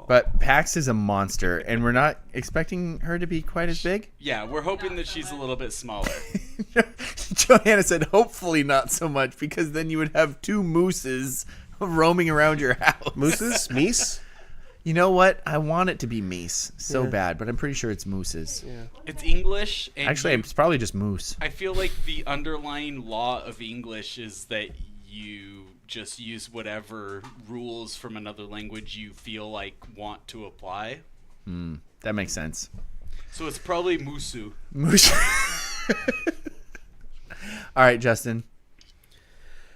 But Pax is a monster, and we're not expecting her to be quite as big. Yeah, we're hoping that she's a little bit smaller. Johanna said, hopefully not so much, because then you would have 2 mooses roaming around your house. Mooses? Meese? You know what? I want it to be meese so bad, but I'm pretty sure it's mooses. Yeah. It's English. And Actually, it's probably just moose. I feel like the underlying law of English is that you just use whatever rules from another language you feel like want to apply. That makes sense. So it's probably musu. Moose. All right, Justin.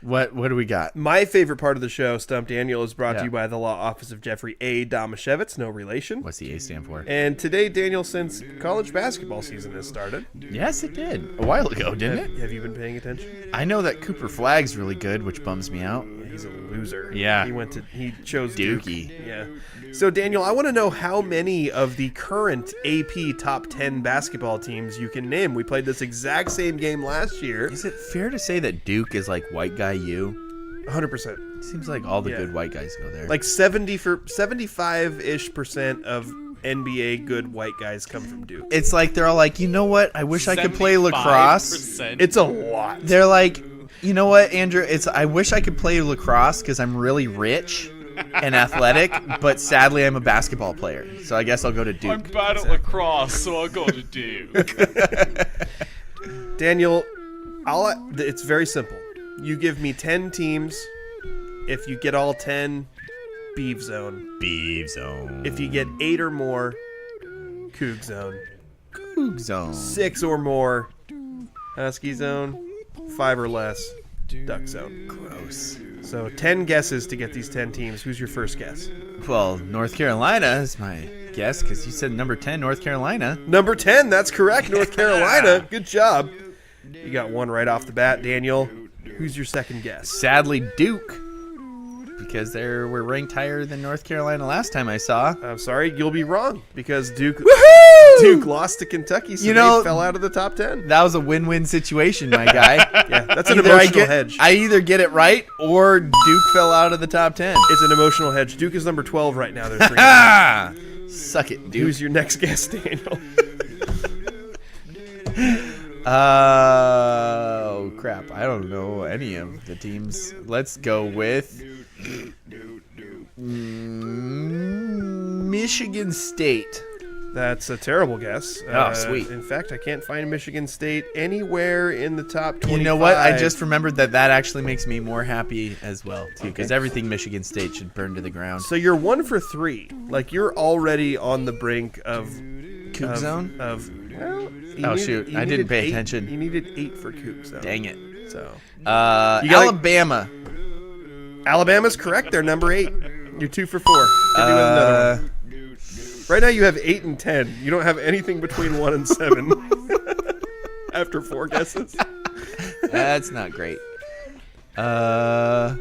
What do we got? My favorite part of the show, Stump Daniel, is brought to Yeah. you by the law office of Jeffrey A. Domashevitz, no relation. What's the A stand for? And today, Daniel, since college basketball season has started, Yes, it did. A while ago, didn't it? have you been paying attention? I know that Cooper Flag's really good, which bums me out. He's a loser. Yeah. He chose Duke. Dookie. Yeah. So, Daniel, I want to know how many of the current AP top 10 basketball teams you can name. We played this exact same game last year. Is it fair to say that Duke is like white guy U? 100%. Seems like all the Yeah. good white guys go there. Like 75-ish% of NBA good white guys come from Duke. it's like they're all like, you know what? I wish I could play lacrosse. 75%. It's a lot. They're like, you know what, Andrew? I wish I could play lacrosse because I'm really rich and athletic, but sadly I'm a basketball player. So I guess I'll go to Duke. I'm bad at lacrosse, so I'll go to Duke. Daniel, it's very simple. You give me 10 teams. If you get all 10, Beef Zone. Beef Zone. If you get 8 or more, Coug Zone. Coug Zone. 6 or more, Husky Zone. 5 or less, Duck Zone. Gross. So 10 guesses to get these 10 teams. Who's your first guess? Well, North Carolina is my guess because you said number 10, North Carolina. Number 10, that's correct, North Carolina. Good job. You got one right off the bat, Daniel. Who's your second guess? Sadly, Duke, because they were ranked higher than North Carolina last time I saw. I'm sorry, you'll be wrong because Duke lost to Kentucky, so they fell out of the top 10. That was a win-win situation, my guy. Yeah, that's an emotional hedge. I either get it right or Duke fell out of the top 10. It's an emotional hedge. Duke is number 12 right now. They're 3. Suck it, Duke. Who's your next guess, Daniel? Oh, crap. I don't know any of the teams. Let's go with Michigan State. That's a terrible guess. Oh, sweet. In fact, I can't find Michigan State anywhere in the top 25. You know what? I just remembered that actually makes me more happy as well, too, because everything Michigan State should burn to the ground. So you're 1 for 3. Like, you're already on the brink of... Coug Zone? Shoot. I didn't pay attention. You needed 8 for Coug Zone. Dang it. So, Alabama. Alabama's correct. They're number 8. You're 2 for 4. Could do with another one. Right now you have 8 and 10. You don't have anything between 1 and 7. After 4 guesses. That's not great. There's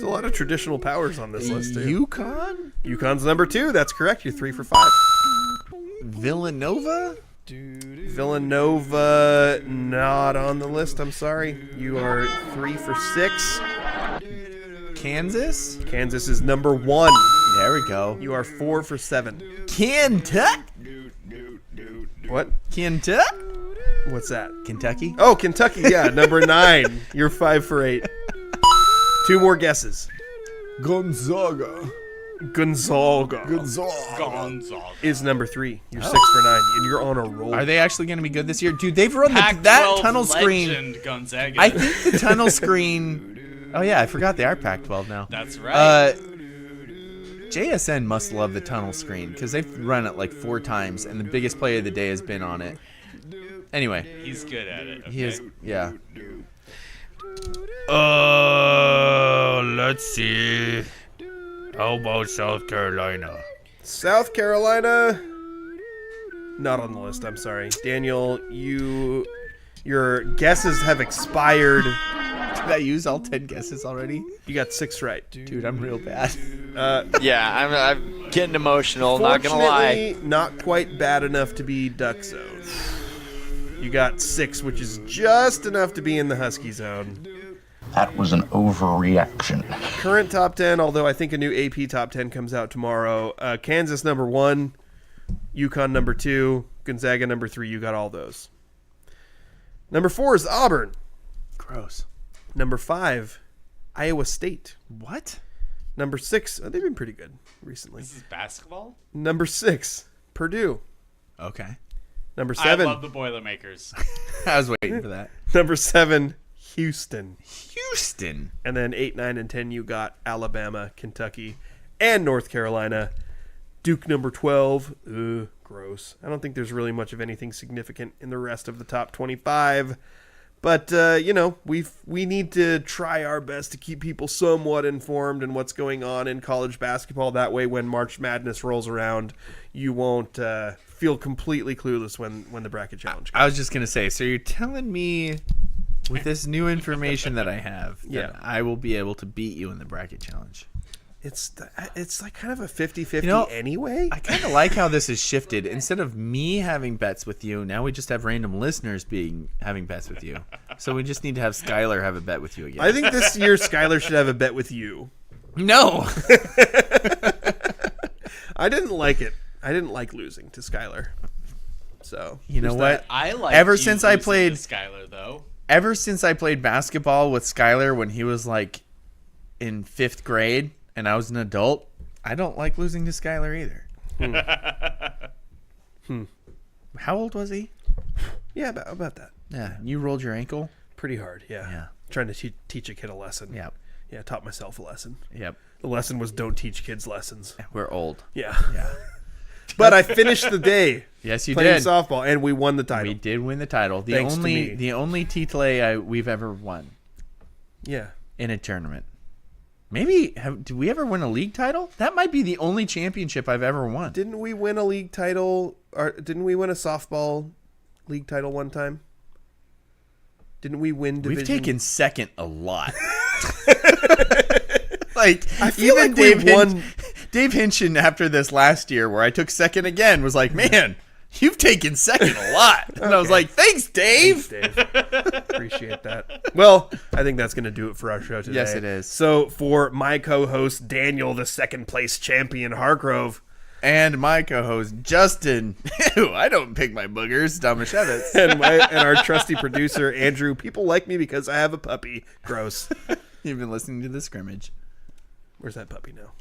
a lot of traditional powers on this list, too. UConn? UConn's number 2. That's correct. You're 3 for 5. Villanova? Villanova, not on the list. I'm sorry. You are 3 for 6. Kansas? Kansas is number 1. There we go. You are 4 for 7. Kentucky? What? Kentucky? What's that? Kentucky? Oh, Kentucky, yeah, number 9. You're 5 for 8. 2 more guesses. Gonzaga is number 3. You're 6 for 9, and you're on a roll. Are they actually going to be good this year? Dude, they've run that tunnel screen. Gonzaga. I think the tunnel screen... Oh, yeah, I forgot they are Pac-12 now. That's right. JSN must love the tunnel screen because they've run it like 4 times, and the biggest play of the day has been on it. Anyway. He's good at it. Okay? He is, yeah. Let's see. How about South Carolina? South Carolina, not on the list. I'm sorry, Daniel. Your guesses have expired. Did I use all 10 guesses already? You got 6 right, dude. I'm real bad. Yeah, I'm getting emotional. Not gonna lie. Fortunately, not quite bad enough to be Duck Zone. You got 6, which is just enough to be in the Husky Zone. That was an overreaction. Current top 10, although I think a new AP top 10 comes out tomorrow. Kansas number 1, UConn number 2, Gonzaga number 3. You got all those. Number 4 is Auburn. Gross. Number 5, Iowa State. What? Number 6, they've been pretty good recently. This is basketball? Number 6, Purdue. Okay. Number 7. I love the Boilermakers. I was waiting for that. Number 7, Houston. Houston. And then 8, 9, and 10, you got Alabama, Kentucky, and North Carolina. Duke number 12. Gross. I don't think there's really much of anything significant in the rest of the top 25. But, we need to try our best to keep people somewhat informed in what's going on in college basketball. That way, when March Madness rolls around, you won't feel completely clueless when the bracket challenge comes. I was just going to say, so you're telling me with this new information that I have that I will be able to beat you in the bracket challenge? It's like kind of a 50-50 anyway. I kind of like how this has shifted. Instead of me having bets with you, now we just have random listeners having bets with you. So we just need to have Skylar have a bet with you again. I think this year Skylar should have a bet with you. No. I didn't like it. I didn't like losing to Skylar. So you know what? I like ever since I played Skylar though. Ever since I played basketball with Skylar when he was like in 5th grade. And I was an adult, I don't like losing to Skylar either. How old was he? Yeah, about that. Yeah, you rolled your ankle? Pretty hard, yeah. Trying to teach a kid a lesson. Yeah. Yeah, I taught myself a lesson. Yep. The lesson was don't teach kids lessons. We're old. Yeah. Yeah. But I finished the day. Yes, you playing did. softball, and we won the title. We did win the title. Thanks to me. The only title we've ever won. Yeah. In a tournament. Maybe did we ever win a league title? That might be the only championship I've ever won. Didn't we win a league title? Or didn't we win a softball league title one time? Didn't we win division? We've taken second a lot. Like I feel even like Dave Hinchin after this last year where I took second again was like, man, you've taken second a lot. And I was like, thanks, Dave. Thanks, Dave. Appreciate that. Well, I think that's going to do it for our show today. Yes, it is. So for my co-host, Daniel, the second place champion, Hargrove. And my co-host, Justin. Ew, I don't pick my boogers, Damashevitz. and our trusty producer, Andrew. People like me because I have a puppy. Gross. You've been listening to the Scrimmage. Where's that puppy now?